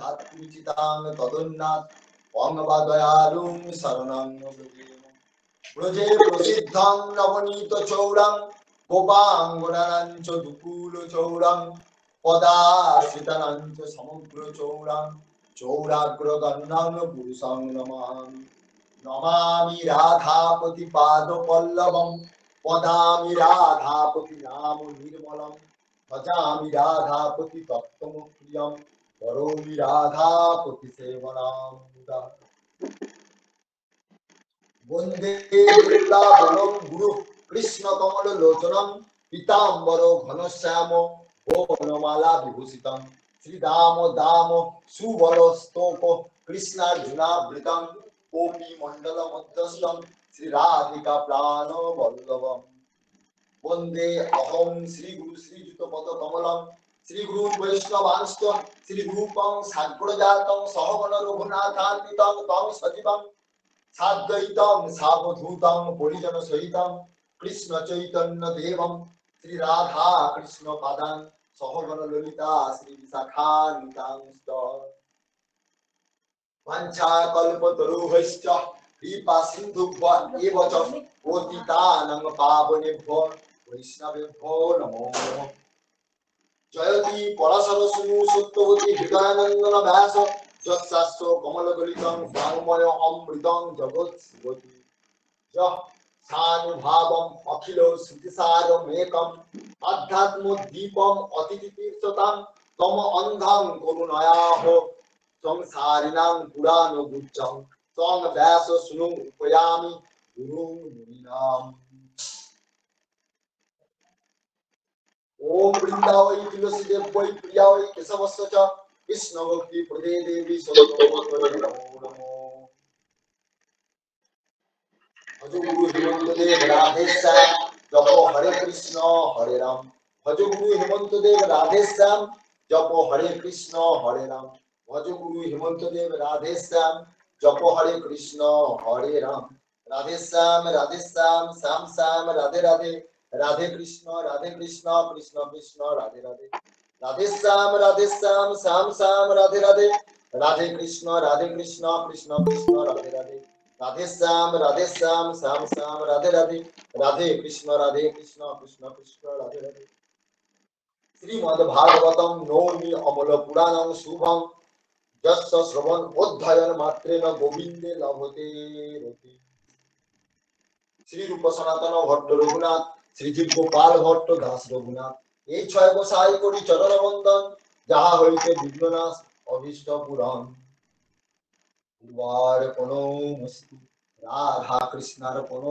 ধাত্রীচিতাং তদন্নাথ অঙ্গবা দয়ালুং শরণং ব্রজে প্রসিদ্ধং নবনীত চৌরং গোপাঙ্গনাঞ্চ দুকুল চৌরং পদাশ্রিতানাঞ্চ সমগ্র চৌরং চৌরাগ্রগণ্যং পুরুষং নমামি নমামি রাধাপতি পাদ পল্লবম পদামি রাধাপতি নাম নির্মলম ভজামি রাধাপতি তত্ত্বম প্রিয়ম করোমি রাধাপতি সেবনাম মুদা বন্দে বৃন্দাবনম গুরু কৃষ্ণ কমল লোচনম পীতাম্বর ঘনশ্যাম বনমালা বিভূষিতম শ্রীদাম দাম সুবল স্তোক কৃষ্ণার্জুনাবৃতম গোপী মণ্ডল মধ্যস্থম শ্রী রাধিকা প্রাণ বল্লভম বন্দে অহং শ্রী গুরু শ্রীযুত পদ কমলম শ্রী গুরু বৈষ্ণবাংশ শ্রী রূপং সাগ্রজাতং সহগণ রঘুনাথান্বিতং তং সজীবং সাদ্বৈতং সাবধূতং পরিজন সহিতং কৃষ্ণ চৈতন্য দেবম শ্রী রাধা কৃষ্ণ পাদান সহগণ ললিতা শ্রী বিশাখান্বিতাং বাঞ্ছা কল্পতরুভ্যশ্চ কৃপা সিন্ধুভ্য এব চ পতিতানাং পাবনেভ্যো বৈষ্ণবেভ্যো নমো নমঃ জয়তি পরাশর সুনু সত্যবতী হৃদয়ানন্দন ব্যাস যৎশাস্ত্র কমলগলিতং বাংময় অমৃতং জগৎ শিবতী যঃ সানুভাবম অখিল শ্রুতিসারমেকম আধ্যাত্ম দীপম অতিতীর্থতাম তম অন্ধং করুণয়াহ সংসারিণাং পুরাণ গুচ্ছং তং ব্যাস সুনু উপয়ামি গুরুং মুনিনাম ओम वृंदावै तुलसी देवै प्रियावै केशवस्य च कृष्ण भक्ति प्रदे देवी सत्वरे नमो भज गुरु हेमंत देव राधे श्याम जपो हरे कृष्ण हरे राम भज गुरु हेमंत देव राधे श्याम जपो हरे कृष्ण हरे राम भज गुरु हेमंत देव राधे श्याम जपो हरे कृष्ण हरे राम राधे श्याम श्याम श्याम राधे राधे राधे कृष्ण कृष्ण कृष्ण राधे राधे राधे श्याम श्याम श्याम राधे राधे राधे कृष्ण कृष्ण कृष्ण राधे राधे राधे श्याम श्याम श्याम राधे राधे राधे कृष्ण कृष्ण कृष्ण राधे राधे श्रीमद् भागवतम नौमि अमल पुराणं शुभं यस्य श्रवण अध्ययन मात्रेण गोविंदे लभते रति श्री रूप सनातन भट्ट रघुनाथ শ্রীজীব গোপাল ভট্ট দাস রঘুনাথ এই ছয় গোসাই করি চরণ বন্দন যাহা হইতে বিঘ্ননাশ অভীষ্ট পুরাণ পূর্বার কোন মস্তু রাধা কৃষ্ণার কোন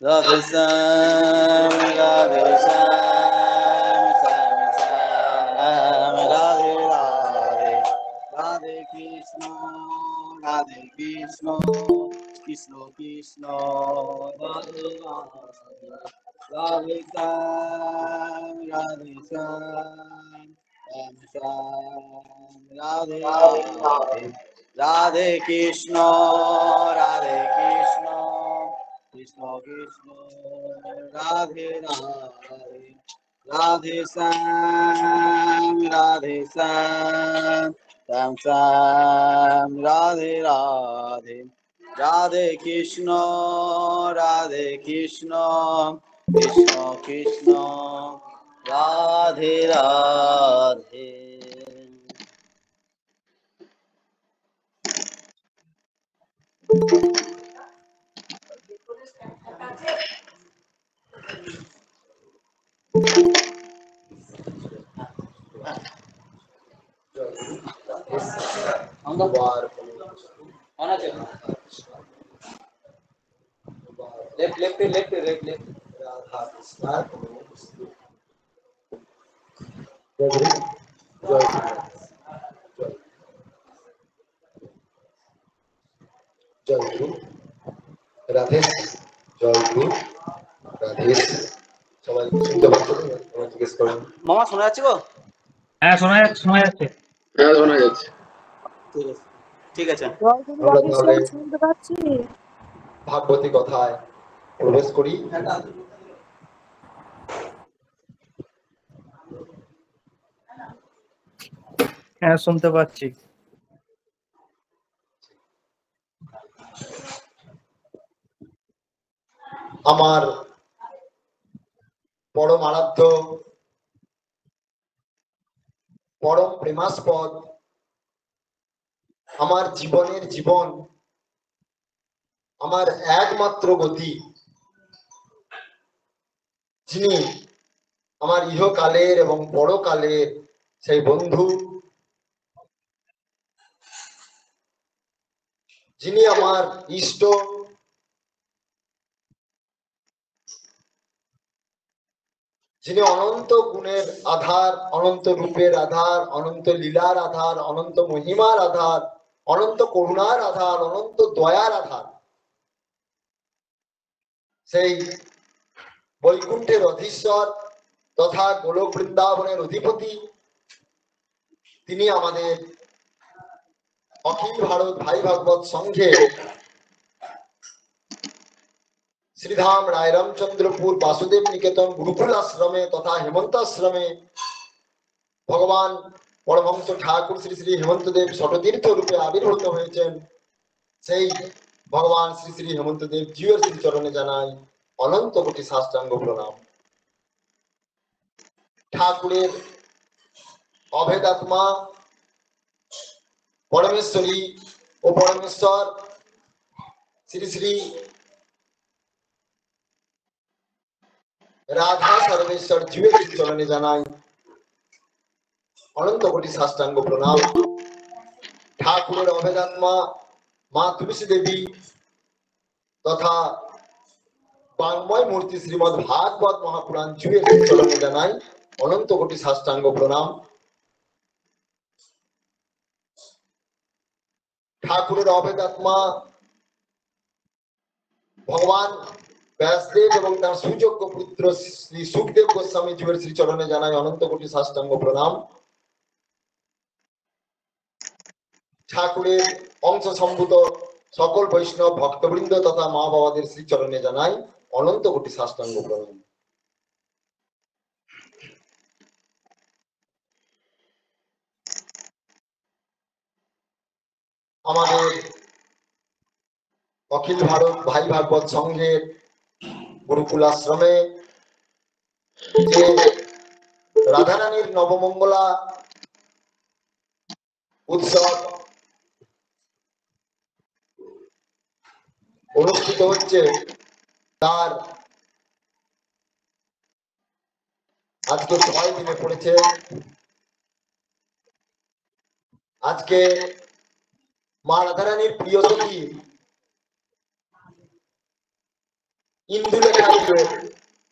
Radhe Sam, Radhe Sam, Sam Sam, Radhe Radhe, Radhe Krishna, Krishna Krishna, Radhe Radhe, Radhe Sam, Sam Sam, Radhe Radhe, Radhe Krishna, Krishna Krishna Krishna, Radhe Radhe, Radhe Sam, Sam Sam, Radhe Radhe, Radhe Krishna, Krishna Krishna, Radhe Radhe. Left. Radha Krishna जय गुरु राधे जय गुरु राधे সবাই শুনতে পাচ্ছেন? জিজ্ঞেস করুন। মামা শোনা যাচ্ছে গো? হ্যাঁ শোনা যাচ্ছে শোনা যাচ্ছে। হ্যাঁ শোনা যাচ্ছে। ঠিক আছে ঠিক আছে। আমরা তাহলে শুনতে পাচ্ছি। ভাগবতী কথায় প্রবেশ করি। হ্যাঁ শুনতে পাচ্ছি। আমার পরম আরাধ্য পরম প্রেমাস্পদ আমার জীবনের জীবন আমার একমাত্র গতি, যিনি আমার ইহকালের এবং পরকালের সেই বন্ধু, যিনি আমার ইষ্ট, যিনি অনন্ত গুণের আধার, অনন্ত রূপের আধার, অনন্ত লীলার আধার, অনন্ত মহিমার আধার, অনন্ত করুণার আধার, অনন্ত দয়ার আধার, সেই বৈকুণ্ঠের অধীশ্বর তথা গোলক বৃন্দাবনের অধিপতি, তিনি আমাদের অখিল ভারত ভাই ভাগবত সংঘে শ্রীধাম রায়রামচন্দ্রপুর বাসুদেব নিকেতন গুরুকুল আশ্রমে তথা হেমন্তাশ্রমে ভগবান পরমহংস ঠাকুর শ্রী শ্রী হেমন্তদেব ষটতীর্থ রূপে আবির্ভূত হয়েছেন। সেই ভগবান শ্রী শ্রী হেমন্তদেব জিউর শ্রীচরণে জানাই অনন্ত কোটি সাষ্টাঙ্গ প্রণাম। ঠাকুরের অভেদাত্মা পরমেশ্বরী ও পরমেশ্বর শ্রী শ্রী রাধা সর্বেশ্বর জিউর শ্রীচরণে জানাই অনন্ত কোটি সাষ্টাঙ্গ প্রণাম। ঠাকুরের অভেদাত্মা মা তুলসী দেবী তথা বাংময় মূর্তি শ্রীমদ ভাগবত মহাপুরাণ জিউর শ্রীচরণে জানাই অনন্ত কোটি সাষ্টাঙ্গ প্রণাম। ঠাকুরের অভেদাত্মা ভগবান ব্যাসদেব এবং তার সুযোগ্য পুত্র শ্রী সুখদেব গোস্বামী জিউর শ্রীচরণে জানাই অনন্ত কোটি সাষ্টাঙ্গ প্রণাম। ঠাকুরের অংশ সম্ভূত সকল বৈষ্ণব ভক্তবৃন্দ তথা মা বাবাদের শ্রীচরণে জানাই অনন্ত কোটি সাষ্টাঙ্গ প্রণাম। আমাদের অখিল ভারত ভাই ভাগবত সংঘের গুরুকুল আশ্রমে যে রাধারানীর নবমঙ্গলা উৎসব অনুষ্ঠিত হচ্ছে, তার আজকে 6 দিনে পড়েছে। আজকে মা রাধারানীর প্রিয় সখী ইন্দুলেখা জিউর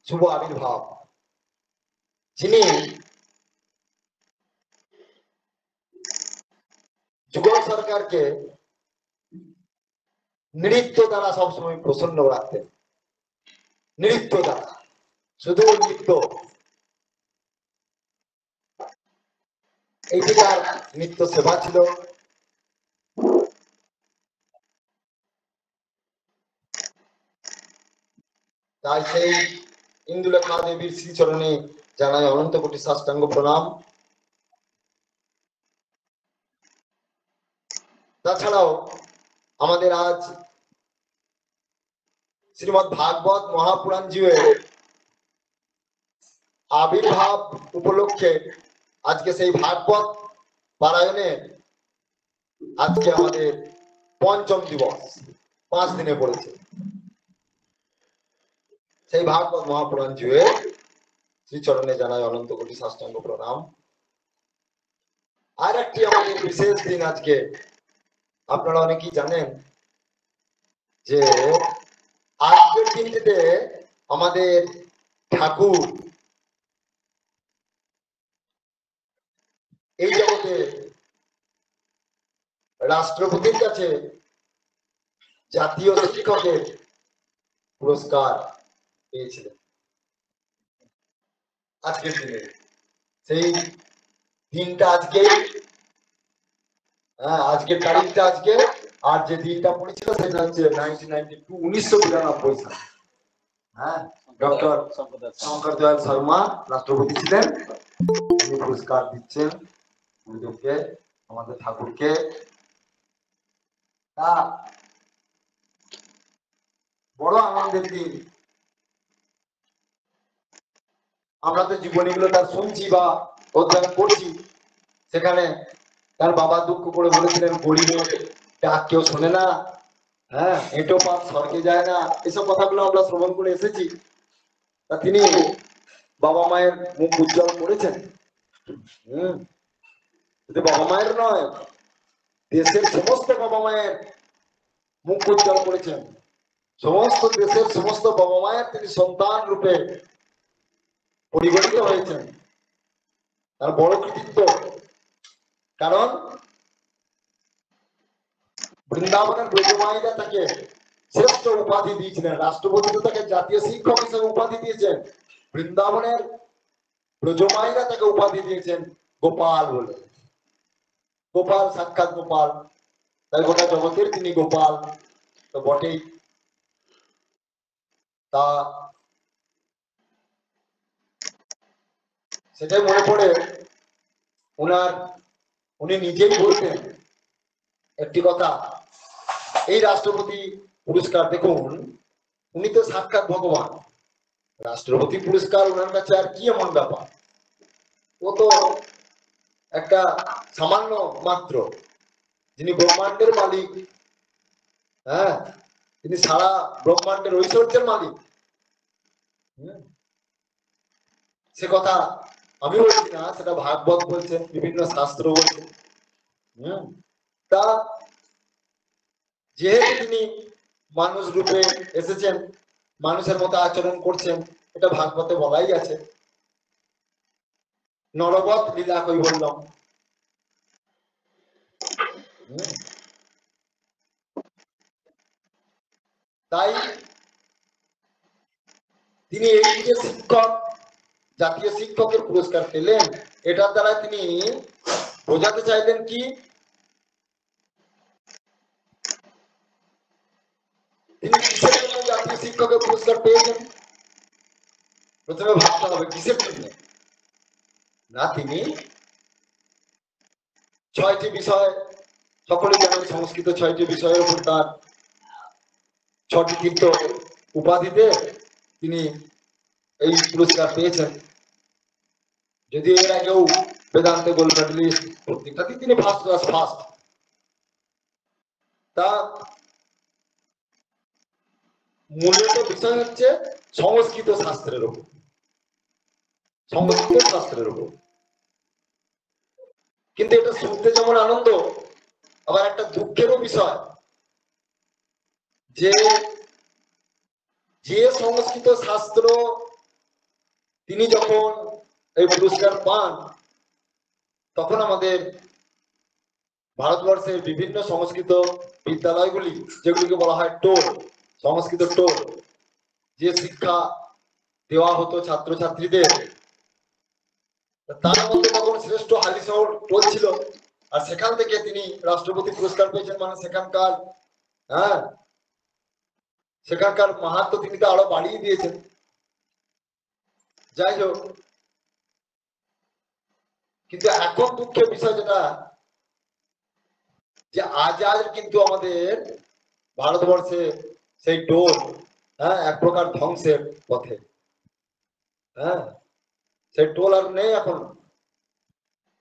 শুভ আবির্ভাব, যিনি যুগল সরকারকে নৃত্য দ্বারা সবসময় প্রসন্ন রাখতেন। নৃত্য দ্বারা, শুধু নৃত্য, এইটি তার নিত্য সেবা ছিল। তাই সেই ইন্দুলেখা দেবীর শ্রীচরণে জানাই অনন্ত কোটি সাষ্টাঙ্গ প্রণাম। তাছাড়াও আমাদের আজ শ্রীমদ ভাগবত মহাপুরাণ জিউর আবির্ভাব উপলক্ষে আজকে সেই ভাগবত পারায়ণে আজকে আমাদের পঞ্চম দিবস, 5 দিনে পড়েছে। সেই ভাগবত মহাপুরাণ জিউর শ্রীচরণে জানাই অনন্ত কোটি সাষ্টাঙ্গ প্রণাম। আর একটি আমাদের বিশেষ দিন আজকে, আপনারা অনেকেই জানেন যে আজকের দিনটিতে আমাদের ঠাকুর এই জগতে রাষ্ট্রপতির কাছে জাতীয় শিক্ষকের পুরস্কার পেয়েছিলেন। আজকের দিনে সেই দিনটা আজকে, হ্যাঁ আজকের তারিখটা আজকে, আর যে দিনটা পড়েছিল সেটা হচ্ছে 1992 সাল। হ্যাঁ, ডক্টর শঙ্কর দয়াল শর্মা রাষ্ট্রপতি ছিলেন। উনি পুরস্কার দিচ্ছেন গুরুদেবকে, আমাদের ঠাকুরকে। তা বড় আনন্দের দিন। আমরা তো জীবনীগুলো তার শুনছি বা অধ্যয়ন করছি, সেখানে তার বাবা দুঃখ করে বলেছিলেন গরিবের ডাক কেউ শোনে না, হ্যাঁ এঁটো পাপ স্বর্গে যায় না, এসব কথাগুলো আমরা শ্রবণ করে এসেছি। তা তিনি বাবা মায়ের মুখ উজ্জ্বল করেছেন। শুধু বাবা মায়ের নয়, দেশের সমস্ত বাবা মায়ের মুখ উজ্জ্বল করেছেন। সমস্ত দেশের সমস্ত বাবা মায়ের তিনি সন্তান রূপে পরিগণিত হয়েছেন। তার বড় কৃতিত্ব, কারণ বৃন্দাবনের ব্রজমায়েরা তাকে শ্রেষ্ঠ উপাধি দিয়েছিলেন। রাষ্ট্রপতি তো তাকে জাতীয় শিক্ষক হিসেবে উপাধি দিয়েছেন, বৃন্দাবনের ব্রজমায়েরা তাকে উপাধি দিয়েছেন গোপাল বলে। গোপাল সাক্ষাৎ গোপাল, তাই গোটা জগতের তিনি গোপাল তো বটেই। তা সেটাই মনে পড়ে উনি নিজেই বলতেন একটি কথা। এই রাষ্ট্রপতি পুরস্কার দেখুন, উনি তো সাক্ষাৎ ভগবান, রাষ্ট্রপতি পুরস্কার ওনার কাছে আর কি এমন ব্যাপার, ও তো একটা সামান্য মাত্র। যিনি ব্রহ্মাণ্ডের মালিক, হ্যাঁ তিনি সারা ব্রহ্মাণ্ডের ঐশ্বর্যের মালিক, সে কথা আমি বলছি না, সেটা ভাগবত বলছেন, বিভিন্ন শাস্ত্র বলছেন। তা যেহেতু তিনি মানুষ রূপে এসেছেন, মানুষের মতো আচরণ করছেন, এটা ভাগবতে বলাই আছে। নরবৎ লীলা কই বললাম। তাই তিনি এই যে শিক্ষক, জাতীয় শিক্ষকের পুরস্কার পেলেন, এটার দ্বারা তিনি বোঝাতে চাইলেন কি, তিনি কিসের জন্য জাতীয় শিক্ষকের পুরস্কার পেয়েছেন? প্রথমে ভাবতে হবে কিসের জন্য না। তিনি 6টি বিষয়, সকলে জানেন সংস্কৃত 6টি বিষয়ের উপর তার 6টি তীর্থ উপাধিতে তিনি এই পুরস্কার পেয়েছেন। যদি এর আগেও বেদান্তে গোল্ড মেডেলিস্ট, প্রত্যেকটাতেই তিনি ফার্স্ট ক্লাস ফার্স্ট। তা মূলত বিষয় হচ্ছে সংস্কৃত শাস্ত্রের উপর, সংস্কৃত শাস্ত্রের উপর। কিন্তু এটা শুনতে যেমন আনন্দ, আবার একটা দুঃখেরও বিষয় যে যে সংস্কৃত শাস্ত্র তিনি যখন এই পুরস্কার পান, তখন আমাদের ভারতবর্ষের বিভিন্ন সংস্কৃত বিদ্যালয়গুলি, যেগুলিকে বলা হয় টোল, সংস্কৃত টোল, যে শিক্ষা দেওয়া হতো ছাত্রছাত্রীদের, তার মধ্যে তখন শ্রেষ্ঠ হালিশহর টোল ছিল। আর সেখান থেকে তিনি রাষ্ট্রপতি পুরস্কার পেয়েছেন, মানে সেখানকার মাহাত্ম্য তিনি তো আরো বাড়িয়ে দিয়েছেন। যাই হোক, কিন্তু এখন দুঃখের বিষয় যেটা, যে আজ কিন্তু আমাদের ভারতবর্ষে সেই টোল, এক প্রকার ধ্বংসের পথে। সেই টোল আর নেই এখন,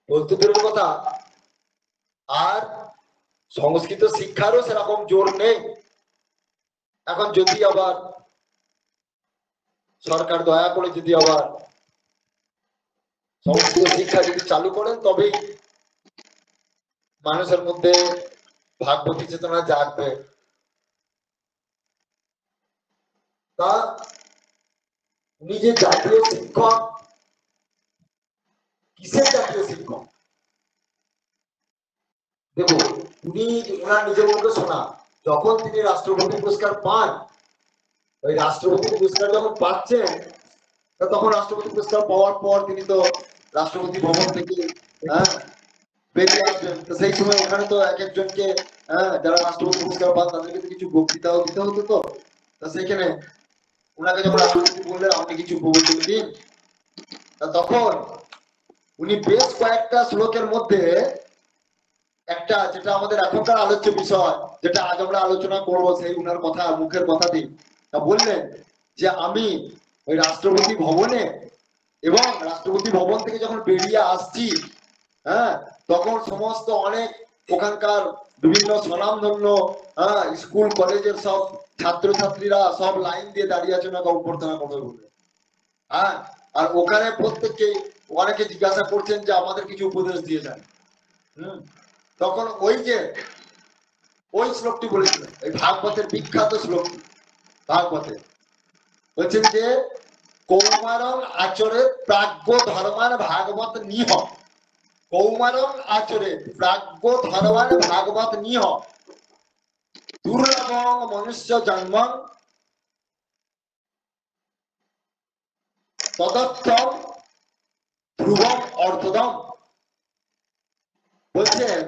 বলতে দূরের কথা। আর সংস্কৃত শিক্ষারও সেরকম জোর নেই এখন। যদি আবার সরকার দয়া করে যদি আবার সংস্কৃত শিক্ষা যদি চালু করেন, তবেই মানুষের মধ্যে ভাগবতী চেতনা জাগবে। তা উনি যে জাতীয় শিক্ষক, কিসের জাতীয় শিক্ষক? দেখুন, উনি ওনার নিজের মুখে শোনা, যখন তিনি রাষ্ট্রপতি পুরস্কার পান, ওই রাষ্ট্রপতি পুরস্কার যখন পাচ্ছেন, তখন রাষ্ট্রপতি পুরস্কার পাওয়ার পর তিনি তো রাষ্ট্রপতি ভবন থেকে হ্যাঁ বেরিয়ে আসবেন, তো সেই সময় ওখানে তো এক একজনকে যারা রাষ্ট্রপতি পুরস্কার পান তাদেরকে তো কিছু বক্তৃতাও দিতে হতো। তো সেখানে ওনাকে যখন রাষ্ট্রপতি বললেন আপনি কিছু প্রবচন দিন, তখন উনি বেশ কয়েকটা শ্লোকের মধ্যে একটা, যেটা আমাদের এখনকার আলোচ্য বিষয়, যেটা আজ আমরা আলোচনা করবো, সেই উনার কথা মুখের কথাতেই তা বললেন যে আমি ওই রাষ্ট্রপতি ভবনে এবং রাষ্ট্রপতি ভবন থেকে যখন বেরিয়ে আসছি, হ্যাঁ, তখন সমস্ত অনেক ওখানকার বিভিন্ন স্বনামধন্য স্কুল কলেজের সব ছাত্রছাত্রীরা সব লাইন দিয়ে দাঁড়িয়ে আছে ওনাকে অভ্যর্থনা করবে বলে। হ্যাঁ, আর ওখানে প্রত্যেককে অনেকে জিজ্ঞাসা করছেন যে আমাদের কিছু উপদেশ দিয়ে যান। তখন ওই শ্লোকটি বলেছিলেন, এই ভাগবতের বিখ্যাত শ্লোকটি, ভাগবতে বলছেন যে কৌমারং আচরে প্রাজ্ঞ ধর্মান ভাগবত নিহ, কৌমারং আচরে প্রাজ্ঞ ধর্মান ভাগবত নিহ, দুর্লভং মনুষ্য জন্মং তদর্থম ধ্রুবম অর্থদম। বলছেন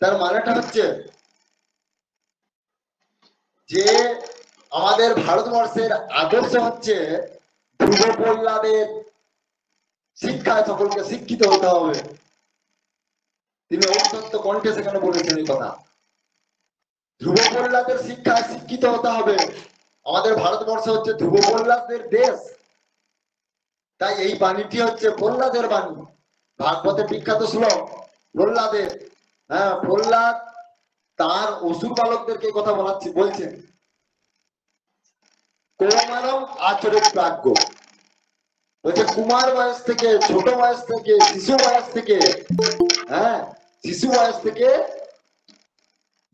তার মানেটা হচ্ছে যে আমাদের ভারতবর্ষের আদর্শ হচ্ছে ধ্রুব প্রহ্লাদের শিক্ষায় সকলকে শিক্ষিত হতে হবে। তিনি অত্যন্ত কণ্ঠে সেখানে বলেছেন এই কথা, ধ্রুব প্রহ্লাদের শিক্ষায় শিক্ষিত হতে হবে। আমাদের ভারতবর্ষ হচ্ছে ধ্রুব প্রহ্লাদের দেশ, তাই এই বাণীটি হচ্ছে প্রহ্লাদের বাণী, ভাগবতের বিখ্যাত শ্লোক প্রহ্লাদের। হ্যাঁ, প্রহ্লাদ তার অসুর বালকদেরকে কথা বলছেন কৌমারম আচরিত প্রাজ্ঞ, বলছে কুমার বয়স থেকে, ছোট বয়স থেকে, শিশু বয়স থেকে, হ্যাঁ শিশু বয়স থেকে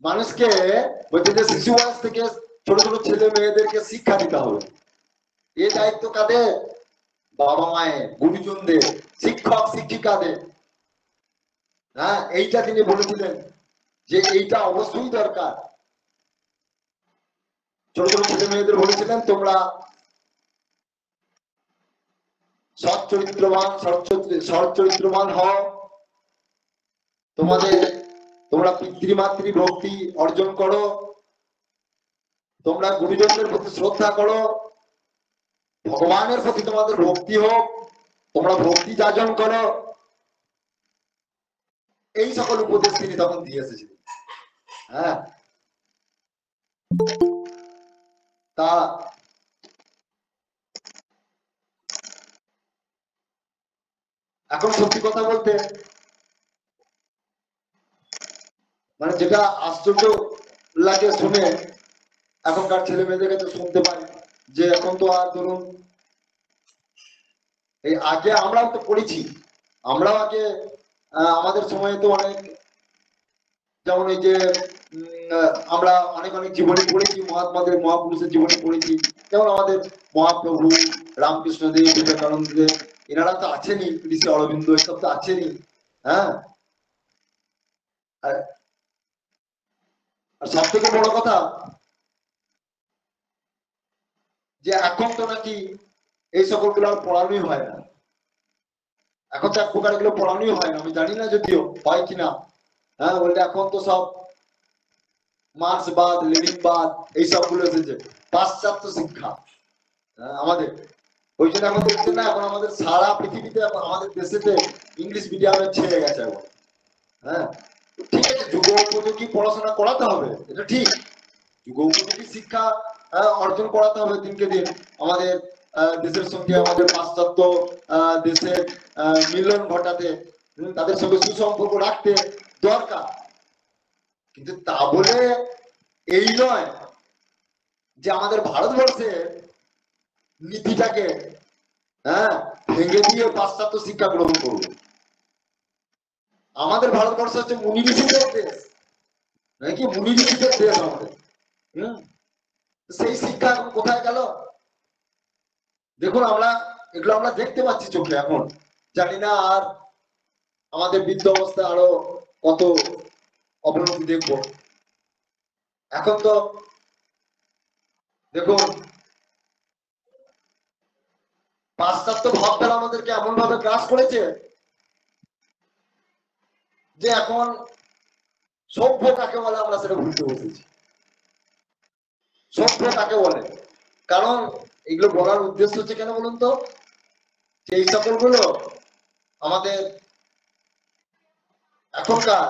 মানুষকে, বলছে যে শিশু বয়স থেকে ছোট ছোট ছেলে মেয়েদেরকে শিক্ষা দিতে হবে। এই দায়িত্ব কাদের? বাবা মায়ের, গুরুজনদের, শিক্ষক শিক্ষিকাদের। হ্যাঁ, এইটা তিনি বলেছিলেন যে এইটা অবশ্যই দরকার। ছোট ছোট ছেলে মেয়েদের বলেছিলেন তোমরা সৎ চরিত্রবান হও, তোমরা পিতৃমাতৃ ভক্তি অর্জন করো, তোমরা গুরুজনদের প্রতি শ্রদ্ধা করো, ভগবানের প্রতি তোমাদের ভক্তি হোক, তোমরা ভক্তি যাজন করো। এই সকল উপদেশ তিনি তখন দিয়ে এসেছিলেন। হ্যাঁ, তা এখন সত্যি কথা বলতে মানে যেটা আশ্চর্য লাগে শুনে, এখনকার ছেলে মেয়েদের কাছে শুনতে পাই যে এখন তো আর ধরুন এই আগে আমরাও তো পড়েছি, আমরাও আগে আমাদের সময়ে তো অনেক, যেমন এই যে আমরা অনেক অনেক জীবনী পড়েছি, মহাত্মাদের মহাপুরুষের জীবনী পড়েছি, যেমন আমাদের মহাপ্রভু রামকৃষ্ণ দেব, বিবেকানন্দ দেব, এনারা তো আছেনই, ঋষি অরবিন্দ এসব তো আছেনই। হ্যাঁ, আর সব থেকে বড় কথা যে এখন তো নাকি এই সকল গুলো আর পড়ানোই হয় না, এখন তো এক প্রকার এগুলো পড়ানোই হয় না, আমি জানি না যদিও হয় কিনা। হ্যাঁ, বলতে এখন তো সব মার্ক্সবাদ, লেনিনবাদ এই সবগুলো এসেছে, পাশ্চাত্য শিক্ষা আমাদের। ওই জন্য এখন দেখছেন না, এখন আমাদের সারা পৃথিবীতে, আমাদের দেশেতে ইংলিশ মিডিয়ামে ছেড়ে গেছে এখন। হ্যাঁ, ঠিক আছে, যুগ উপযোগী পড়াশোনা করাতে হবে, এটা ঠিক, যুগ উপযোগী শিক্ষা অর্জন করাতে হবে দিনকে দিন। আমাদের দেশের সঙ্গে আমাদের পাশ্চাত্য দেশের মিলন ঘটাতে, তাদের সঙ্গে সুসম্পর্ক রাখতে দরকার। কিন্তু তা বলে এই নয় যে আমাদের ভারতবর্ষের নীতিটাকে ভেঙে দিয়ে পাশ্চাত্য শিক্ষা গ্রহণ করবে। আমাদের ভারতবর্ষ হচ্ছে মুনি ঋষিদের দেশ, নাকি মুনি ঋষিদের দেশ আমাদের। সেই শিক্ষা এখন কোথায় গেল? দেখুন, এগুলো আমরা দেখতে পাচ্ছি চোখে, এখন জানি না আর আমাদের বৃদ্ধ অবস্থায় আরো কত অবনতি দেখবো। এখন তো দেখুন পাশ্চাত্য ভাবধারা আমাদেরকে এমন ভাবে গ্রাস করেছে যে এখন সভ্য কাকে বলে আমরা সেটা ভুলতে বসেছি। সভ্য কাকে বলে, কারণ এগুলো বলার উদ্দেশ্য হচ্ছে কেন বলুন তো, যে এই সকলগুলো আমাদের এখনকার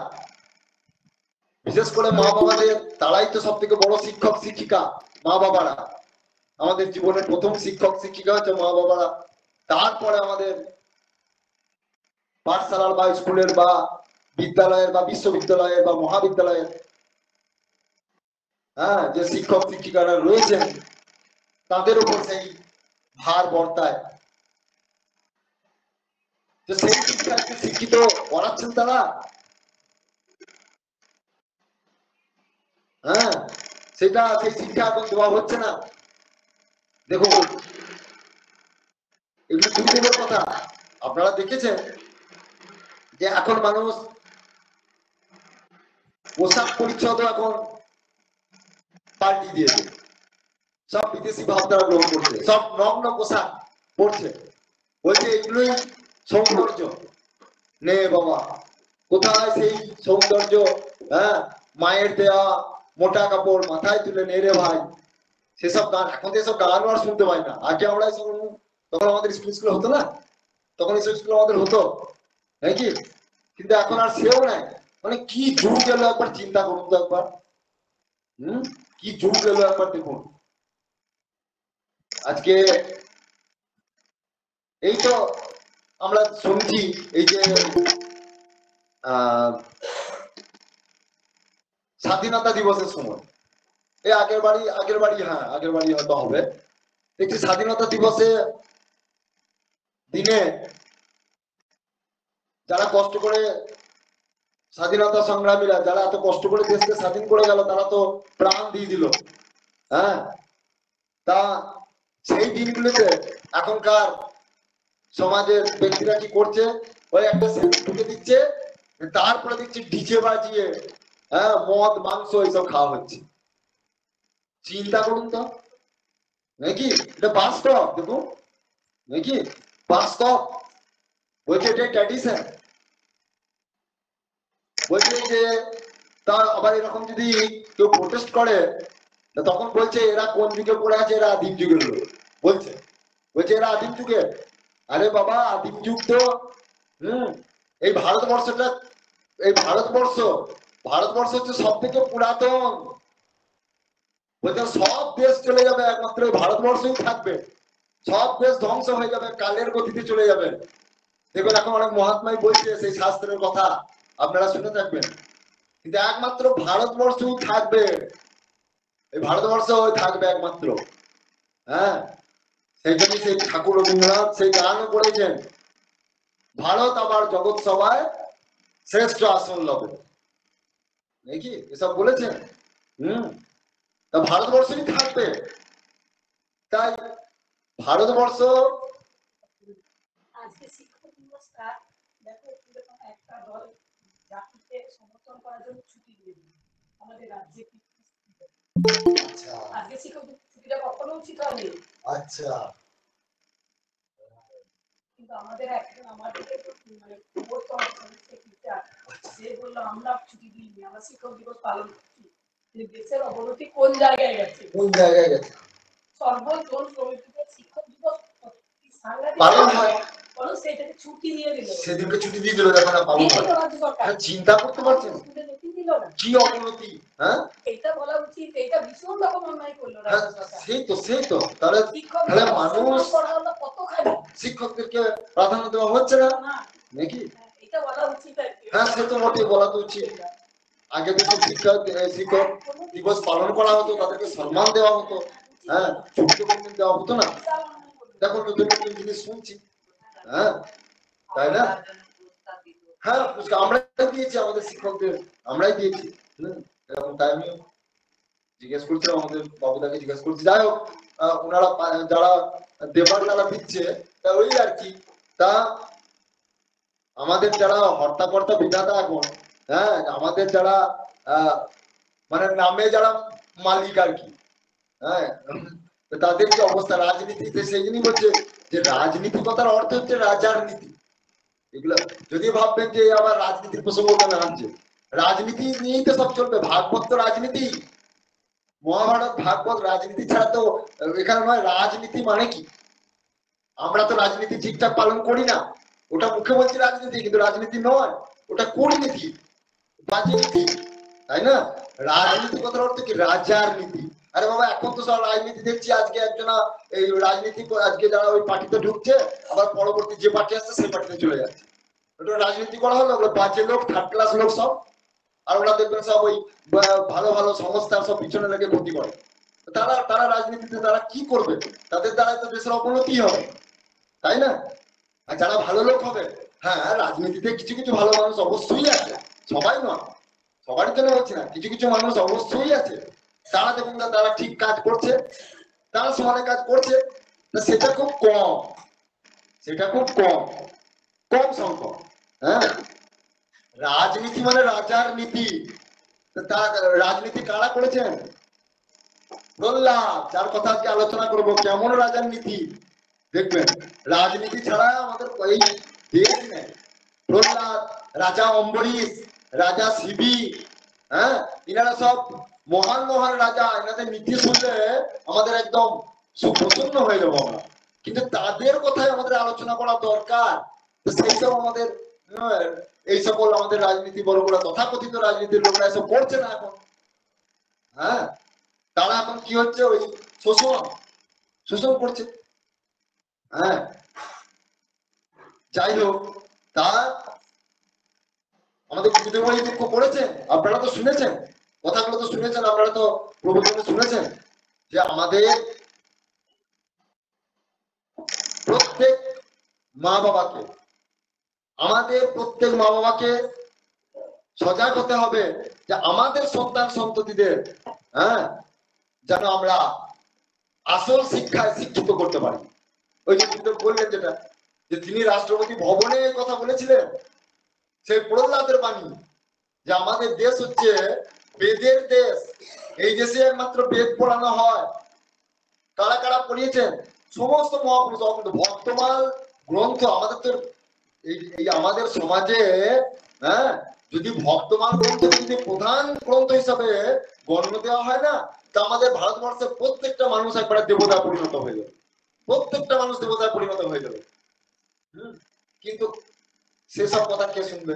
বিশেষ করে মা বাবাদের, তারাই তো সব থেকে বড় শিক্ষক শিক্ষিকা। মা বাবারা আমাদের জীবনের প্রথম শিক্ষক শিক্ষিকা হচ্ছে মা বাবারা। তারপরে আমাদের পাঠশালার বা স্কুলের বা বিদ্যালয়ের বা বিশ্ববিদ্যালয়ের বা মহাবিদ্যালয়ের যে শিক্ষক শিক্ষিকারা রয়েছেন তাদের উপর সেই ভার বর্তায়। তো সেই শিক্ষাকে শিক্ষিত করাচ্ছেন তারা। সেটা সেই শিক্ষা এখন দেওয়া হচ্ছে না। দেখুন এগুলো দুদিনের কথা। আপনারা দেখেছেন যে এখন মানুষ পোশাক পরিচ্ছদ এখন পাল্টি দিয়েছে, সব বিদেশি ভাবধারা গ্রহণ করছে, সব নগ্ন পোশাক পরছে, বলছে এগুলোই সৌন্দর্য। নে বাবা, কোথায় সেই সৌন্দর্য? মায়ের দেয়া মোটা কাপড় মাথায় তুলে নে রে ভাই, সেসব গান এখন তো এসব গান আর শুনতে পাই না। আগে আমরা এসব, তখন আমাদের স্কুল হতো না, তখন এসব স্কুল আমাদের হতো নাকি, কিন্তু এখন আর সেও নাই। মানে কি যুগ এলো একবার চিন্তা করুন তো একবার। কি যুগ এলো একবার দেখুন। আজকে এই তো আমরা শুনছি এই যে স্বাধীনতা দিবসের সময়, এই আগের বাড়ি হয়তো হবে, দেখছি স্বাধীনতা দিবসে দিনে যারা কষ্ট করে স্বাধীনতা সংগ্রামীরা, যারা এত কষ্ট করে দেশকে স্বাধীন করে গেল, তারা তো প্রাণ দিয়ে দিল। তা সেই দিনগুলোতে এখনকার সমাজের ব্যক্তিরা কি করছে, ওই একটা ঢুকে দিচ্ছে, তারপরে দিচ্ছে ডিজে বাজিয়ে মদ মাংস এইসব খাওয়া হচ্ছে। চিন্তা করুন তো, নাকি এটা বাস্তব? দেখুন নাকি বাস্তব। বলছে এটা ট্র্যাডিশন, বলছে যে তার আবার এরকম যদি কেউ প্রোটেস্ট করে তখন বলছে এরা কোন যুগে পড়ে আছে, এরা আদিম যুগের লোক। বলছে এরা আদিম যুগের। আরে বাবা, আদিম যুগ তো এই ভারতবর্ষটা, এই ভারতবর্ষ হচ্ছে সব থেকে পুরাতন। বলছে সব দেশ চলে যাবে, একমাত্র এই ভারতবর্ষই থাকবে। সব দেশ ধ্বংস হয়ে যাবে, কালের গতিতে চলে যাবে। দেখবেন এখন অনেক মহাত্মাই বলছে সেই শাস্ত্রের কথা, আপনারা শুনে থাকবেন। কিন্তু একমাত্র ভারতবর্ষই থাকবে, এই ভারতবর্ষ থাকবে একমাত্র। সেই জন্য সেই ঠাকুর রবীন্দ্রনাথ সেই গানও করেছেন, ভারত আবার জগৎ সভায় শ্রেষ্ঠ আসন লবে, নাকি এসব বলেছেন। তা ভারতবর্ষই থাকবে। তাই ভারতবর্ষ আজকে শিক্ষক দিবসটা দেখো কিরকম একটা দল জাতিকে সমর্থন করার জন্য ছুটি দিয়ে দিল আমাদের রাজ্যে। আচ্ছা, আজকে শিক্ষক ছুটিটা কখনো উচিত হয়নি। আচ্ছা, কিন্তু আমাদের একজন আমাদের মানে সে বললো আমরা ছুটি দিইনি, আমরা শিক্ষক দিবস পালন করছি। দেশের অবনতি কোন জায়গায় গেছে, সর্বজন শ্রমিকদের শিক্ষক দিবস পালন হয়, সেটাকে ছুটি দিয়ে দিল, সেদিনকে ছুটি দিয়ে দিল, যখন পালন হয়। চিন্তা করতে পারছেন কি অবনতি? এটা বলা উচিত, এটা ভীষণ রকম অন্যায় করলো। সেই তো তাহলে মানুষ কতখানি শিক্ষকদেরকে প্রাধান্য দেওয়া হচ্ছে না নাকি? এটা বলা উচিত। সে তো মোটেই বলা তো উচিত। আগে তো শিক্ষক দিবস পালন করা হতো, তাদেরকে সম্মান দেওয়া হতো, ছুটি কোনদিন দেওয়া হতো না। দেখো নতুন নতুন জিনিস শুনছি, তাই না? আমরাই দিয়েছি আমাদের শিক্ষকদের, আমরাই দিয়েছি। এরকম তাই আমি জিজ্ঞেস করছিলাম, আমাদের বাবুদাকে জিজ্ঞেস করছি। যাই হোক, ওনারা যারা দেবার তারা দিচ্ছে, তা ওই আর কি। তা আমাদের যারা হর্তাকর্তা বিধাতা এখন, আমাদের যারা মানে নামে যারা মালিক আর কি, তাদের কি অবস্থা রাজনীতিতে? সেই জন্যই বলছে যে রাজনীতি কথার অর্থ হচ্ছে রাজার নীতি। এগুলো যদি ভাববেন যে আবার রাজনীতির প্রসঙ্গ কেন আনছে, রাজনীতি নিয়েই তো সব চলবে। ভাগবত তো রাজনীতি, মহাভারত ভাগবত রাজনীতি ছাড়া তো এখানে নয়। রাজনীতি মানে কি? আমরা তো রাজনীতি ঠিকঠাক পালন করি না। ওটা মুখে বলছি রাজনীতি, কিন্তু রাজনীতি নয়, ওটা কূটনীতি, বাজে নীতি, তাই না? রাজনীতি কথার অর্থ কি? রাজার নীতি। আরে বাবা, এখন তো সব রাজনীতি দেখছি, আজকে একজনা এই রাজনীতি আজকে যারা ওই পার্টিতে ঢুকছে, আবার পরবর্তী যে পার্টি আসছে সেই পার্টিতে চলে যাচ্ছে। ওটা রাজনীতি করা হলো, ওগুলো বাজে লোক, থার্ড ক্লাস লোক সব। আর ওরা দেখবেন সব ওই ভালো ভালো সংস্থার সব পিছনে লেগে ক্ষতি করে। তারা তারা রাজনীতিতে তারা কি করবে? তাদের দ্বারা তো দেশের অবনতি হবে, তাই না? আর যারা ভালো লোক হবে, হ্যাঁ রাজনীতিতে কিছু কিছু ভালো মানুষ অবশ্যই আছে, সবাই নয়, সবার জন্য বলছি না, কিছু কিছু মানুষ অবশ্যই আছে। তারা দেখুন না, তারা ঠিক কাজ করছে, তারা সমানে কাজ করছে, সেটা খুব কম, সেটা খুব কম, কম সংখ্যক। হ্যাঁ, রাজনীতি মানে রাজার নীতি। তার রাজনীতি কারা করেছেন? প্রহ্লাদ, যার কথা আজকে আলোচনা করবো, কেমন রাজার নীতি। দেখবেন রাজনীতি ছাড়া আমাদের এই দেশ নেই। প্রহ্লাদ, রাজা অম্বরীশ, রাজা শিবি, হ্যাঁ, এনারা সব মহান মহান রাজা। এনাদের নীতি শুনলে আমাদের একদম সুপ্রসন্ন হয়ে যাবো আমরা, কিন্তু তাদের কথাই আমাদের আলোচনা করা দরকার। সেই সব আমাদের এই সকল আমাদের রাজনীতি বড় বড় তথাকথিত রাজনীতির লোকরা এসব করছে না এখন। হ্যাঁ, তারা এখন কি হচ্ছে? ওই শোষণ শোষণ করছে। হ্যাঁ, যাই হোক, তা আমাদের গুরুদেব এই দুঃখ করেছেন। আপনারা তো শুনেছেন, কথাগুলো তো শুনেছেন, আপনারা তো প্রবচনে শুনেছেন যে আমাদের প্রত্যেক মা বাবাকে, আমাদের প্রত্যেক মা বাবাকে সজাগ হতে হবে যে আমাদের সন্তান সন্ততিদের, হ্যাঁ, যেন আমরা আসল শিক্ষায় শিক্ষিত করতে পারি। ওই যে গুরুদেব বললেন যেটা, যে তিনি রাষ্ট্রপতি ভবনে কথা বলেছিলেন, সেই প্রহ্লাদের বাণী, যে আমাদের দেশ হচ্ছে বেদের দেশ, এই দেশে একমাত্র বেদ পড়ানো হয়। কারা কারা পড়িয়েছেন? সমস্ত মহাপুরুষ। বর্তমান গ্রন্থ আমাদের তো এই আমাদের সমাজে, হ্যাঁ, যদি ভক্তমান গ্রন্থ যদি প্রধান গ্রন্থ হিসাবে গণ্য দেওয়া হয় না, তা আমাদের ভারতবর্ষের প্রত্যেকটা মানুষ একবারে দেবতা পরিণত হয়ে যাবে, প্রত্যেকটা মানুষ দেবতায় পরিণত হয়ে যাবে। কিন্তু সেসব কথা কে শুনবে?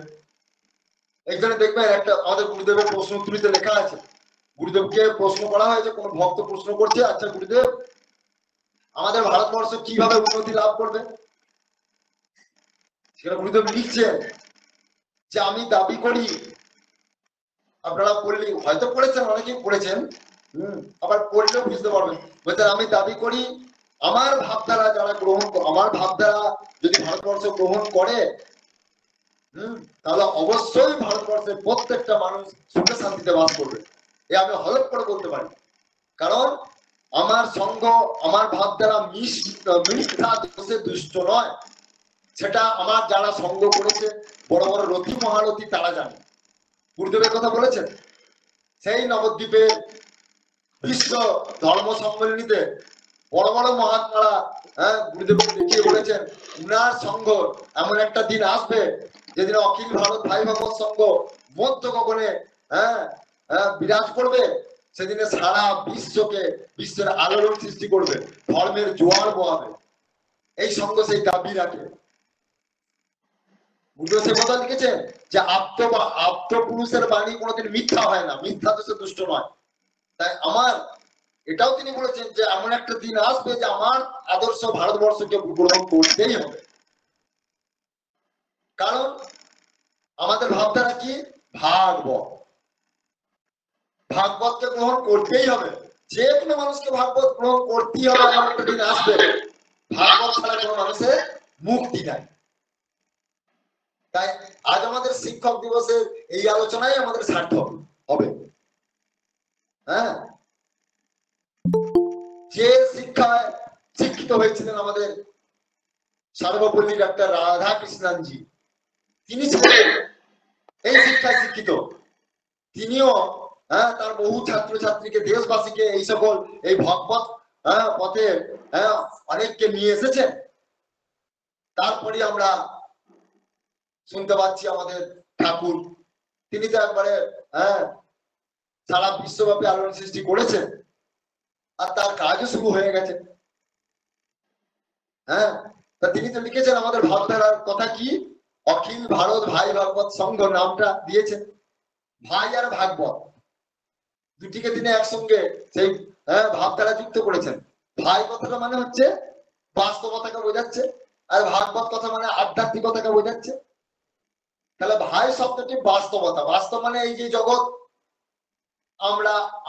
এখানে দেখবেন একটা আমাদের গুরুদেবের প্রশ্ন উত্তরীতে লেখা আছে, গুরুদেবকে প্রশ্ন করা হয়েছে, কোন ভক্ত প্রশ্ন করছে, আচ্ছা গুরুদেব, আমাদের ভারতবর্ষ কিভাবে উন্নতি লাভ করবে? সেটা গুরুদেব লিখছেন যে আমি দাবি করি, আপনারা পড়লে হয়তো পড়েছেন, অনেকেই পড়েছেন, আবার পড়লেও বুঝতে পারবেন। বলতে আমি দাবি করি, আমার ভাবধারা যারা গ্রহণ, আমার ভাবধারা যদি ভারতবর্ষ গ্রহণ করে, তাহলে অবশ্যই ভারতবর্ষের প্রত্যেকটা মানুষ সুখে শান্তিতে বাস করবে। এ আমি হলফ করে বলতে পারি, কারণ আমার সঙ্গ, আমার ভাবধারা মিথ্যা দোষে দুষ্ট নয়। সেটা আমার যারা সঙ্গ করেছে, বড় বড় রথী মহারথী, তারা জানে। গুরুদেবের কথা বলেছেন, সেই নবদ্বীপের বিশ্ব ধর্ম সম্মেলনীতে বড় বড় মহাত্মারা, হ্যাঁ, গুরুদেবকে দেখিয়ে বলেছেন, উনার সঙ্গ এমন একটা দিন আসবে যেদিন অখিল ভারত ভাই ভগবত সঙ্গ মধ্য গগনে, হ্যাঁ, বিরাজ করবে। সেদিনে সারা বিশ্বকে, বিশ্বের আলোড়ন সৃষ্টি করবে, ধর্মের জোয়ার বহাবে। এই সঙ্গ সেই দাবি রাখে। গুরুদেব সে কথা লিখেছেন যে আপ্ত পুরুষের বাণী কোনোদিন মিথ্যা হয় না, মিথ্যা দোষে দুষ্ট নয়। তাই আমার এটাও তিনি বলেছেন যে এমন একটা দিন আসবে যে আমার আদর্শ ভারতবর্ষকে গ্রহণ করতেই হবে। কারণ আমাদের ভাবধারা কি? ভাগবত, ভাগবতকে গ্রহণ করতেই হবে। যে কোনো মানুষকে ভাগবত গ্রহণ করতেই হবে। এমন একটা দিন আসবে, ভাগবত ছাড়া কোনো মানুষের মুক্তি নাই। তাই আজ আমাদের শিক্ষক দিবসের এই আলোচনায় আমাদের সার্থক হবে। হ্যাঁ, যে শিক্ষায় শিক্ষিত হয়েছিলেন আমাদের সর্বপল্লী ডাক্তার রাধাকৃষ্ণনজি, তিনি ছিলেন এই শিক্ষায় শিক্ষিত। তিনিও, হ্যাঁ, তার বহু ছাত্রছাত্রীকে, দেশবাসীকে এই সকল এই ভগবত, হ্যাঁ, পথে, হ্যাঁ, অনেককে নিয়ে এসেছেন। তারপরে আমরা শুনতে পাচ্ছি আমাদের ঠাকুর, তিনি তো একবারে সারা বিশ্বব্যাপী আলোড়ন সৃষ্টি করেছেন, আর তার কাজও শুরু হয়ে গেছে। তা তিনি তো লিখেছেন আমাদের ভাবধারার কথা কি, অখিল ভারত ভাই ভাগবত সংঘ নামটা দিয়েছেন। ভাই আর ভাগবত দুটিকে তিনি একসঙ্গে সেই ভাবধারা যুক্ত করেছেন। ভাই কথাটা মানে হচ্ছে বাস্তবতাকে বোঝাচ্ছে, আর ভাগবত কথা মানে আধ্যাত্মিকতাকে বোঝাচ্ছে। তাহলে ভাই শব্দটি বাস্তবতা, বাস্তব মানে এই যে জগৎ,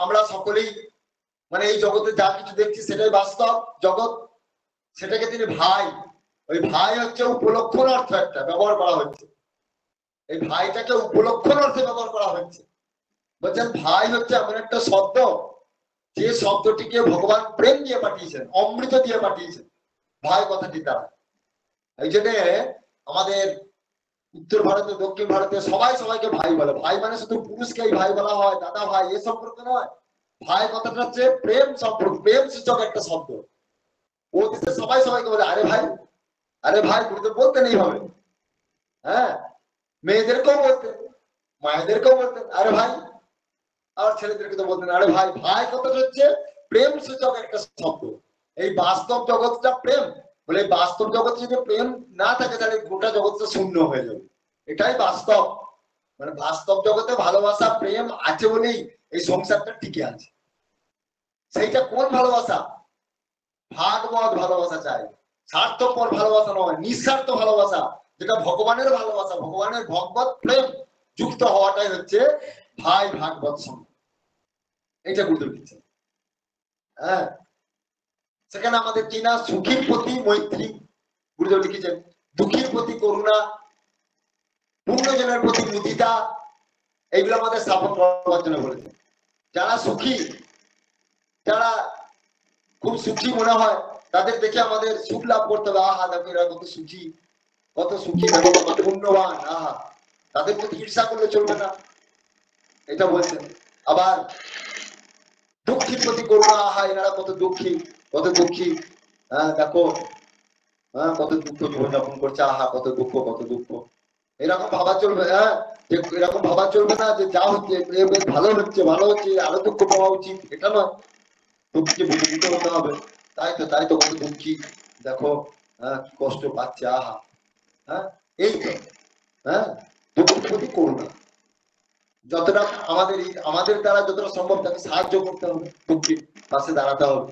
আমরা সকলেই মানে এই জগতে যা কিছু দেখছি সেটাই বাস্তব জগৎ, সেটাকে তিনি ভাই, ওই ভাই হচ্ছে উপলক্ষণ অর্থ একটা ব্যবহার করা হচ্ছে, এই ভাইটাকে উপলক্ষণ অর্থে ব্যবহার করা হচ্ছে। বলছেন ভাই হচ্ছে এমন একটা শব্দ, যে শব্দটিকে ভগবান প্রেম দিয়ে পাঠিয়েছেন, অমৃত দিয়ে পাঠিয়েছেন ভাই কথাটি দ্বারা। এই জন্য আমাদের উত্তর ভারতে দক্ষিণ ভারতে সবাই সবাইকে ভাই বলে। ভাই মানে শুধু পুরুষকেই ভাই বলা হয়, দাদা ভাই এ সম্পর্ক নয়। ভাই কথাটা হচ্ছে প্রেম সম্পর্ক, প্রেম সূচক একটা শব্দ। ও দেশে সবাই সবাইকে বলে আরে ভাই, আরে ভাই, গুরুদেব বলতেন এইভাবে, মেয়েদেরকেও বলতেন, মায়েদেরকেও বলতেন আরে ভাই, আর ছেলেদেরকে তো বলতেন আরে ভাই। ভাই কথাটা হচ্ছে প্রেম সূচক একটা শব্দ। এই বাস্তব জগৎটা প্রেম বলে, বাস্তব জগতে যদি প্রেম না থাকে তাহলে গোটা জগৎটা শূন্য হয়ে যাবে, এটাই বাস্তব। মানে বাস্তব জগতে ভালোবাসা প্রেম আছে বলেই এই সংসারটা টিকে আছে। সেইটা কোন ভালোবাসা? ভাগবত ভালোবাসা চাই, স্বার্থপর ভালোবাসা নয়, নিঃস্বার্থ ভালোবাসা, যেটা ভগবানের ভালোবাসা, ভগবানের ভগবত প্রেম যুক্ত হওয়াটাই হচ্ছে ভাই ভাগবত সঙ্গ। এটা গুরুদেব দিচ্ছেন। সেখানে আমাদের কিনা সুখীর প্রতি মৈত্রী গুরুদেব লিখেছেন, দুঃখীর প্রতি করুণা, পুণ্যজনের প্রতি মুদিতা, এইগুলো আমাদের স্থাপন করার জন্য বলেছেন। যারা সুখী, যারা খুব সুখী মনে হয়, তাদের দেখে আমাদের সুখ লাভ করতে হবে। আহা দেখো এরা কত সুখী, কত সুখী, দেখো কত পুণ্যবান, আহা, তাদের প্রতি ঈর্ষা করলে চলবে না, এটা বলছেন। আবার দুঃখীর প্রতি করুণা, আহা এনারা কত দুঃখী, কত দুঃখী, দেখো কত দুঃখ জীবনযাপন করছে, আহা কত দুঃখ, কত দুঃখ, এরকম ভাবা চলবে। এরকম ভাবা চলবে না যে যা হচ্ছে ভালো হচ্ছে, ভালো হচ্ছে, আরো দুঃখ পাওয়া উচিত, এটা নয়। দুঃখকে বিভূত হতে হবে। তাই তো কত দুঃখী, দেখো কি কষ্ট পাচ্ছে, আহা, এই তো দুঃখের প্রতি করুণা, যতটা আমাদের দ্বারা যতটা সম্ভব তাকে সাহায্য করতে হবে, দুঃখীর পাশে দাঁড়াতে হবে।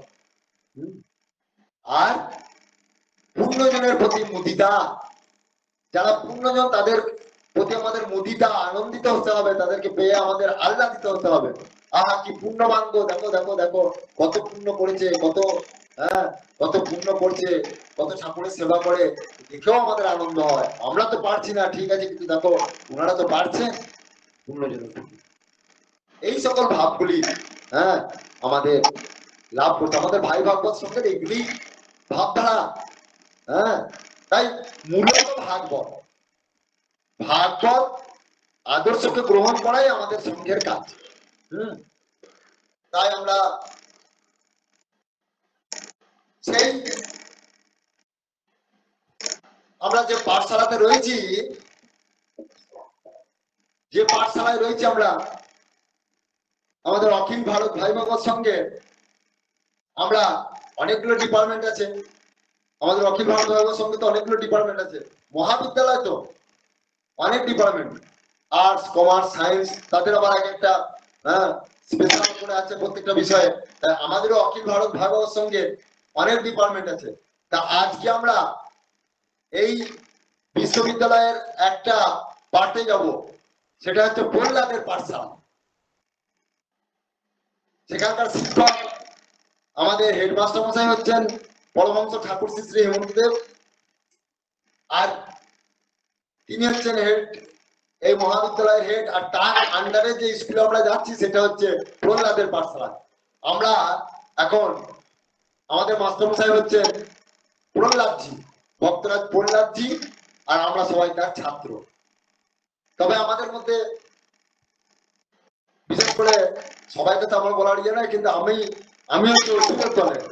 আর পুণ্যজনের প্রতি মুদিতা, যারা পুণ্যজন তাদের প্রতি আমাদের মুদিতা, আনন্দিত হতে হবে, তাদেরকে পেয়ে আমাদের আহ্লাদিত হতে হবে। আহা কি পুণ্যবান গো, দেখো দেখো দেখো কত পুণ্য করেছে, কত পুণ্য করছে, কত ঠাকুরের সেবা করে, দেখেও আমাদের আনন্দ হয়। আমরা তো পারছি না ঠিক আছে, কিন্তু দেখো ওনারা তো পারছেন। পুণ্যজনের প্রতি এই সকল ভাবগুলি আমাদের লাভ করতে, আমাদের ভাই ভাগবত সঙ্গে এগুলি ভাবধারা। তাই মূলত ভাগবত আদর্শকে গ্রহণ করাই আমাদের সংঘের কাজ। তাই আমরা যে পাঠশালাতে রয়েছি, যে পাঠশালায় রয়েছি আমরা, আমাদের অখিল ভারত ভাই ভাগবত সঙ্গে আমরা অনেকগুলো ডিপার্টমেন্ট আছে। আমাদের অখিল ভারত ভাই ভাগবত সঙ্গে তো অনেকগুলো ডিপার্টমেন্ট আছে। মহাবিদ্যালয় তো অনেক ডিপার্টমেন্ট, আর্টস কমার্স সায়েন্স, তাদের আবার এক একটা স্পেশাল করে আছে প্রত্যেকটা বিষয়ে। আমাদেরও অখিল ভারত ভাগবত সঙ্গে অনেক ডিপার্টমেন্ট আছে। তা আজকে আমরা এই বিশ্ববিদ্যালয়ের একটা পাঠে যাব, সেটা হচ্ছে প্রহ্লাদের পাঠশালা। সেখানকার শিক্ষক আমাদের হেডমাস্টার মশাই হচ্ছেন পরমহংস ঠাকুর শ্রী শ্রী হেমন্তদেব, আর তিনি হচ্ছেন হেড, এই মহাবিদ্যালয়ের হেড। আর তার আন্ডারে যে স্কুলে আমরা যাচ্ছি সেটা হচ্ছে প্রহ্লাদের পাঠশালা। আমরা এখন আমাদের মাস্টার মশাই হচ্ছেন প্রহ্লাদজি, ভক্তরাজ প্রহ্লাদজি, আর আমরা সবাই তার ছাত্র। তবে আমাদের মধ্যে বিশেষ করে সবাইকে তো আমার বলার ইয়ে নয়, কিন্তু আমি হচ্ছে অসুরের দলের,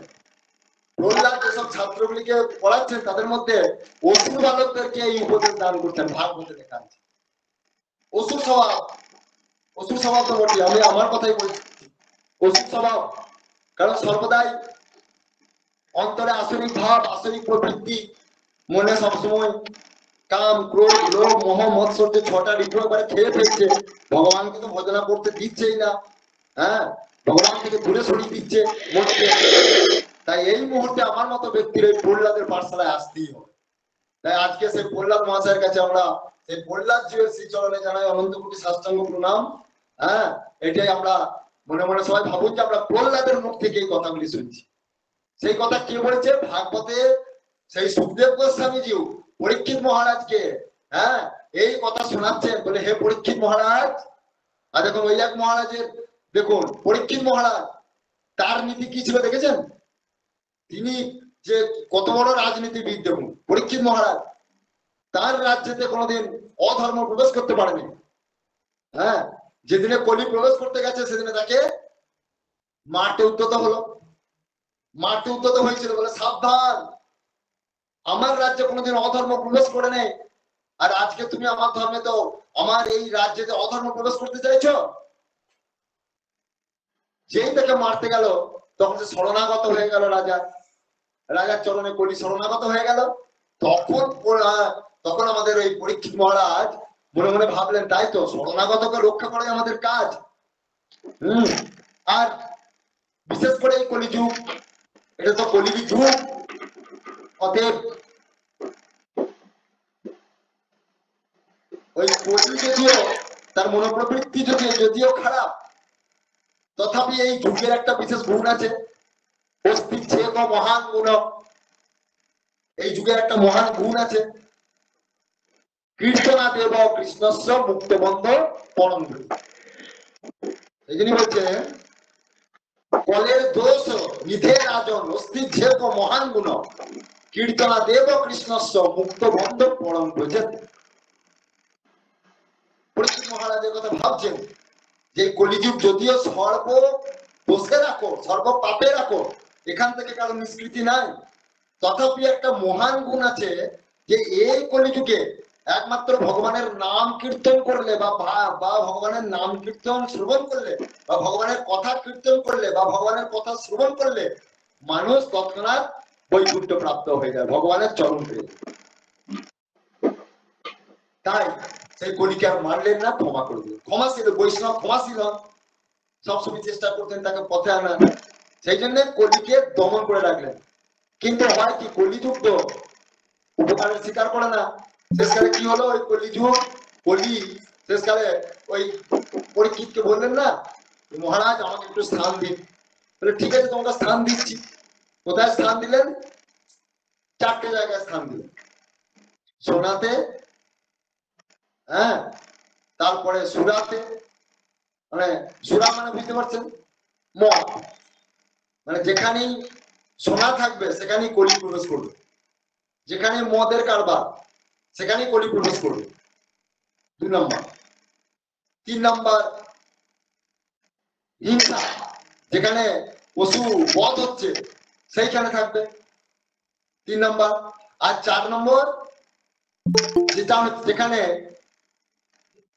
প্রহ্লাদ যেসব ছাত্রগুলিকে পড়াচ্ছেন তাদের মধ্যে অসুর বালকদেরকে এই উপদেশ দান করছেন, ভাগবতে লেখা আছে। অসুর স্বভাব, অসুর স্বভাব তো বটে, আমি আমার কথাই বলছি, অসুর স্বভাব। কারণ সর্বদাই অন্তরে আসরিক ভাব, আসরিক প্রবৃত্তি, মনে সবসময় কাম, ক্রোধ, লোভ, মোহ, মৎসর্য, ছটা ঋতু একবারে খেয়ে ফেলছে। ভগবানকে তো ভজনা করতে দিচ্ছেই না, হ্যাঁ, ভগবান থেকে দূরে সরিয়ে দিচ্ছে মনকে। তাই এই মুহূর্তে আমার মতো ব্যক্তির এই প্রহ্লাদের পাঠশালায় আসতেই হবে। তাই আজকে সেই প্রহ্লাদ মহাশয়ের কাছে আমরা সেই প্রহ্লাদ জীবের শ্রীচরণে জানাই অনন্ত কোটি সাষ্টাঙ্গ প্রণাম। হ্যাঁ, এটাই আমরা মনে মনে সবাই ভাবুন যে আমরা প্রহ্লাদের মুখ থেকে এই কথাগুলি শুনছি। সেই কথা কে বলেছে? ভাগবতে সেই সুখদেব গোস্বামীজিও পরীক্ষিত মহারাজকে, হ্যাঁ, এই কথা শোনাচ্ছেন, বলে হে পরীক্ষিত মহারাজ। আর দেখুন ওই এক মহারাজের, দেখুন পরীক্ষিত মহারাজ তার নীতি কি ছিল দেখেছেন? তিনি যে কত বড় রাজনীতিবিদ, দেখুন পরীক্ষিত মহারাজ তার রাজ্যেতে কোনোদিন অধর্ম প্রবেশ করতে পারেনি। হ্যাঁ, যেদিনে কলি প্রবেশ করতে গেছে সেদিনে তাকে মারতে উদ্যত হলো, মারতে উদ্যত হয়েছিল, বলে সাবধান, আমার রাজ্যে কোনোদিন অধর্ম প্রবেশ করে নেই, আর আজকে তুমি আমার ধর্মে তো আমার এই রাজ্যেতে অধর্ম প্রবেশ করতে চাইছো। যেই তাকে মারতে গেল তখন সে শরণাগত হয়ে গেল রাজার চরণে কলি শরণাগত হয়ে গেল। তখন আমাদের ওই পরীক্ষিত মহারাজ মনে মনে ভাবলেন, তাই তো, শরণাগতকে রক্ষা করাই আমাদের কাজ। আর বিশেষ করে এই কলিযুগ, এটা তো কলির যুগ, অতএব ওই কলি যদিও তার মনোপ্রবৃত্তি যদিও খারাপ, তথাপি এই যুগের একটা বিশেষ গুণ আছে, অস্তিত্ব মহান গুণ। এই যুগের একটা মহান গুণ আছে, কীর্তনা দেব কৃষ্ণস্য মুক্তবন্ধ পরম গুরু। এই জন্য বলছে কলের দোষ নিধে রাজন অস্তিত্ব মহান গুণ, কীর্তনা দেব কৃষ্ণস্য মুক্তবন্ধ পরম গুরু। পরীক্ষিত মহারাজের কথা ভাবছেন যে কলিযুগ যদিও সর্ব দোষে রাখো, সর্ব পাপে রাখো, এখান থেকে কারো নিষ্কৃতি নাই, তথাপি একটা মহান গুণ আছে যে এই কলিযুগে একমাত্র ভগবানের নাম কীর্তন করলে বা ভগবানের নাম কীর্তন শ্রবণ করলে বা ভগবানের কথা কীর্তন করলে বা ভগবানের কথা শ্রবণ করলে মানুষ তৎক্ষণাৎ বৈকুণ্ঠ প্রাপ্ত হয়ে যায়, ভগবানের চরণ পেয়ে। তাই সেই কলিকে আর মারলেন না, ক্ষমা করে দিলেন। ক্ষমাশীল বৈষ্ণব, ক্ষমাশীল সবসময় চেষ্টা করতেন তাকে পথে আনার, সেই জন্য কলিকে দমন করে রাখলেন। কিন্তু হয় কি, কলিযুগ তো উপকারের স্বীকার করে না। শেষকালে কি হলো, ওই কলিযুগ কলি শেষকালে ওই পরীক্ষিতকে বললেন না, মহারাজ আমাকে একটু স্থান দিন। বলে ঠিক আছে, তোমাকে স্থান দিচ্ছি। কোথায় স্থান দিলেন? 4টে জায়গায় স্থান দিলেন। সোনাতে, হ্যাঁ, তারপরে সুরাতে, মানে সুরা মানে বুঝতে পারছেন, মদ, মানে যেখানেই সোনা থাকবে সেখানেই কলি প্রবেশ করবে, যেখানে মদের কারবার সেখানেই কলি প্রবেশ করবে। 2 নম্বর। 3 নম্বর হিংসা, যেখানে পশু বধ হচ্ছে সেইখানে থাকবে 3 নম্বর। আর 4 নম্বর যেটা হচ্ছে যেখানে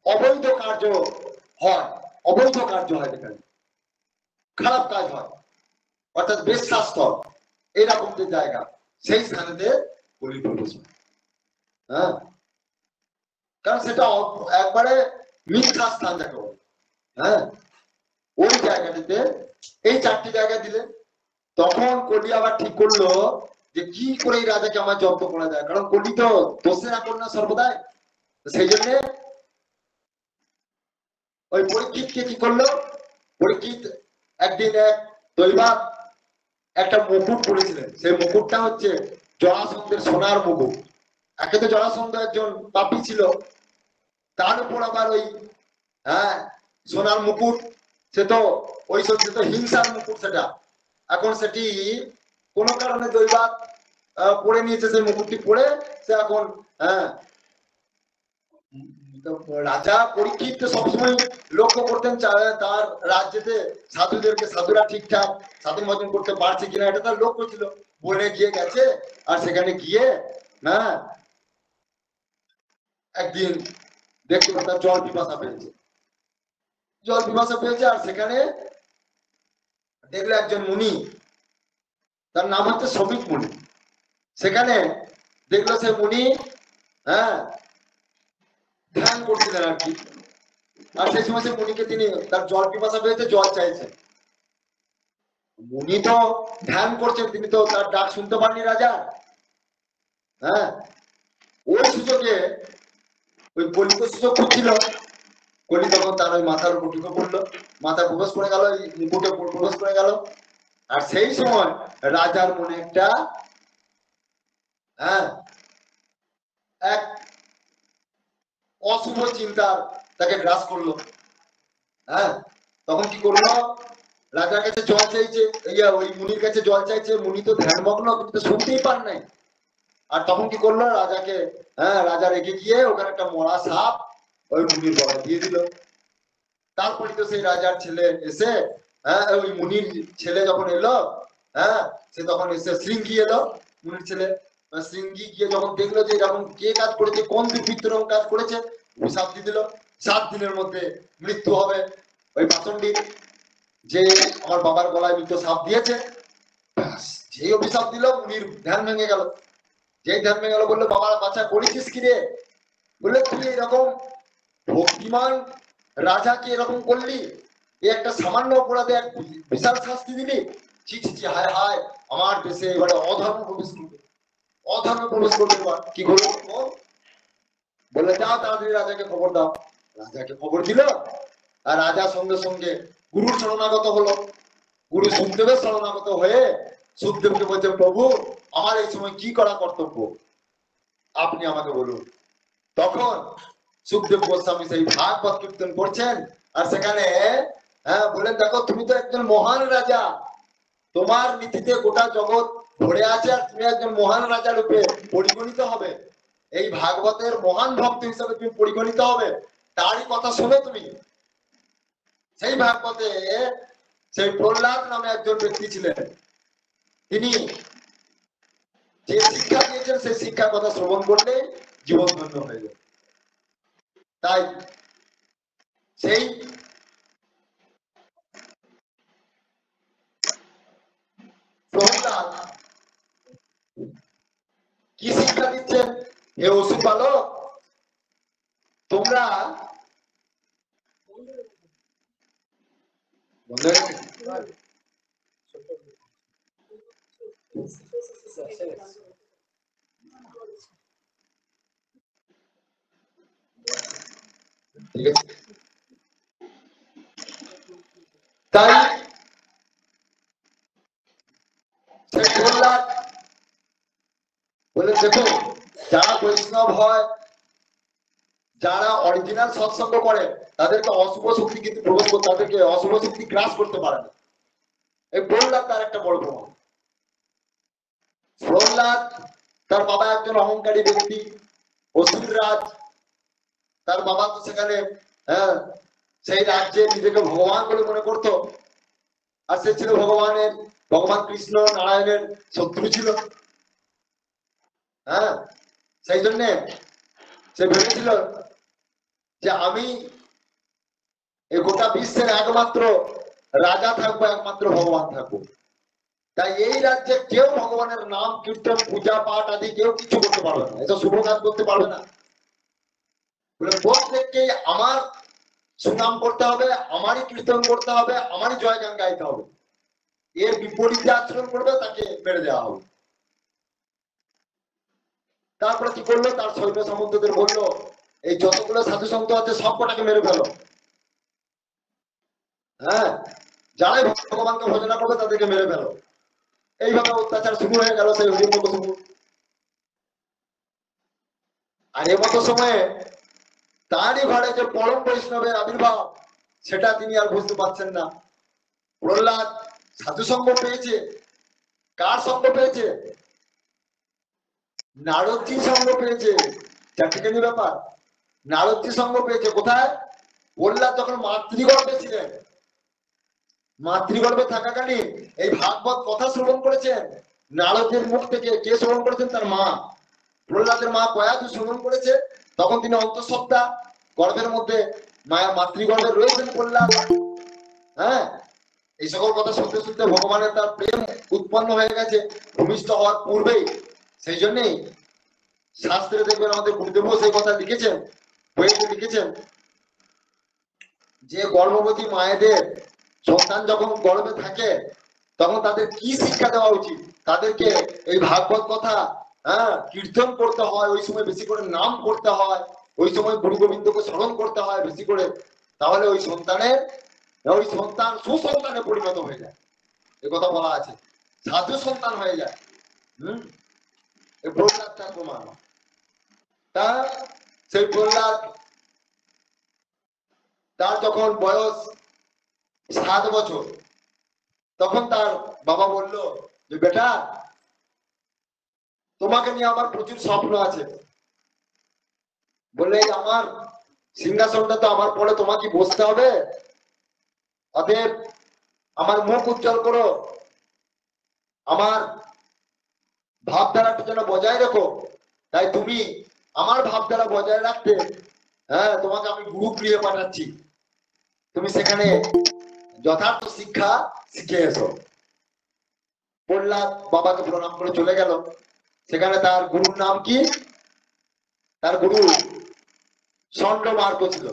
অবৈধ কার্য হয়, অবৈধ কার্য হয়, যেখানে খারাপ কাজ হয়, অর্থাৎ বেশ্যাস্থল, এইরকম যে জায়গা, সেই স্থানেতে কলি প্রবেশ হয়। হ্যাঁ, কারণ সেটা একবারে মিথ্যা স্থান যাকে বলে। হ্যাঁ, ওই জায়গাটিতে এই 4টি জায়গা দিলে তখন কলি আবার ঠিক করলো যে কি করে এই রাজাকে আমার জব্দ করা যায়, কারণ কলি তো দোষে রাখল না সর্বদাই। সেই জন্য ওই পরীক্ষিতকে কি করলো, পরীক্ষিত একদিন এক দৈবাত একটা মুকুট পরেছিলেন, সেই মুকুটটা হচ্ছে জরাসন্ধের সোনার মুকুট। একে তো জরাসন্ধ একজন পাপী ছিল, তার উপর আবার ওই, হ্যাঁ, সোনার মুকুট, সে তো ওই সে তো হিংসার মুকুট সেটা। এখন সেটি কোনো কারণে দৈবাত পরে নিয়েছে, সেই মুকুটটি পরে সে এখন, হ্যাঁ, রাজা পরীক্ষিত সবসময় লক্ষ্য করতেন তার রাজ্যেতে সাধুদেরকে, সাধুরা ঠিকঠাক সাধু ভজন করতে পারছে কিনা, এটা তার লক্ষ্য ছিল। বনে গিয়ে গেছে, আর সেখানে গিয়ে হ্যাঁ একদিন দেখতে তার জল পিপাসা পেয়েছে, আর সেখানে দেখলো একজন মুনি, তার নাম হচ্ছে শ্রমিক মুনি। সেখানে দেখলো সে মুনি হ্যাঁ ধ্যান করছিলেন আর কি। আর সেই সময় সে মুনিকে তিনি তার জল পিপাসা পেয়েছে, জল চাইছে। মুনি তো ধ্যান করছেন, তিনি তো তার ডাক শুনতে পাননি রাজা। হ্যাঁ ওই সুযোগে ওই কলিত সুযোগ খুঁজছিল, কলি তখন তার ওই মাথার উপর ঢুকে পড়লো, মাথা প্রবেশ করে গেল, মুকুটে প্রবেশ করে গেল। আর সেই সময় রাজার মনে একটা হ্যাঁ এক অশুভ চিন্তা তাকে গ্রাস করলো। হ্যাঁ তখন কি করলো, রাজার কাছে জল চাইছে, ওই মুনির কাছে জল চাইছে, মুনি তো ধ্যানমগ্ন, কিন্তু তো শুনতেই পান নাই। আর তখন কি করলো, রাজাকে রাজা রেগে গিয়ে ওখানে একটা মরা সাপ ওই মুনির গলায় দিয়ে দিল। তারপরে তো সেই রাজার ছেলে এসে ওই মুনির ছেলে যখন এলো, সে তখন এসে শৃঙ্গি এলো, মুনির ছেলে শৃঙ্গি গিয়ে যখন দেখলো যে এরকম কে কাজ করেছে, কোন দুর্বৃত্ত কাজ করেছে, অভিশাপ দিয়ে দিল 7 দিনের মধ্যে মৃত্যু হবে ওই পাষণ্ডীর, যে আমার বাবার গলায় মৃত্যু সাপ দিয়েছে। যেই অভিশাপ দিল, মুনির ধ্যান ভেঙে গেল। যেই ধ্যান ভেঙে গেল, বললো বাবার বাচ্চা করেছিস কি রে? বললে তুই এরকম ভক্তিমান রাজাকে এরকম করলি, এ একটা সামান্য অপরাধে এক বিশাল শাস্তি দিলি। ছি ছি ছি, হায় হায়, আমার দেশে এবারে অধর্ম প্রবেশ করবে, অধর্ম প্রবেশ করবে। এবার কি করবো? বলে যাও তাড়াতাড়ি রাজাকে খবর দাও। রাজাকে খবর দিল, আর রাজা সঙ্গে সঙ্গে গুরুর শরণাগত হলো। গুরু সুখদেবের শরণাগত হয়ে সুখদেবকে বলছে, প্রভু আমার এই সময় কি করা কর্তব্য, আপনি আমাকে বলুন। তখন সুখদেব গোস্বামী সেই ভাগবত কীর্তন করছেন, আর সেখানে বলেন, দেখো তুমি তো একজন মহান রাজা, তোমার নীতিতে গোটা জগৎ ভরে আছে, আর তুমি একজন মহান রাজা রূপে পরিগণিত হবে, এই ভাগবতের মহান ভক্ত হিসেবে তুমি পরিগণিত হবে। তারই কথা শুনে তুমি সেই ভাগবতে সেই প্রহ্লাদ নামে একজন ব্যক্তি ছিলেন, তিনি যে শিক্ষা দিয়েছেন সেই শিক্ষার কথা শ্রবণ করলে জীবন ধন্য হয়ে যায়। তাই সেই প্রহ্লাদ কি শিক্ষা দিচ্ছেন, হে অসুর বালক, তোমরা তাই প্রহ্লাদ বলে, দেখো যারা বৈষ্ণব হয়, যারা অরিজিনাল সৎসঙ্গ করে, তাদেরকে অশুভ শক্তি কিন্তু প্রবেশ করতে, তাদেরকে অশুভ শক্তি গ্রাস করতে পারে না। এই প্রহ্লাদ তার একটা বড় প্রমাণ। প্রহ্লাদ তার বাবা একজন অহংকারী ব্যক্তি, অসুর রাজ। তার বাবা তো সেখানে সেই রাজ্যে নিজেকে ভগবান বলে মনে করতো, আর সে ছিল ভগবান কৃষ্ণ নারায়ণের শত্রু ছিল। সেই জন্য সে ভেবেছিল যে আমি এই গোটা বিশ্বের একমাত্র রাজা থাকবো, একমাত্র ভগবান থাকবো। তাই এই রাজ্যে কেউ ভগবানের নাম কীর্তন পূজা পাঠ আদি কেউ কিছু করতে পারবে না, এসব শুভ কাজ করতে পারবে না। প্রত্যেককে আমার সুনাম করতে হবে, আমারই কীর্তন করতে হবে, আমারই জয়গান গাইতে হবে। এর বিপরীতে আচরণ করবে তাকে মেরে দেওয়া হবে। তারপরে কি করলো, তার সৈন্য সামন্তদের বললো, এই যতগুলো সাধু সন্ত আছে সব কটাকে মেরে ফেলো। যারাই ভগবানকে ভজনা করবে তাদেরকে মেরে ফেলো। এইভাবে অত্যাচার শুরু হয়ে গেল সেই হিরণ্যকশিপু। আর এমতো সময়ে তারই ঘরে যে পরম বৈষ্ণবের আবির্ভাব, সেটা তিনি আর বুঝতে পারছেন না। প্রহ্লাদ সাধু সঙ্গ পেয়েছে, কার সঙ্গ পেয়েছে? নারদজি সঙ্গ পেয়েছে। চারটিখানি ব্যাপার, নারদজি সঙ্গ পেয়েছে কোথায়? প্রহ্লাদ যখন মাতৃগর্ভে ছিলেন, মাতৃগর্ভে থাকাকালীন এই ভাগবত কথা শ্রবণ করেছেন, নারদের মুখ থেকে কে শ্রবণ করেছেন? তার মা। প্রহ্লাদের মা কয়াদু শ্রবণ করেছে, তখন তিনি অন্তঃসত্ত্বা, গর্ভের মধ্যে মায়ের মাতৃগর্ভে রয়েছেন প্রহ্লাদ। হ্যাঁ, এই সকল কথা শুনতে শুনতে ভগবানের তার প্রেম উৎপন্ন হয়ে গেছে ভূমিষ্ঠ হওয়ার পূর্বেই। সেই জন্যই শাস্ত্রে দেখবেন আমাদের গুরুদেবও সেই কথা লিখেছেন, বইতে লিখেছেন যে গর্ভবতী মায়েদের সন্তান যখন গর্ভে থাকে তখন তাদের কি শিক্ষা দেওয়া উচিত। তাদেরকে এই ভাগবত কথা, হ্যাঁ, কীর্তন করতে হয়, ওই সময় বেশি করে নাম করতে হয়, ওই সময় গুরু গোবিন্দকে স্মরণ করতে হয় বেশি করে, তাহলে ওই সন্তান সুসন্তানে পরিণত হয়ে যায়। এ কথা বলা আছে, সাধু সন্তান হয়ে যায়। এই প্রহ্লাদ তার প্রমাণ। তা সেই প্রহ্লাদ, তার যখন বয়স 7 বছর, তখন তার বাবা বলল যে বেটা, তোমাকে নিয়ে আমার প্রচুর স্বপ্ন আছে। বললে আমার সিংহাসনটা তো আমার পরে তোমাকে বসতে হবে, অতএব আমার মুখ উজ্জ্বল করো, আমার ভাবধারাটা যেন বজায় রাখো। তাই তুমি আমার ভাবধারা বজায় রাখতে, হ্যাঁ, তোমাকে আমি গুরু গৃহে পাঠাচ্ছি, তুমি সেখানে যথার্থ শিক্ষা শিখে এসো। প্রহ্লাদ বাবাকে প্রণাম করে চলে গেল। সেখানে তার গুরুর নাম কি? তার গুরু ষণ্ড মার্গ ছিল।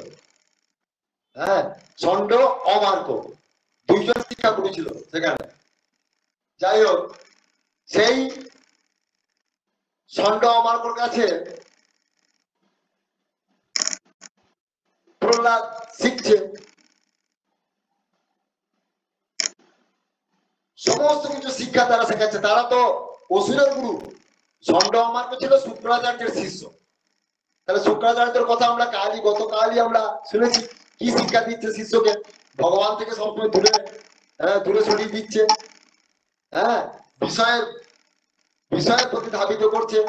হ্যাঁ, ষণ্ড অমার্গ, দুইজন শিক্ষা গুরু ছিল সেখানে। যাই হোক, সেই ষণ্ড অমার্গর কাছে প্রহ্লাদ শিখছে। সমস্ত কিছু শিক্ষা তারা শেখাচ্ছে। তারা তো অসুরের গুরু। ষণ্ড অমার্গ ছিল শুক্রাচার্যের শিষ্য। তাহলে শুক্রাচার্যের কথা আমরা গতকালই আমরা শুনেছি, কি শিক্ষা দিচ্ছে শিষ্যকে? ভগবান থেকে সবসময় দূরে সরিয়ে দিচ্ছে। হ্যাঁ, বিষয়ের প্রতি ধাবিত করছে।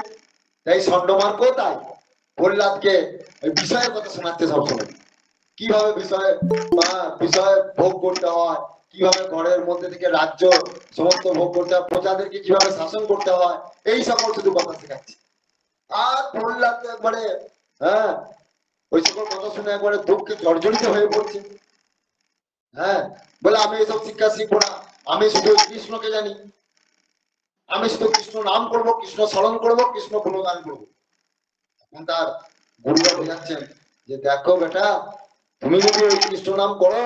তাই ষণ্ডমার্গ তাই প্রহ্লাদকে ওই বিষয়ের কথা শোনাচ্ছে সবসময়, কিভাবে বিষয় ভোগ করতে হয়, কিভাবে ঘরের মধ্যে থেকে রাজ্য সমস্ত ভোগ করতে হয়, প্রজাদেরকে কিভাবে শাসন করতে হয়, এই সকল শুধু কথা শেখাচ্ছে। আর প্রহ্লাদ একবারে, হ্যাঁ, ওই সকল কথা শুনে একবারে দুঃখে জর্জরিত হয়ে পড়ছে। হ্যাঁ, বলে আমি এসব শিক্ষা শিখবো না, আমি শুধু কৃষ্ণকে জানি, আমি শুধু কৃষ্ণ নাম করবো, কৃষ্ণ স্মরণ করবো, কৃষ্ণ গুণগান করবো। এখন তার গুরুরা বোঝাচ্ছেন যে দেখো বেটা, তুমি যদি ওই কৃষ্ণ নাম করো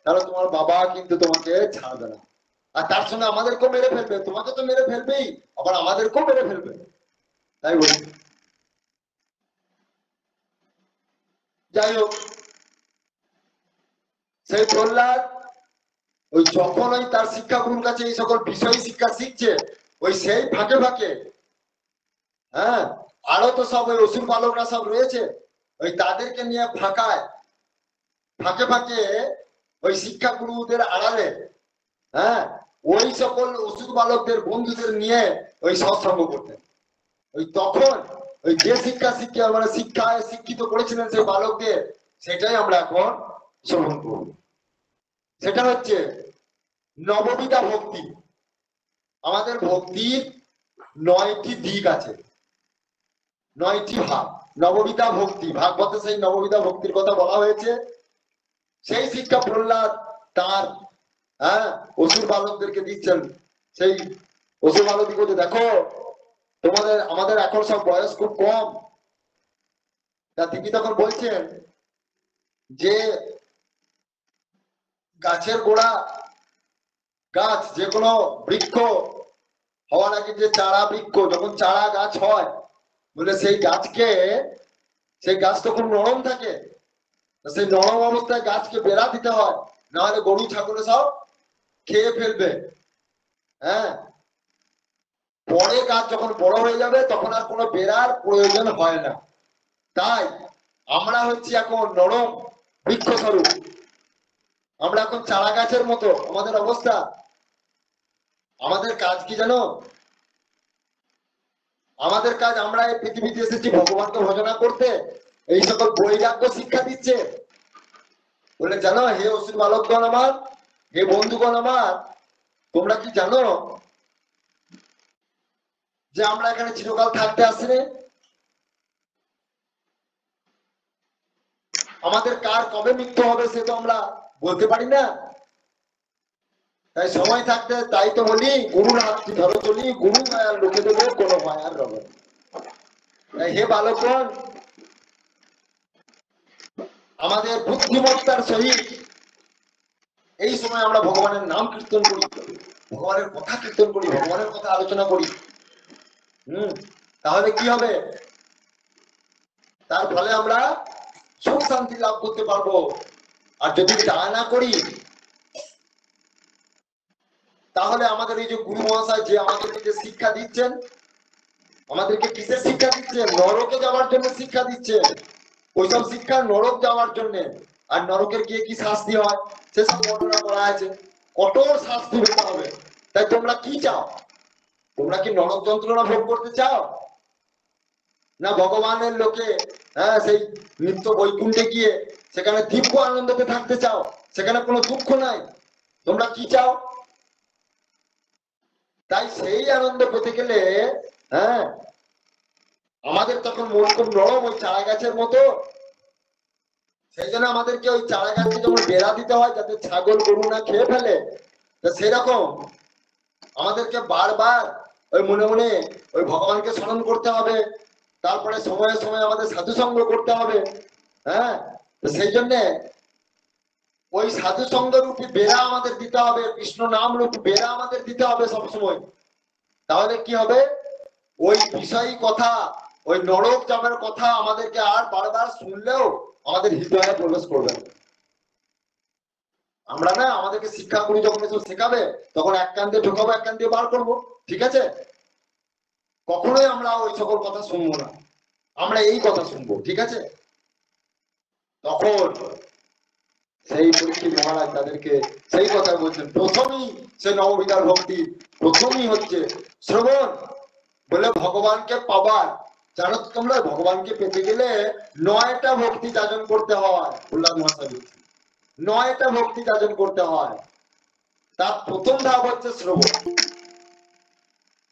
তাহলে তোমার বাবা কিন্তু তোমাকে ছাড়বে না, আর তার সঙ্গে আমাদেরকেও মেরে ফেলবে। তোমাকে তো মেরে ফেলবেই, আবার আমাদেরকেও মেরে ফেলবে। তাই বলছি। যাই হোক, সেই প্রহ্লাদ ওই যখন ওই তার শিক্ষাগুরুর কাছে এই সকল বিষয় শিক্ষা শিখছে, ওই সেই ফাঁকে ফাঁকে, হ্যাঁ, আরো তো সব ওই অসুর বালকরা সব রয়েছে, ওই তাদেরকে নিয়ে ফাঁকে ফাঁকে ওই শিক্ষাগুরুদের আড়ালে, হ্যাঁ, ওই সকল অসুর বালকদের বন্ধুদের নিয়ে ওই সৎসঙ্গ করতেন। ওই তখন ওই যে শিক্ষায় শিক্ষিত করেছিলেন সেই বালকদের, সেটাই আমরা এখন শ্রবণ করব। সেটা হচ্ছে নববিধা ভক্তি। আমাদের ভক্তির 9টি দিক আছে, 9টি ভাগ। নববিধা ভক্তি, ভাগবতে সেই নববিধা ভক্তির কথা বলা হয়েছে। সেই শিক্ষা প্রহ্লাদ তার, হ্যাঁ, অসুর বালকদেরকে দিচ্ছেন। সেই অসুর বালক বলছে দেখো, আমাদের এখন সব বয়স খুব কম। তা তিনি তখন বলছেন যে গাছের গোড়া, গাছ যে কোনো বৃক্ষ হওয়ার আগে যে চারা বৃক্ষ, যখন চারা গাছ হয়, বলে সেই গাছ তো খুব নরম থাকে, সেই নরম অবস্থায় গাছকে বেড়া দিতে হয়, না হলে গরু ছাগলে সব খেয়ে ফেলবে। হ্যাঁ, পরে গাছ যখন বড় হয়ে যাবে তখন আর কোনো বেড়ার প্রয়োজন হয় না। তাই আমরা হচ্ছি এখন নরম বৃক্ষ স্বরূপ, আমরা এখন চারা গাছের মতো আমাদের অবস্থা। আমাদের কাজ কি জানো? আমাদের কাজ, আমরা এই পৃথিবীতে এসেছি ভগবানকে ভজনা করতে, এই সকল বৈরাগ্য শিক্ষা দিচ্ছে। বলে জানো হে অসুর বালকগণ আমার, হে বন্ধুগণ আমার, তোমরা কি জানো যে আমরা এখানে চিরকাল থাকতে আসিনি? আমাদের কার কবে মৃত্যু হবে সে তো আমরা বলতে পারি না। তাই সময় থাকতে তাই তো বলি গুরুর হাতটি ধরো চলি, গুরু মায়ার লোকে দেবে কোনো মায়ার রবে। তাই হে বালকগণ, আমাদের বুদ্ধিমত্তার সহিত এই সময় আমরা ভগবানের নাম কীর্তন করি, ভগবানের কথা কীর্তন করি, ভগবানের কথা আলোচনা করি। তাহলে কি হবে? তার ফলে আমরা সুখ শান্তি লাভ করতে পারবো। আর যদি তা না করি তাহলে আমাদের এই যে গুরু মহাশয় যে আমাদেরকে যে শিক্ষা দিচ্ছেন, আমাদেরকে কিসের শিক্ষা দিচ্ছেন? নরকে যাওয়ার জন্য শিক্ষা দিচ্ছেন। ওইসব শিক্ষা নরক যাওয়ার জন্য। আর নরকের গিয়ে কি শাস্তি হয় সেসব বর্ণনা করা আছে, কঠোর শাস্তি হতে হবে। তাই তোমরা কি চাও? তোমরা কি নরক যন্ত্রণা ভোগ করতে চাও, না ভগবানের লোকে সেই নিত্য বৈকুণ্ঠে গিয়ে সেখানে দিব্য আনন্দতে থাকতে চাও, সেখানে কোনো দুঃখ নাই? তোমরা কি চাও? তাই সেই আনন্দ পেতে গেলে আমাদের তখন মন খুব নরম, ওই চারা গাছের মতো। সেই জন্য আমাদেরকে ওই চারা গাছকে যেমন বেড়া দিতে হয় যাতে ছাগল গরু না খেয়ে ফেলে, সেরকম আমাদেরকে বারবার ওই মনে মনে ওই ভগবানকে স্মরণ করতে হবে। তারপরে সময়ে সময়ে আমাদের সাধু সঙ্গ করতে হবে। সেই জন্য ওই সাধু সঙ্গ রূপী বেড়া আমাদের দিতে হবে, কৃষ্ণ নাম রূপী বেড়া আমাদের দিতে হবে সবসময়। তাহলে কি হবে? ওই বিষয়ী কথা, ওই নরক যাবের কথা আমাদেরকে আর বারবার শুনলেও আমাদের হৃদয়ে প্রবেশ করবে না। আমরা না আমাদেরকে শিক্ষা করি যখন এসব শেখাবে তখন এক কান দিয়ে ঢোকাবো, এক কান দিয়ে বার করবো, ঠিক আছে? কখনোই আমরা ওই সকল কথা শুনবো না, আমরা এই কথা শুনবো, ঠিক আছে? তখন সেই পরীক্ষিত মহারাজ তাদেরকে সেই কথা বলছেন। প্রথমেই সে নববিধার ভক্তি প্রথমেই হচ্ছে শ্রবণ। বলে ভগবানকে পাবার, জানো তো তোমরা ভগবানকে পেতে গেলে 9টা ভক্তি যাজন করতে হয়। প্রহ্লাদ মহাশয় বলছেন 9টা ভক্তি যাজন করতে হয়। তার প্রথম ধাপ হচ্ছে শ্রবণ।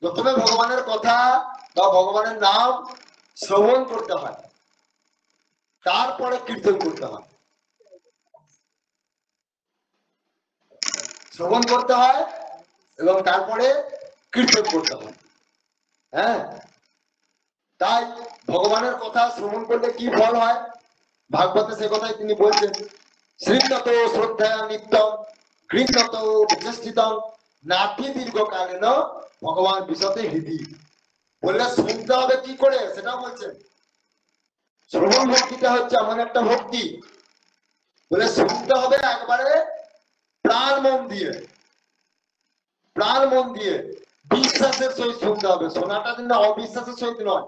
প্রথমে ভগবানের কথা বা ভগবানের নাম শ্রবণ করতে হয়, তারপরে কীর্তন করতে হয়। শ্রবণ করতে হয় এবং তারপরে কীর্তন করতে হয়। তাই ভগবানের কথা শ্রবণ করলে কি ফল হয় ভাগবতে সে কথাই তিনি বলছেন। শ্রীনত শ্রদ্ধা নিত্যম গৃহত বিচেষ্টিতম নাতি দীর্ঘকালীন ভগবান বিশতে হৃদি। বললে শুনতে হবে কি করে সেটা বলছেন। শ্রবণ ভক্তিটা হচ্ছে এমন একটা ভক্তি, বলে শুনতে হবে একবারে প্রাণ মন দিয়ে, প্রাণ মন দিয়ে বিশ্বাসের সহিত শুনতে হবে। শোনাটা কিন্তু অবিশ্বাসের সহিত নয়।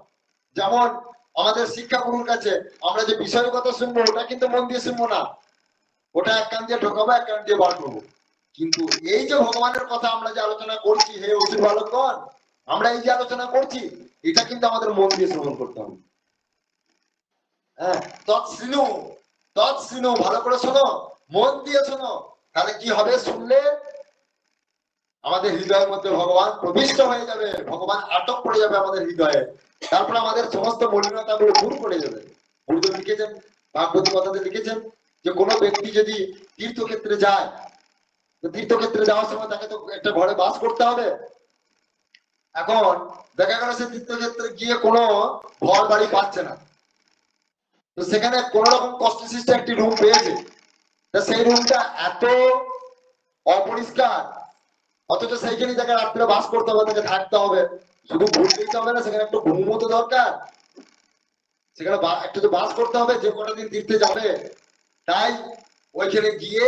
যেমন আমাদের শিক্ষা গুরুর কাছে আমরা যে বিষয়ের কথা শুনবো ওটা কিন্তু মন দিয়ে শুনবো না, ওটা এক কান দিয়ে ঢোকাবো, এক কান দিয়ে বার করবো। কিন্তু এই যে ভগবানের কথা আমরা যে আলোচনা করছি, হে অসুর বালকগণ, আমরা এই যে আলোচনা করছি এটা কিন্তু আমাদের মন দিয়ে শ্রবণ করতে হবে। তৎশ্রীণু তৎশ্রীণু, ভালো করে শোনো, মন দিয়ে শোনো। তাহলে কি হবে? শুনলে আমাদের হৃদয়ের মধ্যে ভগবান প্রবিষ্ট হয়ে যাবে, ভগবান আটক পড়ে যাবে আমাদের হৃদয়ে। তারপর আমাদের সমস্ত মলিনতা গুলো দূর করে যাবে। গুরুদেব লিখেছেন, ভাগবতী কথাতে লিখেছেন যে কোনো ব্যক্তি যদি তীর্থক্ষেত্রে যায়, তীর্থক্ষেত্রে যাওয়ার সময় তাকে তো একটা ঘরে বাস করতে হবে। এখন দেখা গেল সে তীর্থক্ষেত্রে গিয়ে কোনো ঘর বাড়ি পাচ্ছে না, তো সেখানে কোন রকম কষ্ট সৃষ্টি একটি রুম পেয়েছে। সেই রুমটা এত অপরিষ্কার, অথচ সেইখানে তাকে রাত্রে বাস করতে হবে, তাকে থাকতে হবে। শুধু ঘুরতে দিতে হবে না, সেখানে একটু ঘুমও তো দরকার, সেখানে একটু তো বাস করতে হবে যে কটা দিন তীর্থে যাবে। তাই ওইখানে গিয়ে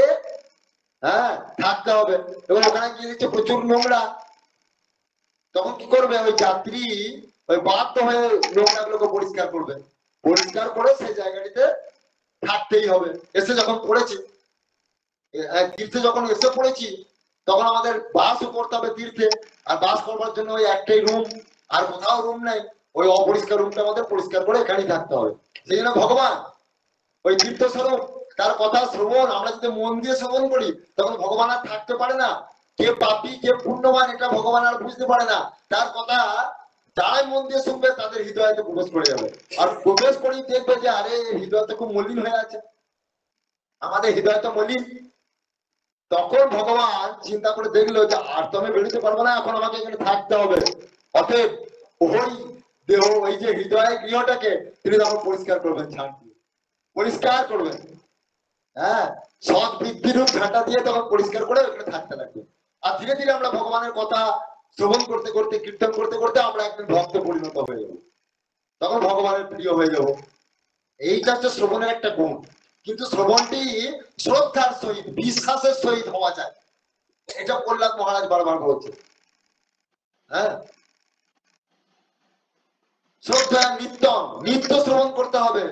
থাকতে হবে। এবং ওখানে গিয়ে দেখছে প্রচুর নোংরা, তখন কি করবে? ওই যাত্রী ওই বাধ্য হয়ে নোংরা গুলোকে পরিষ্কার করবে, পরিষ্কার করে সেই জায়গাটিতে থাকতেই হবে। এসে যখন পড়েছি তীর্থে, যখন এসে পড়েছি তখন আমাদের বাসও করতে হবে তীর্থে। আর বাস করবার জন্য ওই একটাই রুম, আর কোথাও রুম নেই। ওই অপরিষ্কার রুমটা আমাদের পরিষ্কার করে এখানেই থাকতে হবে। সেই জন্য ভগবান ওই তীর্থ স্বরূপ, তার কথা শ্রবণ আমরা যদি মন দিয়ে শ্রবণ করি তখন ভগবান আর থাকতে পারে না। কে পাপী কে পুণ্যবান এটা ভগবান আর বুঝতে পারে না। তার কথা যারাই মন দিয়ে শুনবে তাদের হৃদয়তে প্রবেশ করে যাবে। আর প্রবেশ করেই দেখবে যে আরে হৃদয় তো খুব মলিন হয়ে আছে, আমাদের হৃদয় তো মলিন। তখন ভগবান চিন্তা করে দেখলো যে আর তো আমি বেরোতে পারবো না, এখন আমাকে এখানে থাকতে হবে। অতএব ওই দেহ, ওই যে হৃদয় গৃহটাকে তিনি তখন পরিষ্কার করবেন, ঝাঁট দিয়ে পরিষ্কার করবেন। হ্যাঁ, সৎ বৃদ্ধির রূপ ঝাঁটা দিয়ে তখন পরিষ্কার করে ওখানে থাকতে লাগবে। আর ধীরে ধীরে আমরা ভগবানের কথা শ্রবণ করতে করতে, কীর্তন করতে করতে আমরা একদিন ভক্ত পরিণত হয়ে যাবো, তখন ভগবানের প্রিয় হয়ে যাব। এইটা হচ্ছে শ্রবণের একটা গুণ। কিন্তু শ্রবণটি শ্রদ্ধার সহিত, বিশ্বাসের সহিত হওয়া যায়, এটা প্রহ্লাদ মহারাজ বারবার বলছে। হ্যাঁ, শ্রদ্ধা নিত্য শ্রবণ করতে হবে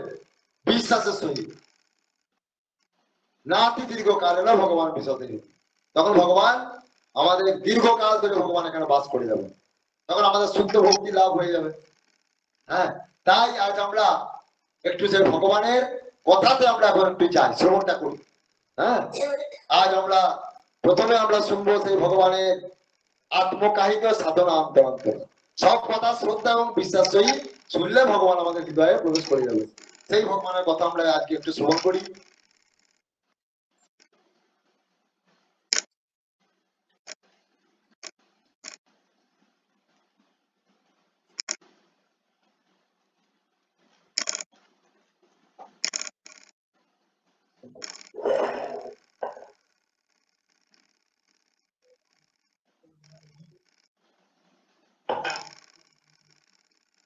বিশ্বাসের সহিত। নাতি দীর্ঘকালে না ভগবান বিশদে, তখন ভগবান আমাদের দীর্ঘকাল ধরে ভগবান এখানে বাস করে যাবে, তখন আমাদের শুদ্ধ ভক্তি লাভ হয়ে যাবে। হ্যাঁ, তাই আজ আমরা একটু যে ভগবানের কথাতে আমরা এখন একটু যাই, শ্রবণটা করি। হ্যাঁ, আজ আমরা প্রথমে আমরা শুনবো সেই ভগবানের আত্মকাহিত সাধনা অন্তরান্তর। সব কথা শ্রদ্ধা এবং বিশ্বাস সহিত শুনলে ভগবান আমাদের হৃদয়ে প্রবেশ করে যাবে। সেই ভগবানের কথা আমরা আজকে একটু শ্রবণ করি।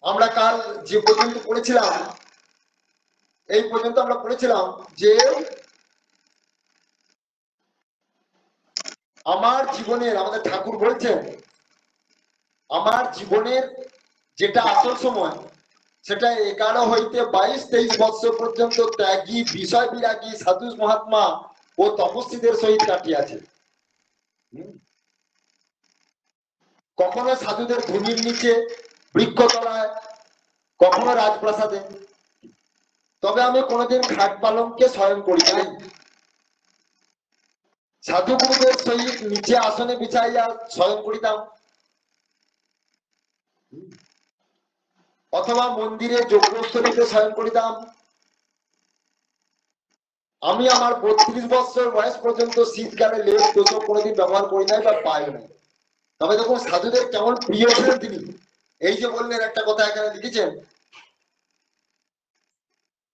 আমরা কাল যে পর্যন্ত পড়েছিলাম, এই পর্যন্ত আমরা পড়েছিলাম যে আমার জীবনের, আমাদের ঠাকুর বলছেন আমার জীবনের যেটা আসল সময় সেটা 11 হইতে 22-23 বৎসর পর্যন্ত ত্যাগী, বিষয় বিরাগী সাধু মহাত্মা ও তপস্বীদের সহিত কাটিয়াছে। কখনো সাধুদের ধূমির নিচে, বৃক্ষতলায়, কখনো রাজপ্রাসাদে, তবে আমি কোনোদিন ঘাট পালঙ্কে শয়ন করি নাই। সাধু গুরুদের সহিত নিচে আসনে বিছাইয়া শয়ন করিতাম, অথবা মন্দিরে যজ্ঞস্থলীতে শয়ন করিতাম। আমি আমার 32 বছর বয়স পর্যন্ত শীতকালে লেপ তোষক কোনোদিন ব্যবহার করি নাই বা পাই নাই। তবে দেখুন সাধুদের কেমন প্রিয় ছিলেন তিনি। এই যে বললেন একটা কথা এখানে লিখেছেন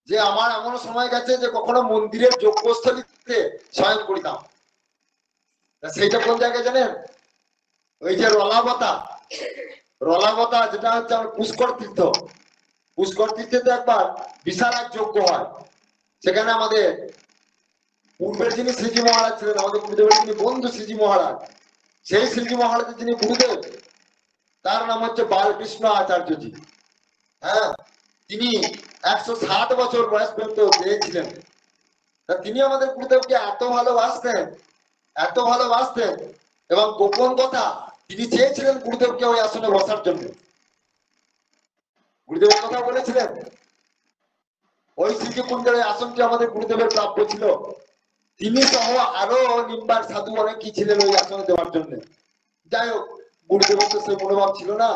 যে আমার এমন সময় গেছে যে কখনো মন্দিরের যজ্ঞস্থলীতে শয়ন করিতাম। সেইটা কোন জায়গায় জানেন? ওই যে রলাবতা, রলাবতা যেটা হচ্ছে আমার পুষ্কর তীর্থ। পুষ্কর তীর্থে একবার বিশাল এক যজ্ঞ হয়। সেখানে আমাদের পূর্বের যিনি শ্রীজি মহারাজ ছিলেন, আমাদের গুরুদেবের যিনি বন্ধু শ্রীজি মহারাজ, সেই শ্রীজি মহারাজের যিনি গুরুদেব তার নাম হচ্ছে বালকৃষ্ণ আচার্যজি। হ্যাঁ, তিনি 107 বছর বয়স পর্যন্ত পেয়েছিলেন। তিনি আমাদের গুরুদেবকে এত ভালোবাসতেন, এত ভালোবাসতেন, এবং গোপন কথা তিনি চেয়েছিলেন গুরুদেবকে ওই আসনে বসার জন্য। গুরুদেবের কথা বলেছিলেন ওই শ্রীকুণ্ডের আসনটি আমাদের গুরুদেবের প্রাপ্য ছিল। তিনি সহ আরো নিম্বার সাধু অনেক কি ছিলেন ওই আসনে দেওয়ার জন্য। যাই হোক, গুরুদেবের তো সেই মনোভাব ছিল না।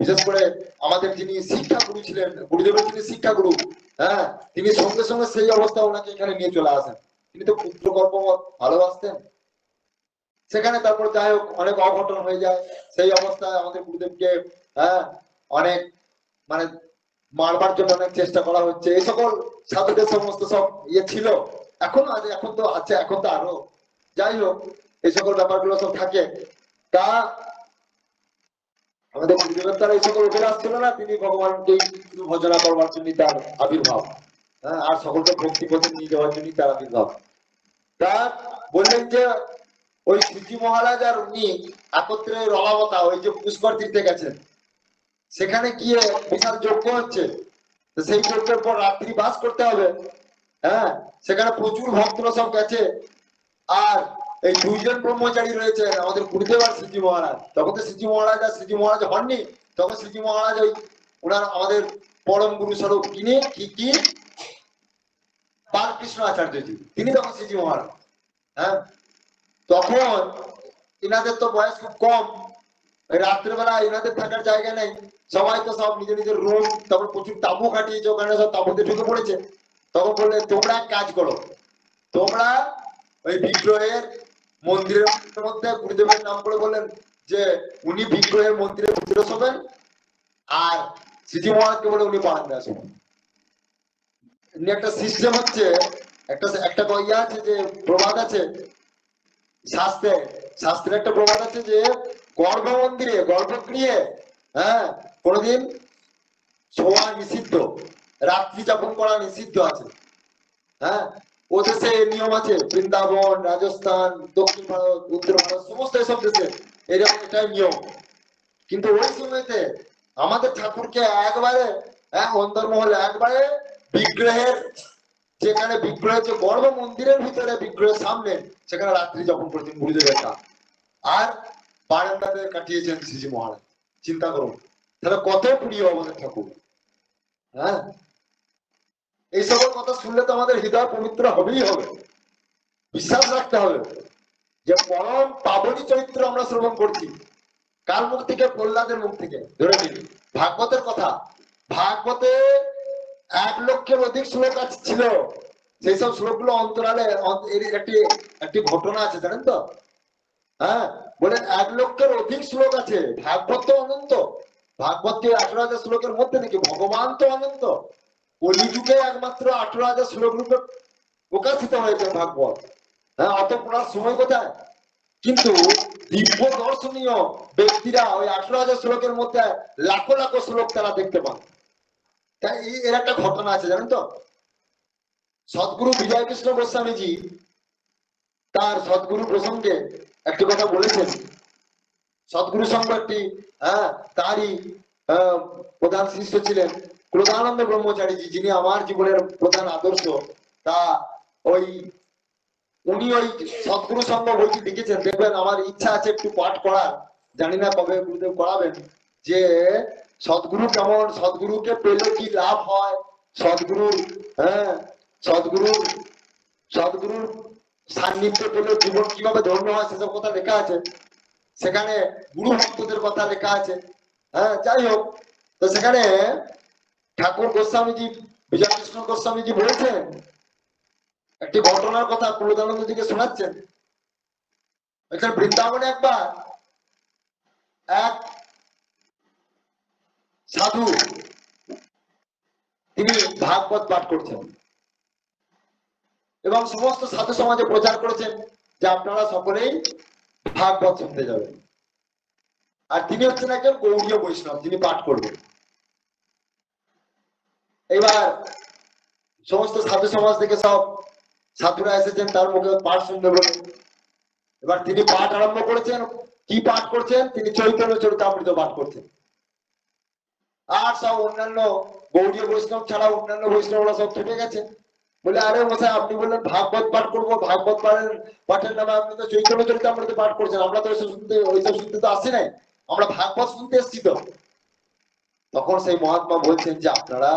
বিশেষ করে আমাদের যিনি শিক্ষা গুরু ছিলেন, গুরুদেবের যিনি শিক্ষা গুরু, হ্যাঁ, তিনি সঙ্গে সঙ্গে সেই অবস্থা ওনাকে এখানে নিয়ে চলে আসেন। তিনি তো পুত্র গর্ভবৎ ভালোবাসতেন। সেখানে তারপর যাই হোক অনেক অঘটন হয়ে যায়। সেই অবস্থায় আমাদের গুরুদেবকে হ্যাঁ অনেক মানে মারবার জন্য অনেক চেষ্টা করা হচ্ছে। এই সকল সাধুদের সমস্ত সব ইয়ে ছিল, এখন এখন তো আছে, এখন তো আরো। যাই হোক, এই সকল ব্যাপারগুলো সব থাকে। তা আমাদের গুরুদেবের দ্বারা এই সকল উপরে আসছিল না, তিনি ভগবানকে শুধু ভজনা করবার জন্য তার আবির্ভাব। হ্যাঁ, আর সকলকে ভক্তি পথে নিয়ে যাওয়ার জন্য তার আবির্ভাব। তা বললেন যে ওই শ্রীজি মহারাজ আর উনি একত্রে রলাবতা ওই যে পুষ্কর তীর্থে গেছেন। সেখানে গিয়ে বিশাল যজ্ঞ হচ্ছে, সেই যজ্ঞের পর রাত্রি বাস করতে হবে। হ্যাঁ, সেখানে প্রচুর ভক্তরা সব গেছে। আর এই দুইজন ব্রহ্মচারী রয়েছে, আমাদের গুরুদেব আর শ্রীজি মহারাজ। তখন তো শ্রীজি মহারাজ আর শ্রীজি মহারাজ হননি, তখন শ্রীজি মহারাজ ওই ওনার আমাদের পরম গুরু স্বরূপ তিনি কি বালকৃষ্ণ আচার্যজি, তিনি তখন শ্রীজি মহারাজ। হ্যাঁ, তখন এনাদের তো বয়স খুব কম, ওই রাত্রেবেলা এনাদের থাকার জায়গা নেই, সবাই তো সব নিজের নিজের রুম, তারপর প্রচুর তাবু কাটিয়েছে, ওখানে সব তাবুতে ঢুকে পড়েছে। তখন বললেন তোমরা এক কাজ করো, তোমরা ওই বিগ্রহের মন্দিরের মধ্যে গুরুদেবের নাম করে বললেন যে উনি বিগ্রহের মন্দিরে ভিতরে শোবেন, আর শ্রীজি মহারাজকে বলে উনি বারান্দায় শোবেন। এমনি একটা সিস্টেম হচ্ছে, একটা একটা ইয়ে আছে, যে প্রবাদ আছে শাস্ত্রে, শাস্ত্রের একটা প্রবাদ আছে যে গর্ভ মন্দিরে গর্ভগৃহে কোনোদিন শোয়া নিষিদ্ধ, রাত্রি যাপন করা নিষিদ্ধ আছে। ও দেশে নিয়ম আছে, বৃন্দাবন, রাজস্থান, দক্ষিণ ভারত, উত্তর ভারত, সমস্ত এসব দেশে এরকম এটাই নিয়ম। কিন্তু ওই সময়তে আমাদের ঠাকুরকে একবারে অন্তর্মহলে একবারে বিগ্রহের, যেখানে বিগ্রহের যে গর্ভ মন্দিরের ভিতরে বিগ্রহের সামনে, সেখানে রাত্রি যাপন করেছেন গুরুদেবের কাজ, আর বারান্দাতে কাটিয়েছেন শ্রীজি মহারাজ। চিন্তা করুন তাহলে কত প্রিয় আমাদের ঠাকুর। এইসব কথা শুনলে তো আমাদের হৃদয় পবিত্র হবেই হবে, বিশ্বাস রাখতে হবে যে পরম পাবনী চরিত্র আমরা শ্রবণ করছি। কার মুখ থেকে? প্রহ্লাদের মুখ থেকে। ধরে নিন ভাগবতের কথা, ভাগবতে 1 লক্ষের অধিক শ্লোক ছিল, সেই সব শ্লোকগুলো অন্তরালে একটি ঘটনা আছে, জানেন তো? বলেন 1 লক্ষের অধিক শ্লোক আছে। ভাগবত তো অনন্ত, ভাগবত 18,000 শ্লোকের মধ্যে নাকি? ভগবান তো অনন্ত, কলিযুগে একমাত্র 18,000 শ্লোক রূপে প্রকাশিত হয়েছে ভাগবত। অত পড়ার সময় কোথায়? কিন্তু দিব্য দর্শনীয় ব্যক্তিরা ওই 18,000 শ্লোকের মধ্যে লাখো লাখো শ্লোক তারা দেখতে পান। তাই এর একটা ঘটনা আছে, জানেন তো? সদ্গুরু বিজয় কৃষ্ণ গোস্বামীজি তার সদ্গুরু প্রসঙ্গে একটি কথা বলেছেন। সদ্গুরু সঙ্গ একটি তারই প্রধান শিষ্য ছিলেন ক্রোধানন্দ ব্রহ্মচারীজি, যিনি আমার জীবনের প্রধান আদর্শ। তা ওই উনি ওই সদ্গুরু সঙ্গ বইটি লিখেছেন, দেখবেন আমার ইচ্ছা আছে একটু পাঠ করার, জানি না কবে গুরুদেব করাবেন, যে সদ্গুরু কেমন, সদ্গুরুকে পেলে কি লাভ হয়, সদ্গুরুর সদ্গুরুর সদ্গুরুর সান্নিধ্য পেলে জীবন কিভাবে ধন্য হয়, সেসব কথা লেখা আছে সেখানে, গুরু ভক্তদের কথা লেখা আছে। যাই হোক, তো সেখানে ঠাকুর গোস্বামীজি, বিজয় কৃষ্ণ গোস্বামীজি বলেছেন একটি ঘটনার কথা, প্রবোধানন্দজিকে শোনাচ্ছেন। বৃন্দাবনে একবার এক সাধু, তিনি ভাগবত পাঠ করছেন এবং সমস্ত সাধু সমাজে প্রচার করেছেন যে আপনারা সকলেই ভাগবত শুনতে যাবেন। আর তিনি হচ্ছেন একজন গৌড়ীয় বৈষ্ণব, যিনি পাঠ করবেন। এবার সমস্ত সাধু সমাজ থেকে সব সাধুরা এসেছেন তার মুখে পাঠ শুনতে বলে। এবার তিনি পাঠ আরম্ভ করেছেন। কি পাঠ করছেন? তিনি চৈতন্য চরিতামৃত পাঠ করছেন। আর সব অন্যান্য গৌড়ীয় বৈষ্ণব ছাড়া অন্যান্য বৈষ্ণবরা সব খেপে গেছে, বলে আরে মশাই আপনি বললেন ভাগবত পাঠ করবো, ভাগবত পাঠের নামে আপনি তো চৈতন্য চরিতামৃত পাঠ করছেন, আমরা তো ওইসব শুনতে তো আসি নাই, আমরা ভাগবত শুনতে এসছি তো। তখন সেই মহাত্মা বলছেন যে আপনারা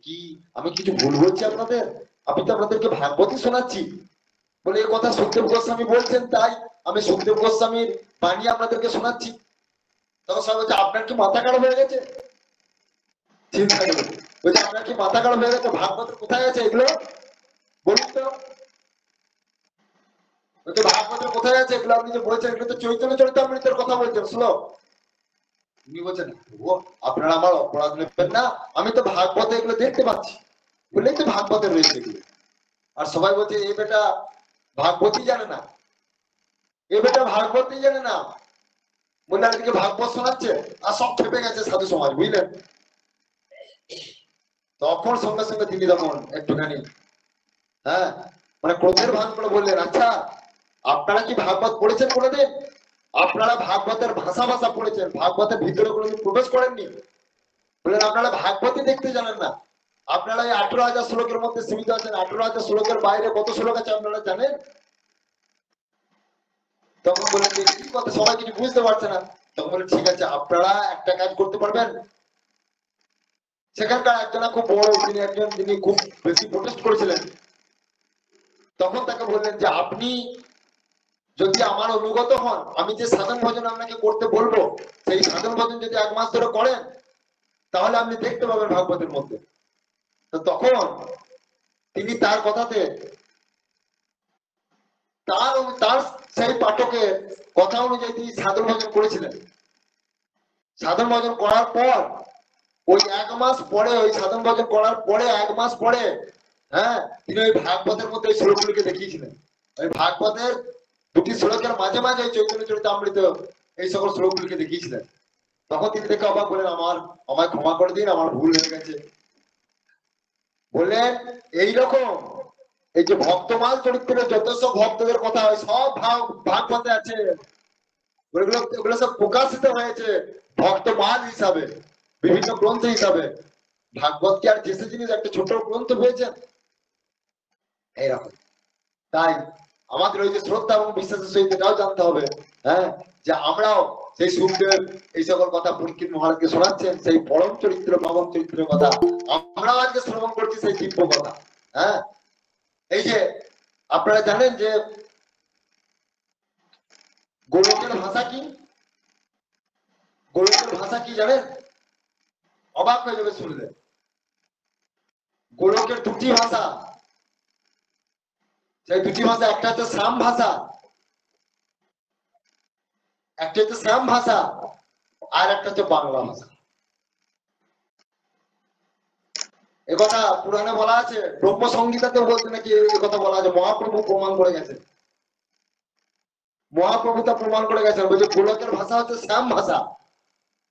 কি, আমি কিছু ভুল বলছি আপনাদের? আমি তো আপনাদেরকে ভাগবতই শোনাচ্ছি। বলে এই কথা সুখদেব গোস্বামী বলছেন, তাই আমি সুখদেব গোস্বামীর বাণী আপনাদেরকে শোনাচ্ছি। তখন সবাই বলছে আপনার কি মাথা খারাপ হয়ে গেছে? চিন্তা করুন, বলছে আপনার কি মাথা খারাপ হয়ে গেছে? ভাগবত কোথায় আছে এগুলো বলুন তো? বলছে ভাগবত কোথায় আছে এগুলো? আপনি যে বলছেন এগুলো তো চৈতন্য চরিতামৃতের কথা বলছেন শ্লোক। উনি বলছেন ও আপনারা আমার অপরাধ নেবেন না, আমি তো ভাগবতে এগুলো দেখতে পাচ্ছি, বললেই তো ভাগবতে রয়েছে এগুলো। আর সবাই বলছে এ বেটা ভাগবতই জানে না, এ বেটা ভাগবতই জানে না, বললে আজকে ভাগবত শোনাচ্ছে। আর সব খেপে গেছে সাধু সমাজ, বুঝলেন? তখন সঙ্গে সঙ্গে তিনি তখন একটুখানি মানে ক্রোধের ভান করে বললেন, আচ্ছা আপনারা কি ভাগবত পড়েছেন কোনোদিন? আপনারা ভাগবতের ভাষা ভাষা পড়েছেন, ভাগবতের ভিতরে কোনোদিন প্রবেশ করেননি। বললেন আপনারা ভাগবতই দেখতে জানেন না, আপনারা এই 18,000 শ্লোকের মধ্যে সীমিত আছেন, 18,000 শ্লোকের বাইরে কত শ্লোক আছে আপনারা জানেন? তখন বললেন যে কি কথা, সবাই কিছু বুঝতে পারছে না। তখন বললেন ঠিক আছে আপনারা একটা কাজ করতে পারবেন। সেখানকার একজনা খুব বড়, তিনি খুব বেশি প্রোটেস্ট করেছিলেন। তখন তাকে বললেন যে আপনি যদি আমার অনুগত হন, আমি যে সাধন ভজন আপনাকে করতে বলবো, সেই সাধন ভজন যদি 1 মাস ধরে করেন, তাহলে আপনি দেখতে পাবেন ভাগবতের মধ্যে। তো তখন তিনি তার কথাতে তার সেই পাঠকের কথা অনুযায়ী তিনি সাধন ভজন করেছিলেন। সাধন ভজন করার পর ওই 1 মাস পরে, ওই সাধন ভজন করার পরে 1 মাস পরে, হ্যাঁ, তিনি ওই ভাগবতের মধ্যে এই শ্লোকগুলিকে দেখিয়েছিলেন। ওই ভাগবতের 2টি শ্লোকের মাঝে মাঝে চৈতন্য চরিতামৃত এই সকল শ্লোকগুলিকে দেখিয়েছিলেন। তখন তিনি দেখে অবাক বলেন, আমায় ক্ষমা করে দিন, আমার ভুল হয়ে গেছে। বললেন এইরকম এই যে ভক্তমাল চরিত্রের যত সব ভক্তদের কথা হয় সব ভাগবতে আছে, ওগুলো সব প্রকাশিত হয়েছে ভক্তমাল হিসাবে, বিভিন্ন গ্রন্থ হিসাবে। ভাগবত কি আর যেসে জিনিস একটা ছোট গ্রন্থ হয়েছে এইরকম। তাই আমাদের ওই যে শ্রদ্ধা এবং বিশ্বাসের সহিত এটাও জানতে হবে, হ্যাঁ, যে আমরাও সেই সুখদেব এই সকল কথা পরীক্ষিত মহারাজকে শোনাচ্ছেন, সেই পরম চরিত্র পাবন চরিত্রের কথা আমরাও আজকে শ্রবণ করছি, সেই দিব্য কথা। হ্যাঁ, এই যে আপনারা জানেন যে গোলকের ভাষা কি? গোলকের ভাষা কি জানেন? অবাক হয়ে যাবে শুনলে। গোলকের 2টি ভাষা, সেই 2টি ভাষা, একটা হচ্ছে শ্যাম ভাষা, একটা হচ্ছে শ্যাম ভাষা, আর একটা হচ্ছে বাংলা ভাষা। একথা পুরাণে বলা আছে, ব্রহ্ম সংগীতাতেও বলতে নাকি কথা বলা আছে, মহাপ্রভু প্রমাণ করে গেছে, মহাপ্রভু তা প্রমাণ করে গেছেন। বলছে গোলকের ভাষা হচ্ছে শ্যাম ভাষা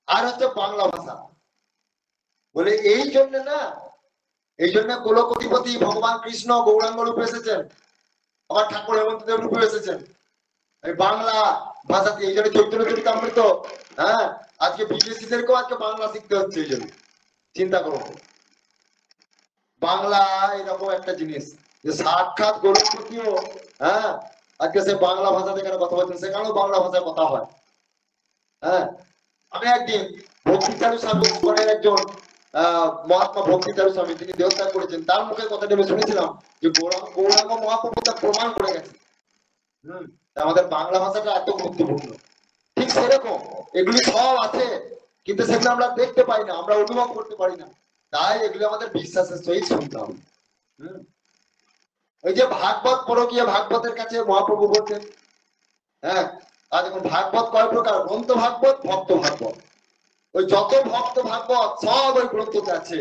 আর হচ্ছে বাংলা ভাষা। বলে এই জন্য না, এই জন্য গোলক অধিপতি ভগবান কৃষ্ণ গৌরাঙ্গ রূপে এসেছেন, আমার ঠাকুর হেমন্তদেব রূপে এসেছেন এই বাংলা ভাষাতে। এই জন্য চৈতন্য চরিতামৃত, হ্যাঁ, আজকে বিদেশিদেরকেও আজকে বাংলা শিখতে হচ্ছে। এই জন্য চিন্তা করো, বাংলা এরকম একটা জিনিস যে সাক্ষাৎ গোলকপতিও, হ্যাঁ, আজকে সে বাংলা ভাষাতে এখানে কথা বলছেন, সেখানেও বাংলা ভাষায় কথা হয়। হ্যাঁ, আমি একদিন ভক্তিচারু স্বামী একজন মহাত্মা ভক্তিচারু স্বামী, তিনি দেহত্যাগ করেছেন, তার মুখে কথাটা আমি শুনেছিলাম যে গৌরাঙ্গ মহাপ্রভু তা প্রমাণ করে গেছে। আমাদের বাংলা ভাষাটা এত গুরুত্বপূর্ণ। ঠিক সেরকম এগুলি সব আছে, কিন্তু সেগুলো আমরা দেখতে পাই না, আমরা অনুভব করতে পারি না। তাই এগুলো আমাদের বিশ্বাসের সহিত শুনতে হবে। ওই যে ভাগবত পড়ো গিয়ে ভাগবতের কাছে মহাপ্রভু বলতেন, হ্যাঁ, আর দেখুন ভাগবত কয় প্রকার? গ্রন্থ ভাগবত, ভক্ত ভাগবত। ওই যত ভক্ত ভাগবত সব ওই গ্রন্থতে আছে,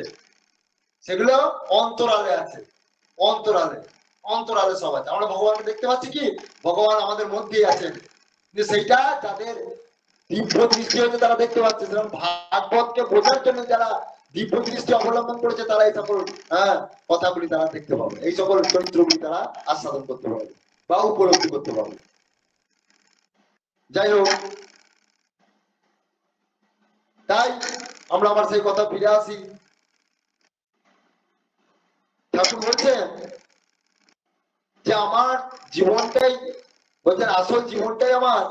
সেগুলো অন্তরালে আছে, অন্তরালে অন্তরালে সব আছে। আমরা ভগবানকে দেখতে পাচ্ছি কি? ভগবান আমাদের মধ্যেই আছেন, কিন্তু সেইটা যাদের দিব্য দৃষ্টি হচ্ছে তারা দেখতে পাচ্ছে। সেরকম ভাগবতকে বোঝার জন্য যারা দিব্য দৃষ্টি অবলম্বন করেছে তারা এই সকল, হ্যাঁ, কথাগুলি তারা দেখতে পাবে, এই সকল চরিত্রগুলি তারা আস্বাদন করতে পারবে বা উপলব্ধি করতে পারবে। যাই হোক, তাই আমরা আবার সেই কথা ফিরে আসি। ঠাকুর বলছেন যে আমার জীবনটাই, বলছেন আসল জীবনটাই আমার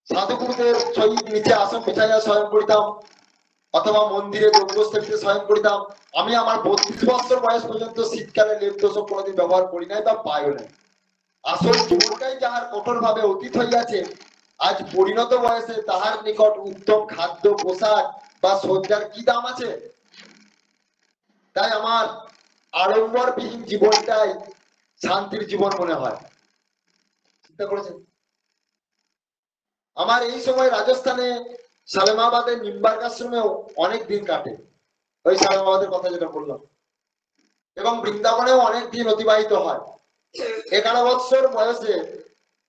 সাধুগুরুদের সহিত নিচে আসন বিছাইয়া শয়ন করিতাম, অথবা মন্দিরে দ্রব্যস্থলিতে শয়ন করিতাম। আমি আমার 32 বছর বয়স পর্যন্ত শীতকালে লেপ তোষক কোনোদিন ব্যবহার করি নাই বা পাইও নাই। আসল জীবনটাই যাহার কঠোর ভাবে অতীত হইয়াছে, আজ পরিণত বয়সে তাহার নিকট উত্তম খাদ্য পোশাক বা সজ্জার কি দাম আছে? তাই আমার আড়ম্বরবিহীন জীবনটাই শান্তির জীবন মনে হয়। চিন্তা করেছেন? আমার এই সময় রাজস্থানে সালেমাবাদের নিম্বার্ক আশ্রমেও অনেক দিন কাটে, ওই সালেমাবাদের কথা যেটা বললাম, এবং বৃন্দাবনেও অনেক দিন অতিবাহিত হয়। 11 বৎসর বয়সে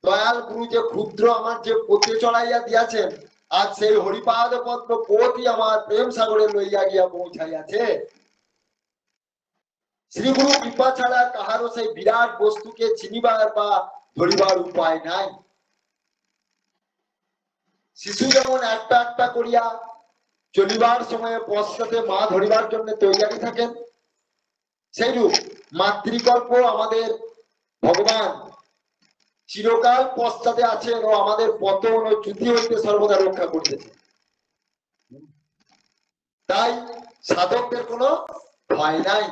দয়াল গুরু যে ক্ষুদ্র আমার যে পথে চড়াইয়া দিয়াছেন, আজ সেই হরিপাদ পদ্ম পথই আমার প্রেম সাগরে লইয়া গিয়া পৌঁছাইয়াছে। শ্রী গুরু কৃপা ছাড়া কাহারও সেই বিরাট বস্তুকে চিনিবার বা ধরিবার উপায় নাই। শিশু যেমন একটা একটা করিয়া চলিবার সময়ে পশ্চাতে মা ধরিবার জন্য তৈরি থাকেন, সেইরূপ মাতৃকল্প আমাদের ভগবান চিরকাল পশ্চাতে আছেন ও আমাদের পতন ও চ্যুতি হইতে সর্বদা রক্ষা করতেছে। তাই সাধকদের কোনো ভয় নাই।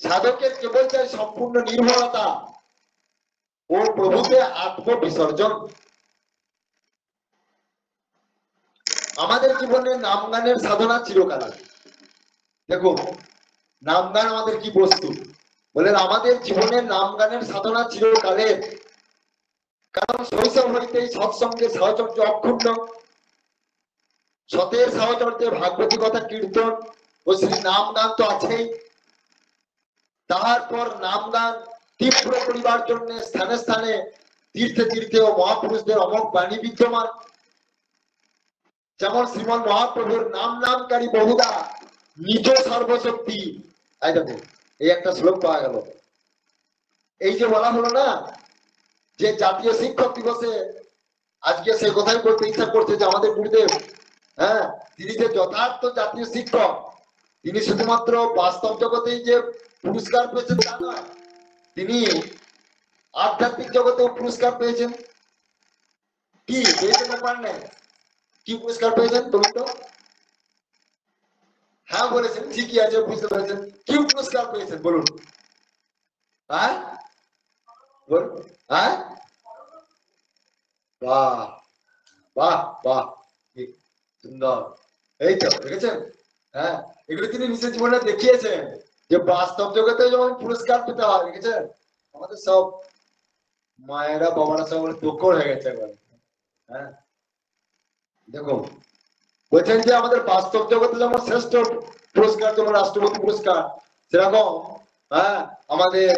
সাধকের কেবল চাই সম্পূর্ণ নির্ভরতা ও প্রভুতে আত্মবিসর্জন। আমাদের জীবনে নাম গানের সাধনা চিরকালের। দেখো নাম গান আমাদের কি বস্তু, বলেন আমাদের জীবনে নাম গানের সাধনা চিরকালের। কারণ শৈশব হইতেই সৎসঙ্গে সাহচর্য অক্ষুণ্ণ, সতের সাহচর্যে ভাগবতী কথা কীর্তন ও শ্রী নাম গান তো আছেই। তাহার পর নাম গান তীব্র করিবার জন্য স্থানে স্থানে তীর্থে তীর্থে ও মহাপুরুষদের অমোঘ বাণী বিদ্যমান। যেমন শ্রীমন মহাপ্রভুর নাম নামকারী বহুদা নিজ সর্বশক্তি। এই দেখো এই একটা শ্লোক পাওয়া গেল। এই যে বলা হলো না যে জাতীয় শিক্ষক দিবসে আজকে সে কথাই বলতে ইচ্ছা করছে যে আমাদের গুরুদেব, হ্যাঁ, তিনি যে যথার্থ জাতীয় শিক্ষক, তিনি শুধুমাত্র বাস্তব জগতেই যে পুরস্কার পেয়েছেন তা নয়, তিনি আধ্যাত্মিক জগতেও পুরস্কার পেয়েছেন। কি পেয়েছেন ব্যাপার নেই, কি পুরস্কার পেয়েছেন বলুন তো? হ্যাঁ বলেছেন, ঠিকই আছে, বুঝতে পেরেছেন। কি পুরস্কার পেয়েছেন বলুন? হ্যাঁ বলুন। হ্যাঁ বাহ বাহ বাহ, সুন্দর। এই তো দেখেছেন, হ্যাঁ, এগুলো তিনি নিজের জীবনে দেখিয়েছেন যে বাস্তব জগতে যেমন পুরস্কার পেতে হয়। দেখেছেন আমাদের সব মায়েরা বাবারা সব তকর হয়ে গেছে একবার। হ্যাঁ দেখো বলছেন যে আমাদের বাস্তব জগতে যেমন শ্রেষ্ঠ পুরস্কার যেমন রাষ্ট্রপতি পুরস্কার, সেরকম হ্যাঁ আমাদের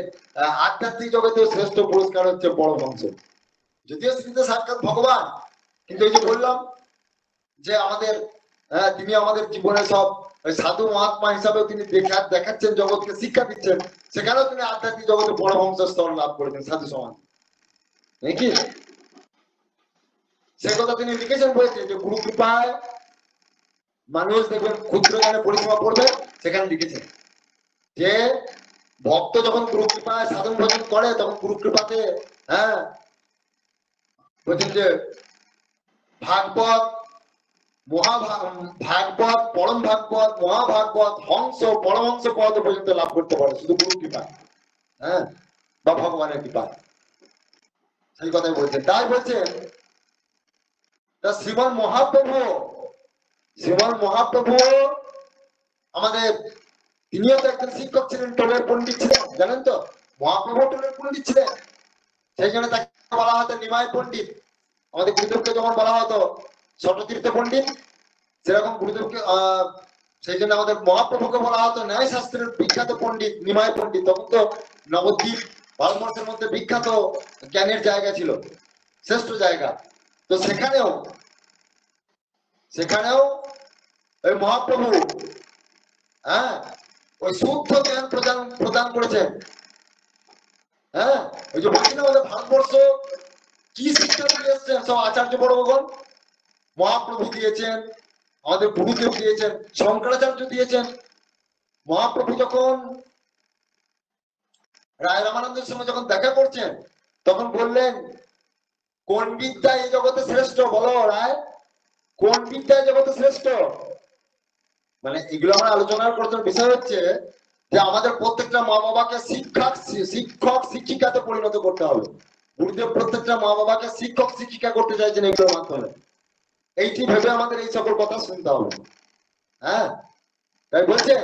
আধ্যাত্মিক জগতেও শ্রেষ্ঠ পুরস্কার হচ্ছে পরমহংস। যদিও তিনি তো সাক্ষাৎ ভগবান, কিন্তু এই যে বললাম যে আমাদের তিনি আমাদের জীবনে সব সাধু মহাত্মা হিসাবে তিনি দেখাচ্ছেন, জগৎকে শিক্ষা দিচ্ছেন। সেখানেও তিনি আধ্যাত্মিক জগতে পরমহংস স্তর লাভ করেছেন সাধু সমাজ নাকি। সে কথা তিনি লিখেছেন, বলেছেন যে গুরু কৃপায় মানুষ দেখবেন ক্ষুদ্র জ্ঞানে পরিসীমা পড়বে। সেখানে লিখেছেন যে ভক্ত যখন গুরু কৃপায় সাধন ভজন করে তখন গুরু কৃপাতে, হ্যাঁ বলছেন যে ভাগবত ভাগবত পরম ভাগবত মহাভাগবত হংস পরমহংস পদ পর্যন্ত লাভ করতে পারে শুধু গুরু কৃপা, হ্যাঁ, বা ভগবানের কৃপা। সেই কথাই বলছেন। তাই বলছেন শ্রীমান মহাপ্রভু আমাদের, তিনিও তো একজন শিক্ষক ছিলেন, টোলের পণ্ডিত ছিলেন, জানেন তো? মহাপ্রভু টোলের পণ্ডিত ছিলেন, সেই জন্য তাকে বলা হতো নিমাই পণ্ডিত। আমাদের গুরুদেবকে যেমন বলা হতো ষটতীর্থ পণ্ডিত, সেরকম গুরুদেবকে সেই জন্য আমাদের মহাপ্রভুকে বলা হতো ন্যায় শাস্ত্রের বিখ্যাত পণ্ডিত নিমাই পণ্ডিত। তখন তো নবদ্বীপ ভারতবর্ষের মধ্যে বিখ্যাত জ্ঞানের জায়গা ছিল, শ্রেষ্ঠ জায়গা। তো সেখানেও ওই মহাপ্রভু, হ্যাঁ, ওই শুদ্ধ জ্ঞান প্রদান করেছেন। হ্যাঁ, ওই যে বলছি না আমাদের ভারতবর্ষ কি শিক্ষা দিয়ে এসছেন সব আচার্য বড়গণ, মহাপ্রভু দিয়েছেন, আমাদের গুরুদেব দিয়েছেন, শঙ্করাচার্য দিয়েছেন। মহাপ্রভু যখন রায় রামানন্দের সঙ্গে যখন দেখা করছেন তখন বললেন কোন বিদ্যা এই জগতে শ্রেষ্ঠ, বলো রায়, কোন বিদ্যা এই জগতে শ্রেষ্ঠ? মানে এগুলো আমার আলোচনার করতে বিষয় হচ্ছে যে আমাদের প্রত্যেকটা মা বাবাকে শিক্ষক শিক্ষিকাতে পরিণত করতে হবে। গুরুদেব প্রত্যেকটা মা বাবাকে শিক্ষক শিক্ষিকা করতে চাইছেন এগুলোর মাধ্যমে। এইটি ভেবে আমাদের এই সকল কথা শুনতে হবে। হ্যাঁ, তাই বলছেন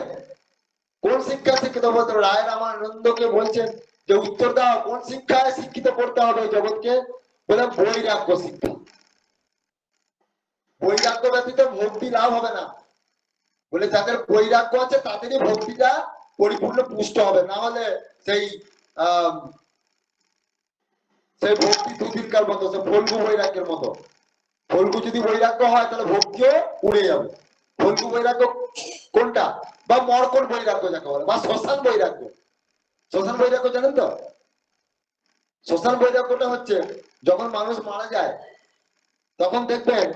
কোন শিক্ষা শিক্ষিত বলতে রায় রামানন্দকে বলছেন যে উত্তর দাও, কোন শিক্ষায় শিক্ষিত করতে হবে জগৎকে? বলে বৈরাগ্য শিক্ষা। বৈরাগ্য ব্যতীত ভক্তি লাভ হবে না। বলে যাদের বৈরাগ্য আছে তাদেরই ভক্তিটা পরিপূর্ণ পুষ্ট হবে, না হলে সেই ভক্তি দুদিনকার মতো, সে ফল্গু বৈরাগ্যের মতো। ফল্গু যদি বৈরাগ্য হয় তাহলে ভক্তিও উড়ে যাবে। ফল্গু বৈরাগ্য কোনটা? বা মর্কট বৈরাগ্য যাকে বলে, বা শ্মশান বৈরাগ্য। শ্মশান বৈরাগ্য জানেন তো? শ্মশান বৈরাগ্যটা হচ্ছে যখন মানুষ মারা যায় তখন দেখবেন,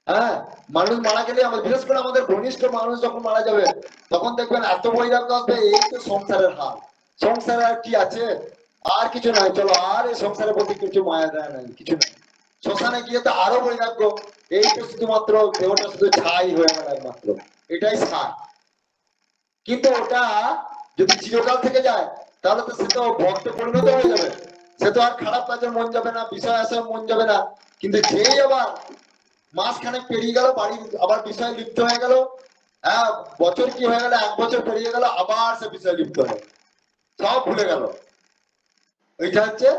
হ্যাঁ, মানুষ মারা গেলে বিশেষ করে আমাদের ঘনিষ্ঠ মানুষ যখন মারা যাবে তখন দেখবেন এত বৈরাগ্য আসবে, এই তো সংসারের হাল, সংসারে আর কি আছে, আর কিছু নাই, চলো আর এই সংসারের প্রতি কিছু মায়া দেয় নাই, কিছু নাই। শ্মশানে গিয়ে তো আরো বৈরাগ্য, এই তো শুধুমাত্র দেহটা শুধু ছাই হয়ে গেল একমাত্র, এটাই সার। কিন্তু ওটা যদি চিরকাল থেকে যায় তাহলে তো সে তো ভক্তে পরিণত হয়ে যাবে, সে তো আর খারাপ কাজে মন যাবে না, বিষয় আসায় মন যাবে না। কিন্তু যেই আবার মাসখানেক পেরিয়ে গেল, বাড়ি আবার বিষয় লিপ্ত হয়ে গেল, হ্যাঁ বছর কি হয়ে গেল, 1 বছর পেরিয়ে গেল, আবার সে বিষয় লিপ্ত হয়ে সব ভুলে গেল। ওইটা হচ্ছে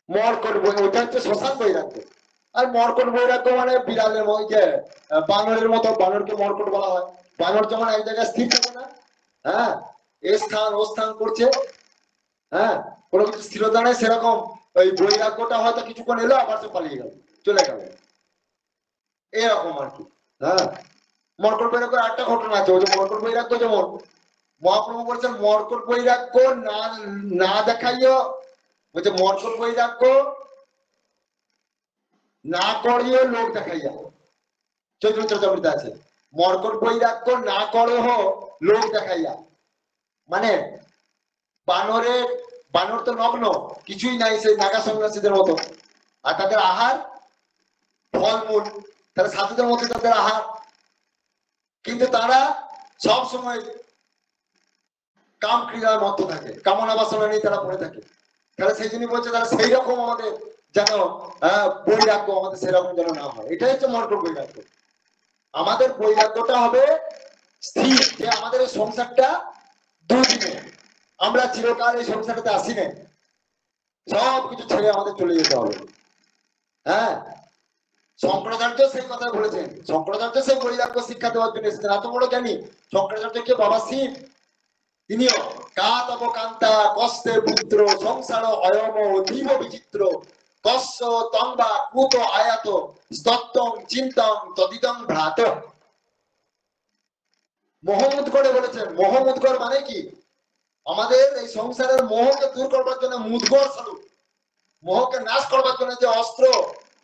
মর্কট বই, ওইটা হচ্ছে শ্মশান বৈরাগ্য। আর মর্কট বৈরাগ্য মানে বিড়ালের ওই যে বানরের মতো, বানরকে মর্কট বলা হয়। বানর যেমন এক জায়গায় স্থির থাকে না, হ্যাঁ এ স্থান ও স্থান করছে, হ্যাঁ কোনো কিছু স্থিরতা নেই, সেরকম ওই বৈরাগ্যটা হয়তো কিছুক্ষণ এলো আবার সে পালিয়ে গেল, চলে গেল, এরকম আর কি। হ্যাঁ মর্কট বৈরাগ্য একটা ঘটনা আছে, ওই যে মর্কট বৈরাগ্য যেমন মহাপ্রভু বলছেন মর্কট বৈরাগ্য না না দেখাইও, বলছে মর্কট বৈরাগ্য না করিও লোক দেখাইয়া, চৈতন্য চরিতামৃতে আছে মর্কট বৈরাগ্য না করো লোক দেখাইয়া। মানে বানরের, বানর তো নগ্ন, কিছুই নাই, সেই নাগা সন্ন্যাসীদের মতো, আর তাদের আহার ফলমূল, তারা সাধুদের মতো তাদের আহার, কিন্তু তারা সব সময় কাম ক্রিয়ার মধ্যে থাকে, কামনা বাসনা নিয়ে তারা পড়ে থাকে। তাহলে সেই জন্য বলছে তারা সেই রকম আমাদের যেন বৈরাগ্য আমাদের সেরকম যেন না হয়, এটাই হচ্ছে মর্কট বৈরাগ্য। আমাদের বৈরাগ্যটা হবে স্থির, যে আমাদের এই সংসারটা দুদিনে, আমরা চিরকাল এই সংসারটাতে আসি না, সব কিছু ছেড়ে আমাদের চলে যেতে হবে। হ্যাঁ শঙ্করাচার্য সেই কথা বলেছেন, শঙ্করাচার্য সেই বৈরাগ্য শিক্ষা দেওয়ার জন্য এসেছেন, এত বড় জ্ঞানী শঙ্করাচার্য কে, বাবা শিব, তিনিও কাতব কান্তা কষ্টে পুত্র সংসার অয়ম অতীব বিচিত্র কস্য তম্বা কুত আয়াত স্তত্তং চিন্তং তদিদং ভ্রাত। মোহমুদগড়ে বলেছেন, মোহমুদগড় মানে কি, আমাদের এই সংসারের মোহকে দূর করবার জন্য মুদগড় স্বরূপ, মোহকে নাশ করবার জন্য যে অস্ত্র,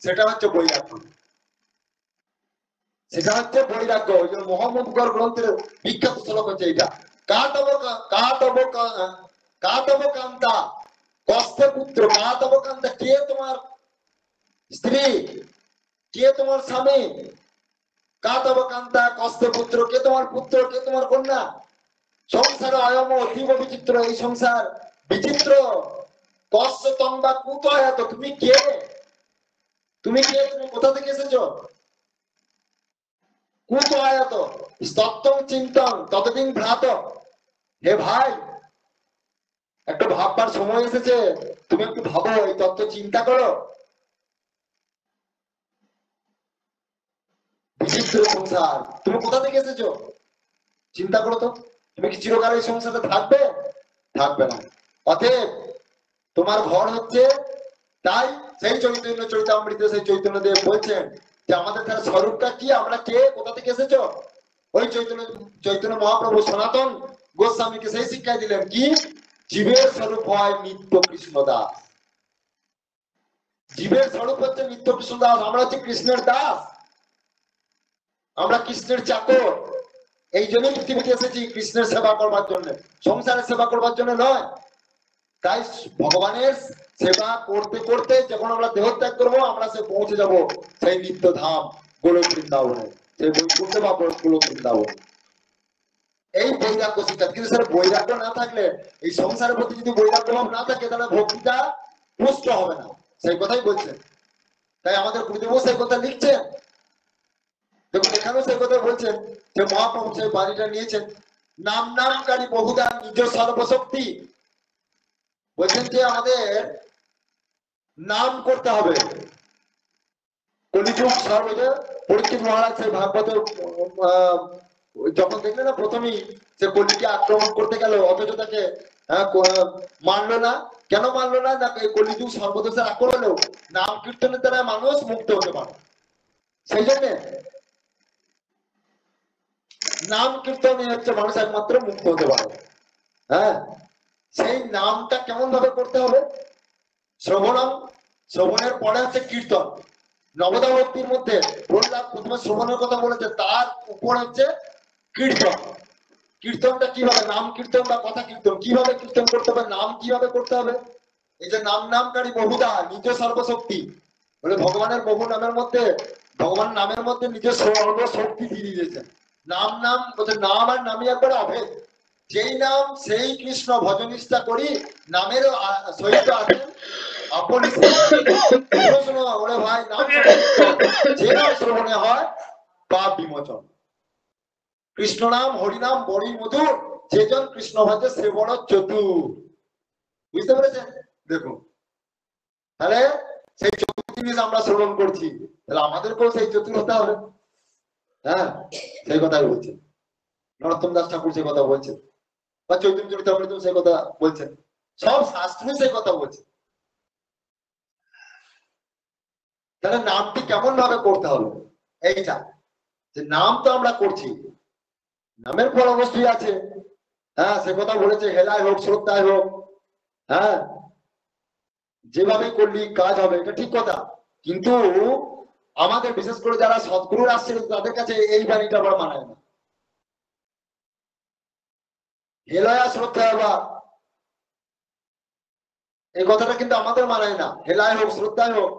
সেটা হচ্ছে বৈরাগ্য, সেটা হচ্ছে বৈরাগ্য। ওই জন্য মোহাম্মদগড় গ্রন্থের বিখ্যাত শ্লোক হচ্ছে এইটা, কাতব কাতব কান্তা কষ্টে পুত্র। কাতব কান্তা কে তোমার স্ত্রী, কে তোমার স্বামী, কাতব কান্তা কষ্টে পুত্র কে তোমার পুত্র, কে তোমার কন্যা। সংসার অয়ম অতীব বিচিত্র, এই সংসার বিচিত্র। কষ্ট তম্বা কুত আয়াত, তুমি কে, তুমি কে, তুমি কোথা থেকে এসেছো। কুত আয়াত স্তত্তং চিন্তং ততদিন ভ্রাত, হে ভাই একটু ভাববার সময় এসেছে, তুমি একটু ভাবো, এই তত্ত্ব চিন্তা করো। বিচিত্র সংসার, তুমি কোথা থেকে এসেছো চিন্তা করো তো, তুমি কি চিরকাল এই সংসারে থাকবে, থাকবে না। অতএব তোমার ঘর হচ্ছে, তাই সেই চৈতন্য চরিতামৃতে সেই চৈতন্য দেব বলছেন যে আমাদের তার স্বরূপটা কি, আমরা কে, কোথা থেকে এসেছো। ওই চৈতন্য চৈতন্য মহাপ্রভু সনাতন গোস্বামীকে সেই শিক্ষায় দিলেন কি, জীবের স্বরূপ হয় নিত্য কৃষ্ণ দাস, জীবের স্বরূপ হচ্ছে নিত্য কৃষ্ণ দাস, আমরা হচ্ছে কৃষ্ণের দাস, আমরা কৃষ্ণের চাকর। এই জন্যই পৃথিবীতে এসেছি, কৃষ্ণের সেবা করবার জন্য, সংসারের সেবা করবার জন্য নয়। তাই ভগবানের সেবা করতে করতে যখন আমরা দেহত্যাগ করবো, আমরা সে পৌঁছে যাব সেই নিত্য ধাম গোলক বৃন্দাবনে, সেই বৈকুণ্ঠ বা গোলক বৃন্দাবনে। এই বৈরাগ্য শিক্ষা, কিন্তু স্যার বৈরাগ্য না থাকলে, এই সংসারের প্রতি যদি বৈরাগ্য ভাব না থাকে, তাহলে ভক্তিটা পুষ্ট হবে না, সেই কথাই বলছেন। তাই আমাদের গুরুদেব সেই কথা লিখছেন, দেখুন এখানেও সেই কথা বলছেন যে মহাপ্রভু সেই বাড়িটা নিয়েছেন, নাম নামকারী বহুদা নিজ সর্বশক্তি, বলছেন যে আমাদের নাম করতে হবে। কলিযুগ সর্বদা পরীক্ষিত মহারাজ সেই ভাগবত যখন দেখলেন না প্রথমেই সে কলিকে আক্রমণ করতে গেল, অথচ তাকে মানলো না। কেন মানলো না, কলিযুগ সর্বদেশের আক্রমণ হলেও নাম কীর্তনের দ্বারা মানুষ মুক্ত হতে পারে, সেই জন্য নাম কীর্তনে হচ্ছে মানুষ একমাত্র মুক্ত হতে পারে। হ্যাঁ সেই নামটা কেমন ভাবে করতে হবে, শ্রবণম, শ্রবণের পরে হচ্ছে কীর্তন। নবদা ভক্তির মধ্যে প্রহ্লাদ প্রথমে শ্রবণের কথা বলেছে, তার উপর হচ্ছে কীর্তন। কীর্তনটা কিভাবে, নাম কীর্তন বা কথা কীর্তন কিভাবে কীর্তন করতে হবে, নাম কিভাবে করতে হবে। এই যে নাম নামকারী বহুদা নিজ সর্বশক্তি, বলে ভগবানের বহু নামের মধ্যে, ভগবান নামের মধ্যে নিজের সর্বশক্তি দিয়ে দিয়েছেন। নাম নাম বলছে, নাম আর নামই একবারে অভেদ, যেই নাম সেই কৃষ্ণ ভজনিষ্ঠা করি নামেরও সহিত আছেন আপনি। শোনো ওরে ভাই, নাম সংকীর্তন যে নাম শ্রবণে হয় পাপ বিমোচন। কৃষ্ণ নাম হরিনাম বড়ি মধুর, যেজন কৃষ্ণ ভজে সে বড় চতুর। বুঝতে পেরেছেন? দেখুন তাহলে সেই চতুর জিনিস আমরা শ্রবণ করছি, তাহলে আমাদেরকেও সেই চতুর হতে হবে। হ্যাঁ, সেই কথাই বলছেন নরোত্তম দাস ঠাকুর, সেই কথা বলছেন, বা চৈতন্য চরিতামৃত সেই কথা বলছেন, সব শাস্ত্র সেই কথা বলছে। তাহলে নামটি কেমন ভাবে করতে হবে, এইটা যে নাম তো আমরা করছি, নামের ফল অবশ্যই আছে। হ্যাঁ, সে কথা বলেছে, হেলায় হোক শ্রদ্ধায় হোক, হ্যাঁ যেভাবে করলি কাজ হবে, এটা ঠিক কথা। কিন্তু আমাদের বিশেষ করে যারা সদ্গুরুর আসছে তাদের কাছে এই বাণীটা আবার মানায় না। হেলায়া শ্রদ্ধায় বা এই কথাটা কিন্তু আমাদের মানায় না। হেলায় হোক শ্রদ্ধায় হোক,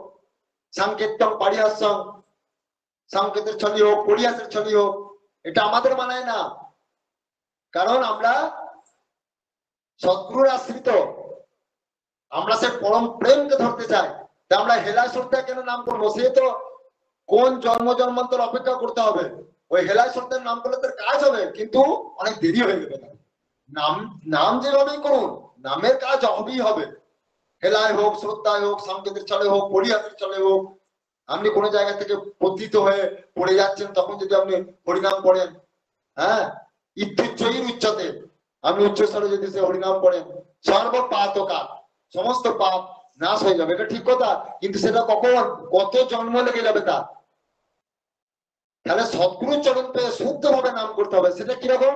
সাংকেতম পারিহাস্যম, সংকেতের ছবি হোক পরিহাসের ছবি হোক, এটা আমাদের মানায় না। কারণ আমরা সদ্গুরুর আশ্রিত, আমরা সে পরম প্রেমকে ধরতে চাই। তা আমরা হেলা শ্রদ্ধা কেন নাম করবো? সে তো কোন জন্ম জন্মান্তর অপেক্ষা করতে হবে, ওই হেলায় শ্রদ্ধার নাম করলে তার কাজ হবে, কিন্তু অনেক দেরি হয়ে যাবে। নাম নাম যেভাবেই করুন, নামের কাজ হবেই হবে। হেলায় হোক শ্রদ্ধায় হোক, সংকেতের ছলে হোক পরিহাসের ছলে হোক, আপনি কোনো জায়গা থেকে পতিত হয়ে পড়ে যাচ্ছেন, তখন যদি আপনি হরিনাম পড়েন, হ্যাঁ ইত্যুচ্চৈর উচ্চতে, আপনি উচ্চস্বরে যদি সে হরিনাম পড়েন, সর্ব পাতকা, সমস্ত পাপ নাশ হয়ে যাবে, এটা ঠিক কথা। কিন্তু সেটা কখন, কত জন্ম লেগে যাবে তার। তাহলে সদ্গুরু চরণ পেয়ে শুদ্ধ ভাবে নাম করতে হবে। সেটা কিরকম?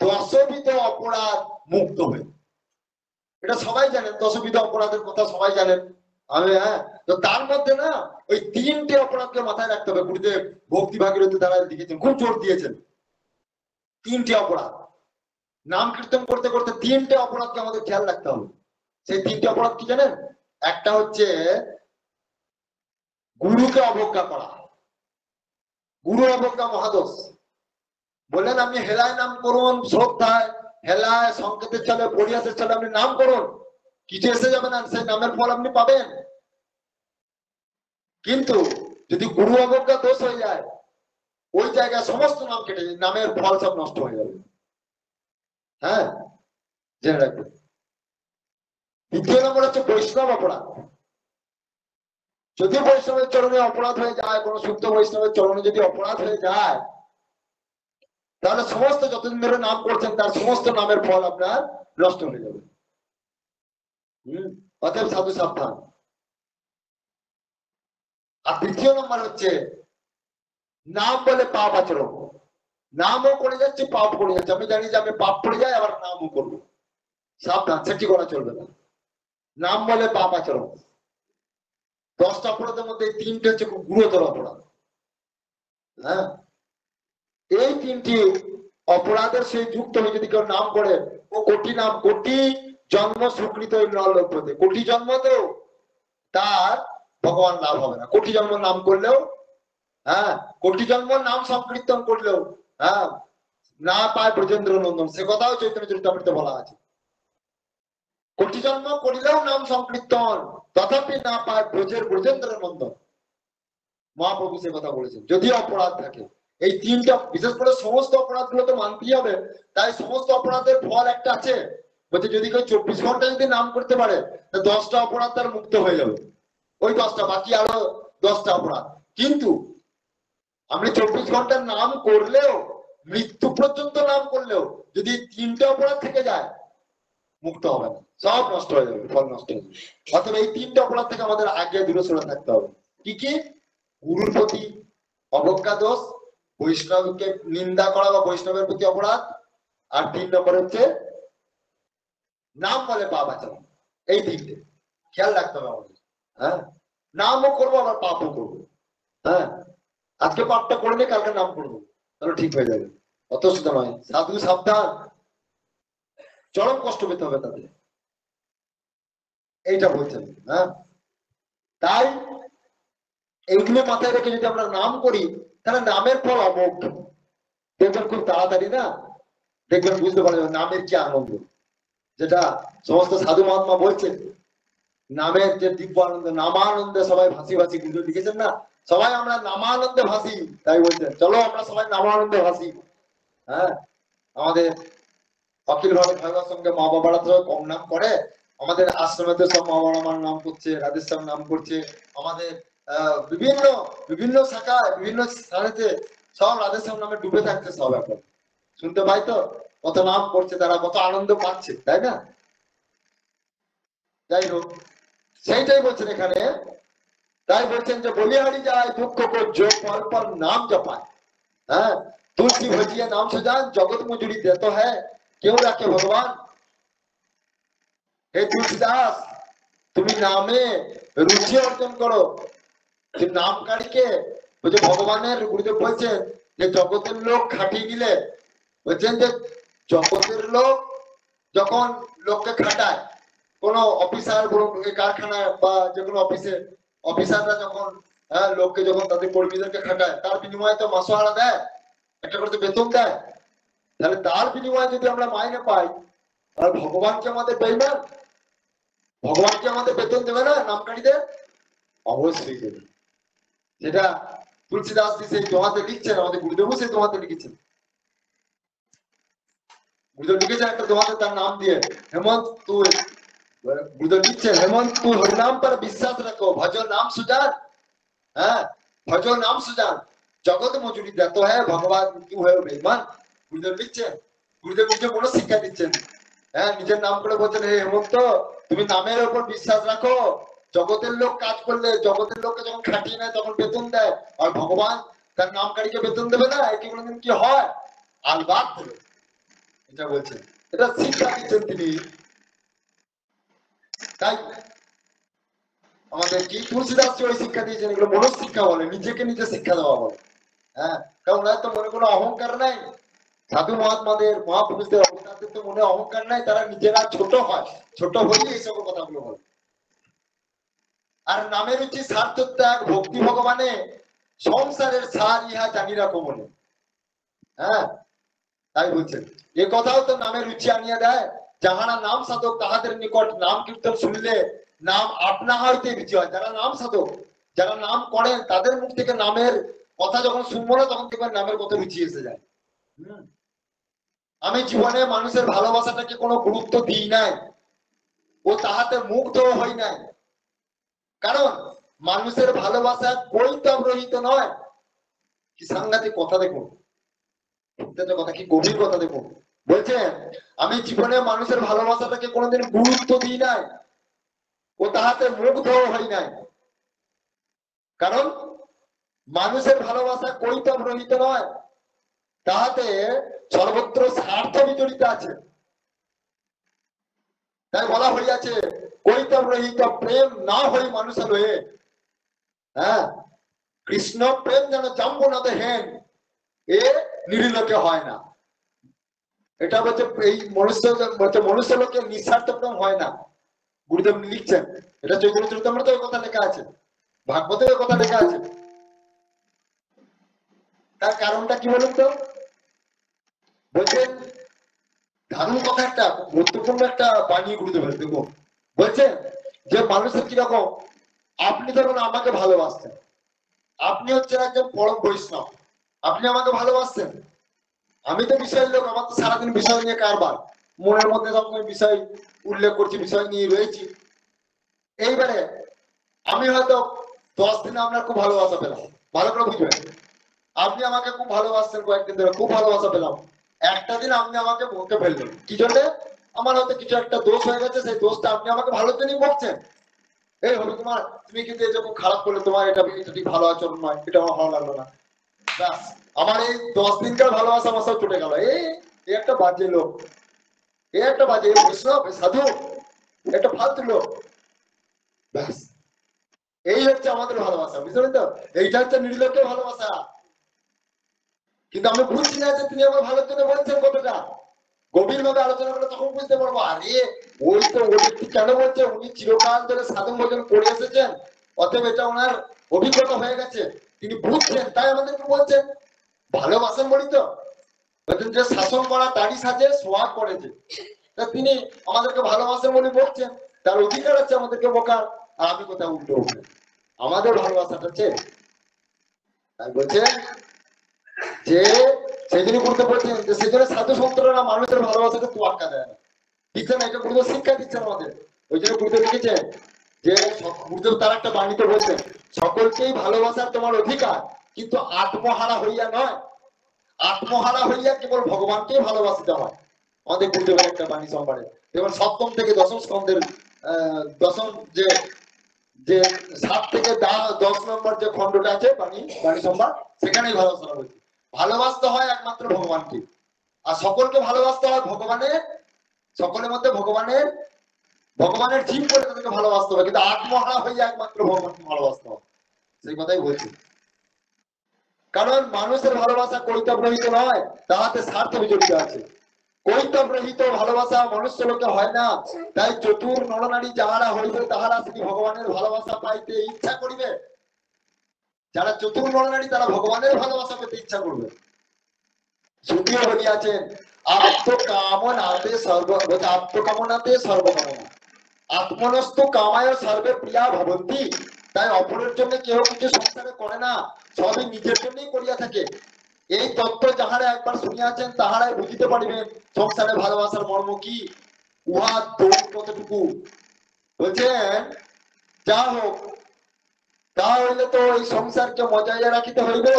দশবিধ অপরাধ মুক্ত হয়ে, এটা সবাই জানেন, দশবিধ অপরাধের কথা সবাই জানেন। আমি হ্যাঁ, তো তার মধ্যে না ওই তিনটে অপরাধকে মাথায় রাখতে হবে। গুরুদেব ভক্তি ভাগীরথী দ্বারা লিখেছেন, খুব জোর দিয়েছেন, তিনটে অপরাধ। নাম কীর্তন করতে করতে তিনটে অপরাধকে আমাদের খেয়াল রাখতে হবে। সেই তিনটে অপরাধ কি জানেন? একটা হচ্ছে গুরুকে অবজ্ঞা করা, গুরু অবজ্ঞা মহাদোষ। বললেন আপনি হেলায় নাম করুন, শ্রদ্ধায় হেলায় সংকেতের ছলে পরিহাসের ছলে আপনি নাম করুন, কিছু এসে যাবে না, সেই নামের ফল আপনি পাবেন। কিন্তু যদি গুরু অবজ্ঞা দোষ হয়ে যায়, ওই জায়গায় সমস্ত নাম কেটে যায়, নামের ফল সব নষ্ট হয়ে যাবে। হ্যাঁ, জেনে রাখবেন। দ্বিতীয় নম্বর হচ্ছে বৈষ্ণব অপরাধ। যদি বৈষ্ণবের চরণে অপরাধ হয়ে যায়, কোন শুদ্ধ বৈষ্ণবের চরণে যদি অপরাধ হয়ে যায়, তাহলে সমস্ত যতদিন ধরে নাম করছেন তার সমস্ত নামের ফল আপনার নষ্ট হয়ে যাবে। অতএব সাধু সাবধান। আর তৃতীয় নম্বর হচ্ছে নাম বলে পাপ আচরণ। নামও করে যাচ্ছে, পাপ করে যাচ্ছে। আমি জানি যে আমি পাপ করে যাই, আবার নামও করবো, সাবধান, সেটি করা চলবে না। নাম বলে পাপ আচরণ, 10টা অপরাধের মধ্যে এই তিনটে হচ্ছে খুব গুরুতর অপরাধ। হ্যাঁ, এই তিনটি অপরাধের সেই যুক্ত হয়ে যদি কেউ নাম করে, ও কোটি নাম, কোটি জন্ম স্বীকৃত নরলোকপতি, কোটি জন্ম তো তার ভগবান লাভ হবে না। কোটি জন্ম নাম করলেও, হ্যাঁ কোটি জন্ম নাম সংকীর্তন করলেও, হ্যাঁ না পায় ব্রজেন্দ্র নন্দন, সে কথাও চৈতন্য চরিতামৃতে বলা আছে। কোটি জন্ম করিলেও নাম সংকীর্তন, তথাপি না পায় ব্রজের ব্রজেন্দ্র নন্দন। মহাপ্রভু সে কথা বলেছেন। যদি অপরাধ থাকে, এই তিনটা বিশেষ করে সমস্ত অপরাধ গুলো তো মানতেই হবে। তাই সমস্ত অপরাধের ফল একটা আছে, বলছে যদি কেউ 24 ঘন্টা যদি নাম করতে পারে, 10টা অপরাধ তার মুক্ত হয়ে যাবে। ওই 10টা, বাকি আরো 10টা অপরাধ। কিন্তু আপনি 24 ঘন্টার নাম করলেও, মৃত্যু পর্যন্ত নাম করলেও যদি 3টে অপরাধ থেকে যায়, মুক্ত হবে না, সব নষ্ট হয়ে যাবে, ফল নষ্ট হয়ে যাবে। অথবা এই 3টে অপরাধ থেকে আমাদের আগে দূরে সরে থাকতে হবে। কি কি? গুরুর প্রতি অবজ্ঞা দোষ, বৈষ্ণবকে নিন্দা করা বা বৈষ্ণবের প্রতি অপরাধ, আর 3 নম্বর হচ্ছে নাম বলে পাপ আচরণ। এই 3টে খেয়াল রাখতে হবে আমাদের। হ্যাঁ, নামও করবো আবার পাপও করবো। হ্যাঁ, আজকে পাপটা করে নি, কালকে নাম করবো, তাহলে ঠিক হয়ে যাবে। অত সোজা নয়। সাধু সাবধান, চরম কষ্ট পেতে হবে তাদের, এইটা বলছেন। হ্যাঁ, তাই এইগুলো মাথায় রেখে যদি আমরা নাম করি, তাহলে নামের ফল অমোঘ। দেখবেন খুব তাড়াতাড়ি না দেখবেন বুঝতে পারবেন নামের কি আনন্দ, যেটা সমস্ত সাধু মহাত্মা বলছেন নামের যে দিব্য আনন্দ, নামানন্দে সবাই ভাসি ভাসি, কিন্তু লিখেছেন না সবাই আমরা নামানন্দে ভাসি, তাই বলছেন চলো আমরা সবাই নামানন্দে ভাসি। হ্যাঁ, আমাদের অখিল ভারত ভাইবার সঙ্গে মা বাবারা তো কম নাম করে, আমাদের আশ্রমেতে সব মা বাবা আমার নাম করছে, রাধেশ্যাম নাম করছে, আমাদের বিভিন্ন বিভিন্ন শাখায় বিভিন্ন স্থানেতে সব রাধেশ্যাম নামে ডুবে থাকছে সব, এখন শুনতে পাই তো কত নাম করছে তারা, কত আনন্দ পাচ্ছে, তাই না? যাই হোক, সেইটাই বলছেন এখানে, তাই বলছেন যে বলিহারি যায় দুঃখ করছো পর পর নাম জপায়। হ্যাঁ, তুলসী ভজিয়ে नाम सुजान जगत मजूरी देते है क्यों रखे भगवान। हे तुलसीदास তুমি নামে রুচি অর্জন করো, যে নামকারীকে বলছে ভগবানের গুরুদেব বলছেন যে জগতের লোক খাটিয়ে নিলে, বলছেন যে জগতের লোক যখন লোককে খাটায়, কোন অফিসার কারখানায় বা যে কোনো অফিসে অফিসাররা যখন লোককে যখন তাদের কর্মীদেরকে খাটায় তার বিনিময়ে তো মাসোহারা দেয়, একটা করে তো বেতন দেয়, তাহলে তার বিনিময়ে যদি আমরা মাইনে পাই, আর ভগবান কি আমাদের বেইমান? ভগবান কি আমাদের বেতন দেবে না নামকারীদের? অবশ্যই দেবে। যেটা তুলসীদাস সেই দোহাতে লিখছেন, আমাদের গুরুদেবও সেই দোহাতে লিখেছেন, গুরুদেব লিখেছেন একটা দোহাতে তার নাম দিয়ে, হেমন্ত তুই गुरुदेव लिखছেন हेमंत तू हरिनाम पर विश्वास रखो भजो नाम सुजान। हाँ, भजो नाम सुजान जगत मजूरी देते है भगवान क्यों है बेईमान। गुरुदेव लिखছেন, गुरुदेव নিজে মনে শিক্ষা দিচ্ছেন, হ্যাঁ নিজের নাম করে বলছেন হে হেমন্ত তুমি নামের উপর বিশ্বাস রাখো, জগতের লোক কাজ করলে জগতের লোককে যখন খাটিয়ে নেয় তখন বেতন দেয়, আর ভগবান তার নামকারীকে বেতন দেবে না? এটি কোনোদিন কি হয়? আলবাত দেবে, এটা বলছেন, এটা শিক্ষা দিচ্ছেন তিনি। তাই আমাদের কি তুলসীদাস ওই শিক্ষা দিয়েছেন, এগুলো মনশিক্ষা বলে, নিজেকে নিজে শিক্ষা দেওয়া বলে। হ্যাঁ, কারণ তো মনে কোনো অহংকার নাই, সাধু মহাত্মাদের মহাপুরুষদের অবতারদের তো মনে অহংকার নাই, তারা নিজেরা ছোট হয়, ছোট হলেই এইসব কথাগুলো বলে। আর নামের রুচি স্বার্থ ত্যাগ ভক্তি ভগবানে সংসারের সার ইহা জানি রাখো মনে। হ্যাঁ, তাই বলছেন এ কথাও তো নামের রুচি আনিয়ে দেয়, যাহারা নাম সাধক তাহাদের নিকট নাম কীর্তন শুনলে নাম আপনা হইতে রুচি হয়। যারা নাম সাধক, যারা নাম করেন তাদের মুখ থেকে নামের কথা যখন শুনবো না তখন দেখবেন নামের কথা রুচি এসে যায়। আমি জীবনে মানুষের ভালোবাসাটাকে কোনো গুরুত্ব দিই নাই, ও তাহাতে মুগ্ধ হই নাই, কারণ মানুষের ভালোবাসা কৈতব রহিত নয়। কি সাংঘাতিক কথা দেখুন, কথা কি গভীর কথা দেখুন, বলছেন আমি জীবনে মানুষের ভালোবাসাটাকে কোনোদিন গুরুত্ব দিই নাই, ও তাহাতে মুগ্ধ হই নাই, কারণ মানুষের ভালোবাসা কৈতব রহিত নয়, তাহাতে সর্বত্র স্বার্থ বিজড়িত আছে। তাই বলা হইয়াছে কৈতব রহিত প্রেম না হই মানুষের হয়ে। হ্যাঁ, কৃষ্ণ প্রেম যেন জাম্বু নদে হেন এ নিরিলোকে হয় না। এটা বলছে এই মনুষ্য লোকে নিঃস্বার্থ প্রেম হয় না, গুরুদেব লিখছেন। এটা চৈতন্য চরিতামৃতে ওই কথা লেখা আছে, ভাগবতে ওই কথা লেখা আছে। তার কারণটা কি বলুন তো? বলছেন দারুণ কথা, একটা গুরুত্বপূর্ণ একটা বাণী গুরুদেব দেখো, বলছেন যে মানুষের কিরকম, আপনি ধরুন আমাকে ভালোবাসছেন, আপনি হচ্ছেন একজন পরম বৈষ্ণব, আপনি আমাকে ভালোবাসছেন, আমি তো বিষয়ের লোক, আমার তো সারাদিন বিষয় নিয়ে কারবার, মনের মধ্যে সবসময় বিষয় উল্লেখ করছি, বিষয় নিয়ে রয়েছি। এইবারে আমি হয়তো 10 দিনে আপনার খুব ভালোবাসা পেলাম, ভালো করে বুঝবেন, আপনি আমাকে খুব ভালোবাসছেন কয়েকদিন ধরে, খুব ভালোবাসা পেলাম, একটা দিন আপনি আমাকে বকে ফেললেন, কি জন্য? আমার হয়তো কিছু একটা দোষ হয়ে গেছে, সেই দোষটা আপনি আমাকে ভালোর জন্যই বকছেন, এই হলো তোমার, তুমি কিন্তু এই যখন খারাপ করলে তোমার এটা ঠিক ভালো আচরণ নয়, এটা আমার ভালো লাগলো না, ব্যাস আমার এই 10 দিনকার ভালোবাসা আমার সব চটে গেল। এই একটা বাজে লোক, এই একটা বাজে বৈষ্ণব সাধু, একটা ফালতু লোক, ব্যাস এই হচ্ছে আমাদের ভালোবাসা, বুঝলেন তো? এইটা হচ্ছে নির্লজ্জ ভালোবাসা। কিন্তু আমি বুঝছি না যে তিনি আমার ভালোর জন্য বলছেন কতটা, গভীর ভাবে আলোচনা করে তখন বুঝতে পারবো, আরে ওই তো ওই ব্যক্তি কেন বলছে, উনি চিরকাল ধরে সাধন ভোজন করে এসেছেন, অতএব এটা ওনার অভিজ্ঞতা হয়ে গেছে, তিনি বুঝছেন, তাই আমাদেরকে বলছেন, ভালোবাসেন বলি তো। বলছেন যে শাসন করা তারই সাজে সোহাগ করেছে। তা তিনি আমাদেরকে ভালোবাসেন বলে বলছেন, তার অধিকার আছে আমাদেরকে বকার। আর আমি কোথাও উল্টো উঠে আমাদের ভালোবাসাটা চেয়ে তাই বলছেন যে সেই জন্য গুরুদেব বলছেন যে সেই জন্য সাধু সন্তরা মানুষের ভালোবাসাকে তোয়াক্কা দেয় না, দিচ্ছেন না, এটা গুরুদেব শিক্ষা দিচ্ছেন আমাদের। ওই জন্য গুরুদেব লিখেছেন যে গুরুদেব তার একটা বাণীতে বলছেন, সকলকেই ভালোবাসার তোমার অধিকার, কিন্তু আত্মহারা হইয়া নয়, আত্মহারা হইয়া কেবল ভগবানকেই ভালোবাসিতে হয়। আমাদের গুরুদেবের একটা বাণী সম্পাদে, যেমন সপ্তম থেকে দশম স্কন্ধের দশম যে যে 7 থেকে 10 নম্বর যে খণ্ডটা আছে বাণী সম্পাদ, সেখানেই ভালোবাসা বলছে ভালোবাসতে হয় একমাত্র ভগবানকে, আর সকলকে ভালোবাসতে হয় ভগবানের, সকলের মধ্যে ভগবানের জীব করে তাদেরকে ভালোবাসতে হবে, কিন্তু আত্মহারা হইয়া একমাত্র ভগবানকে ভালোবাসতে হবে। সেই কথাই বলছি। কারণ মানুষের ভালোবাসা কৈতব রহিত নয়, তাহাতে স্বার্থ বিজড়িত আছে। কৈতব রহিত ভালোবাসা মনুষ্য লোকে হয় না। তাই চতুর নরনারী যাহারা হইবে তাহারা শ্রী ভগবানের ভালোবাসা পাইতে ইচ্ছা করিবে। যারা চতুর নরনারী তারা ভগবানের ভালোবাসা পেতে ইচ্ছা করবে। শ্রুতিও বলিয়াছেন আত্মকামনাতে সর্বকামনা, আত্মনস্তু কামায় সর্বে প্রিয়া ভবন্তি। তাই অপরের জন্য কেউ কিছু সংসারে করে না, সবই নিজের জন্যই করিয়া থাকে। এই তত্ত্ব যাহারা একবার শুনিয়াছেন তাহারাই বুঝিতে পারিবেন সংসারে ভালোবাসার মর্ম কি, উহা দৌড় কতটুকু। বলছেন যা হোক, তা হইলে তো এই সংসারকে মজাইয়া রাখিতে হইবে।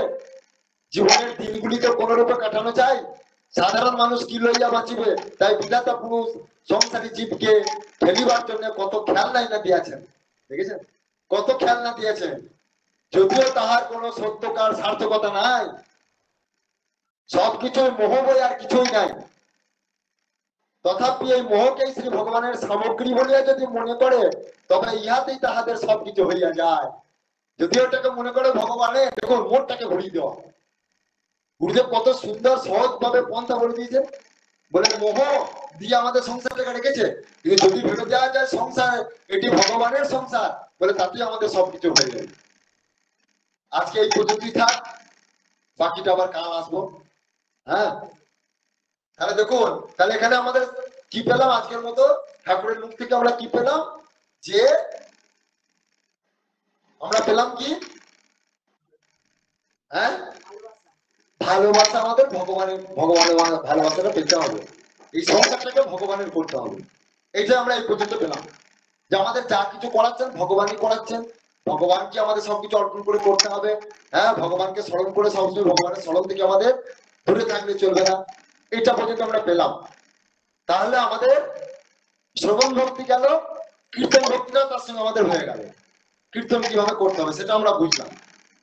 জীবনের দিনগুলিকে কোন রূপে কাটানো চাই, সাধারণ মানুষ কি লইয়া বাঁচিবে। তাই বিধাতা পুরুষ সংসারী জীবকে ফেলিবার জন্য কত খেলনাই না দিয়েছেন, দেখেছেন কত খেলনা দিয়েছেন, যদিও তাহার কোন সত্যকার সার্থকতা নাই, সবকিছুই মোহ বই আর কিছুই নাই। তথাপি এই মোহকেই শ্রী ভগবানের সামগ্রী বলিয়া যদি মনে করে, তবে ইহাতেই তাহাদের সবকিছু হইয়া যায়। যদি ওটাকে মনে করে ভগবানের, দেখুন মোটটাকে ঘুরিয়ে দেওয়া। গুরুদেব কত সুন্দর সহজ ভাবে পন্থা বলে দিয়েছেন, বলে মোহ দিয়ে আমাদের সংসারটাকে রেখেছে, কিন্তু যদি ভেবে দেওয়া যায় সংসার এটি ভগবানের সংসার, বলে তাতেই আমাদের সবকিছু হয়ে যাবে। আজকে এই পদ্ধতি থাক, বাকিটা আবার কাল আসবো। হ্যাঁ, তাহলে দেখুন, তাহলে এখানে আমাদের কি পেলাম আজকের মতো, ঠাকুরের মুখ থেকে আমরা কি পেলাম, যে আমরা পেলাম কি, হ্যাঁ ভালোবাসা আমাদের ভগবানের ভালোবাসাটা পেতে হবে, এই সংসারটাকে ভগবানের করতে হবে। এইটা আমরা এই পর্যন্ত পেলাম যে আমাদের যা কিছু করাচ্ছেন ভগবানই করাচ্ছেন, ভগবানকে আমাদের সবকিছু অর্পণ করে করতে হবে। হ্যাঁ, ভগবানকে স্মরণ করে সবসময় ভগবানের স্মরণ থেকে আমাদের দূরে থাকলে চলবে না। এটা পর্যন্ত আমরা পেলাম। তাহলে আমাদের শ্রবণ ভক্তি গেল, কীর্তন ভক্তিটা তার সঙ্গে আমাদের হয়ে গেল। কীর্তন কিভাবে করতে হবে সেটা আমরা বুঝলাম।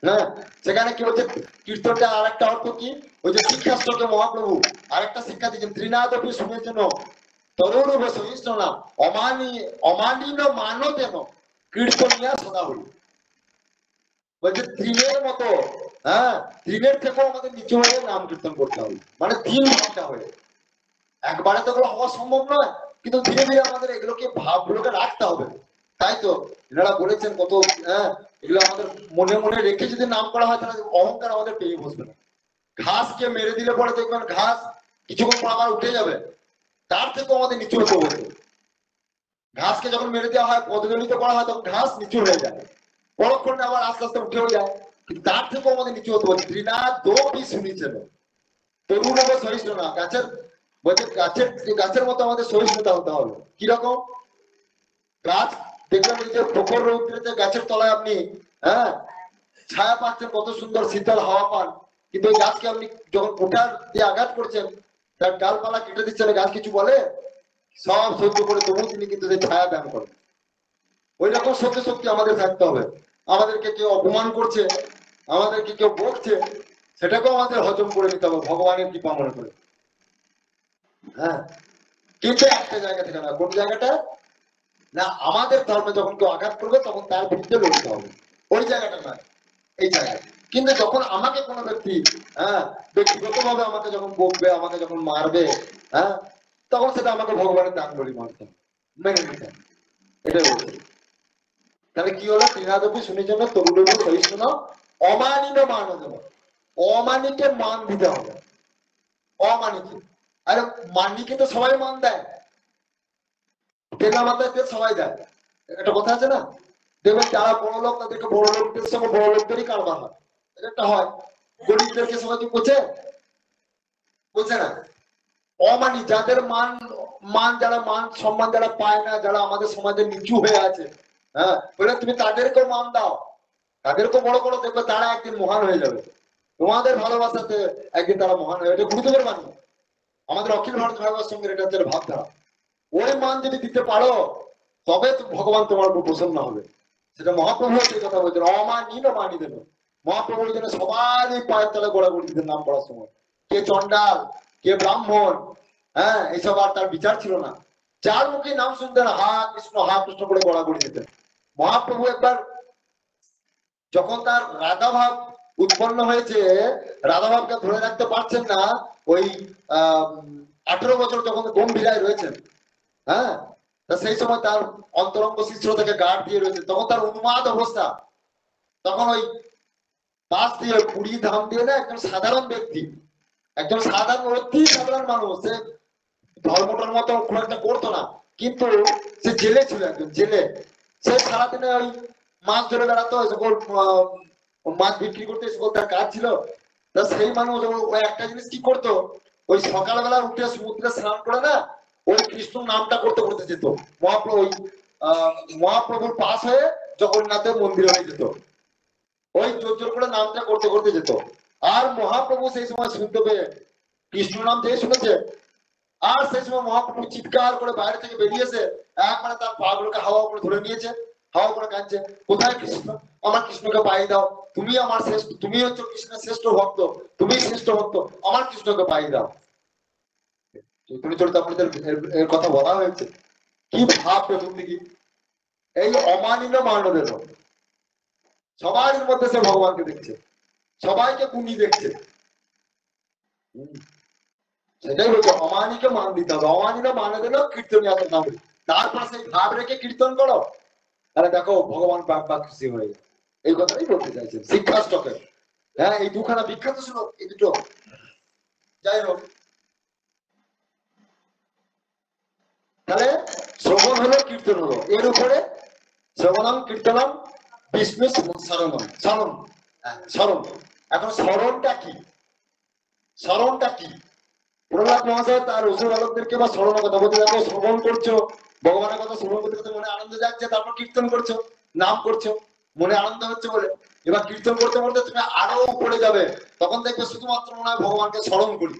হ্যাঁ, সেখানে কি বলছে কীর্তনটা আর একটা অর্থ কি, ওই যে শিক্ষাশ্রকে মহাপ্রভু আর একটা শিক্ষা দিচ্ছেন, ত্রিনাদপি শুনের জন্য তরুণ সহিষ্ণ না অমানিন মানতেন কীর্তনিয়া সদা হল। বলছে তৃণের মতো, হ্যাঁ তৃণের থেকেও আমাদের নিচু হয়ে নাম কীর্তন করতে হবে, মানে দিন ভাবটা হয়ে। একবারে তো এগুলো হওয়া সম্ভব নয়, কিন্তু ধীরে ধীরে আমাদের এগুলোকে ভাবগুলোকে রাখতে হবে। তাই তো এনারা বলেছেন কত, হ্যাঁ এগুলো আমাদের মনে মনে রেখে যদি নাম করা হয় তাহলে অহংকার আমাদের পেয়ে বসবে না। ঘাসকে মেরে দিলে পরে দেখবেন ঘাস কিছুক্ষণ পর আবার উঠে যাবে, তার থেকেও আমাদের নিচু হতে বলছে। ঘাসকে যখন মেরে দেওয়া হয়, পদদলিত করা হয়, তখন ঘাস নিচু হয়ে যায়, পরক্ষণে আবার আস্তে আস্তে উঠেও যায়, কিন্তু তার থেকেও আমাদের নিচু হতে বলছে। ত্রিনাদ দোপি শুনিছিল তরুণ সহিষ্ণ না, গাছের বলছে গাছের মতো আমাদের সহিষ্ণুতা হতে হবে। কিরকম গাছ দেখবেন, এই যে প্রখর রৌদ্রে গাছের তলায় আপনি হ্যাঁ ছায়া পাচ্ছেন, কত সুন্দর শীতল হাওয়া পান, কিন্তু ওই গাছকে আপনি যখন কোঠার দিয়ে আঘাত করছেন, তার ডালপালা কেটে দিচ্ছেন, গাছ কিছু বলে, সব সহ্য করে তবু তিনি কিন্তু সেই ছায়া দান করেন। ওই রকম সহ্য শক্তি আমাদের থাকতে হবে। আমাদেরকে কেউ অপমান করছে, আমাদেরকে কেউ বকছে, সেটাকেও আমাদের হজম করে নিতে হবে ভগবানের কৃপা মনে করে। হ্যাঁ, কিন্তু একটা জায়গা থেকে না, কোন জায়গাটা না, আমাদের ধর্মে যখন কেউ আঘাত করবে তখন তার বিরুদ্ধে লড়তে হবে, ওই জায়গাটা নয়, এই জায়গায়। কিন্তু যখন আমাকে কোনো ব্যক্তি ব্যক্তিগত ভাবে আমাকে যখন বকবে, আমাকে যখন মারবে, হ্যাঁ তখন সেটা আমাকে ভগবানের দান বলি মানতে মেনে নিতে, এটাই বলছি। তাহলে কি হলো, তৃণাদপি শুনি জন্য তরুণ সহিষ্ণু অমানিন মান দেব, অমানিকে মান দিতে হবে, অমানিকে। আরে মানিকে তো সবাই মান দেয়, তেলা মাথায় তেল সবাই দেয়, একটা কথা আছে না, দেখবেন যারা বড় লোক তাদেরকে বড় লোকদের সঙ্গে বড় লোকদেরই কারবার হয়, এটা একটা হয়। গরিবদেরকে সবাই কি বোঝে? বোঝে না। অমানি যাদের মান, যারা মান সম্মান যারা পায় না, যারা আমাদের সমাজে নিচু হয়ে আছে, হ্যাঁ, বলে তুমি তাদেরকেও মান দাও, তাদেরকেও বড় করো, দেখবে তারা একদিন মহান হয়ে যাবে। তোমাদের ভালোবাসাতে একদিন তারা মহান হয়ে, এটা গুরুদেবের বাণী, আমাদের অখিল ভারত ভাগবত সঙ্গের এটা হচ্ছে ভাবধারা। ওই মান যদি দিতে পারো তবে তো ভগবান তোমার উপর প্রসন্ন হবে। সেটা মহাপ্রভু সেই কথা বলছেন, অমানি না মানি দেন। মহাপ্রভুর জন্য সবারই পায়ের তলে গোড়াগুড়ি দিতেন নাম পড়ার সময়, কে চন্ডাল কে ব্রাহ্মণ, হ্যাঁ, এইসব আর তার বিচার ছিল না। যার মুখে নাম শুনতেন হা কৃষ্ণ করে গোড়াগুড়ি দিতেন। মহাপ্রভু একবার যখন তার রাধা ভাব উৎপন্ন হয়েছে, রাধা ভাবকে ধরে রাখতে পারছেন না, ওই 18 বছর যখন গম্ভীরায় রয়েছেন, হ্যাঁ, তা সেই সময় তার অন্তরঙ্গ শিষ্য থেকে গার্ড দিয়ে রয়েছে, তখন তার উন্মাদ অবস্থা, তখন ওই বাস দিয়ে পুরী ধাম দিয়ে না, একজন সাধারণ ব্যক্তি, একজন সাধারণ অতি সাধারণ মানুষ, সে ধর্মটার মতো খুব একটা করতো না, কিন্তু সে জেলে ছিল, একজন জেলে। সে সারাদিনে ওই মাছ ধরে বেড়াতো, সকল মাছ বিক্রি করতে সকল তার কাজ ছিল। তা সেই মানুষ ওই একটা জিনিস কি করতো, ওই সকালবেলা উঠে সমুদ্রে স্নান করে না, ওই কৃষ্ণ নামটা করতে করতে যেত। মহাপ্রভু ওই মহাপ্রভুর পাশ হয়ে জগন্নাথের মন্দিরে হয়ে যেত, ওই জোর জোর করে নামটা করতে করতে যেত। আর মহাপ্রভু সেই সময় শুনতে পেয়ে, কৃষ্ণ নাম যে শুনেছে, আর সেই সময় মহাপ্রভু চিৎকার করে বাইরে থেকে বেরিয়েছে, একবারে তার পা গুলোকে হাওয়া করে ধরে নিয়েছে, হাওয়া করে কাঁদছে, কোথায় কৃষ্ণ, আমার কৃষ্ণকে পাই দাও, তুমি আমার শ্রেষ্ঠ, তুমি হচ্ছে কৃষ্ণের শ্রেষ্ঠ ভক্ত, তুমি শ্রেষ্ঠ ভক্ত, আমার কৃষ্ণকে পাই দাও। চৈতন্য চরিতামৃতের এর কথা বলা হয়েছে। কি ভাব প্রথম দিকে, এই অমানিন্য মানবের সবার মধ্যে সে ভগবানকে দেখছে, সবাইকে গুণী দেখছে। সেটাই বলছে, অমানিকে মান দিতে হবে, অমানিকে মানে দিলেও কীর্তনীয় নাম, তারপর সেই ভাব রেখে কীর্তন করো, তাহলে দেখো ভগবান বা খুশি হয়ে যায়। এই কথাটাই বলতে চাইছেন শিক্ষাষ্টকের। হ্যাঁ, এই দুখানা বিখ্যাত শ্লোক, এই দুটো। যাই হোক, তাহলে শ্রবণ হলো কীর্তন হলো, এর উপরে শ্রবণম কীর্তনম বিষ্ণু শরণম, শরণ, শরণ। এখন স্মরণটা কি, স্মরণটা কি? প্রহ্লাদ মহাশয় তার অসুর বালকদেরকে বা স্মরণের কথা বলতে, দেখো শ্রবণ করছো, ভগবানের কথা শ্রবণ করতে করতে মনে আনন্দ যাচ্ছে, তারপর কীর্তন করছো, নাম করছো, মনে আনন্দ হচ্ছে বলে, এবার কীর্তন করতে করতে তুমি আরো উপরে যাবে, তখন দেখবে শুধুমাত্র মনে হয় ভগবানকে স্মরণ করি।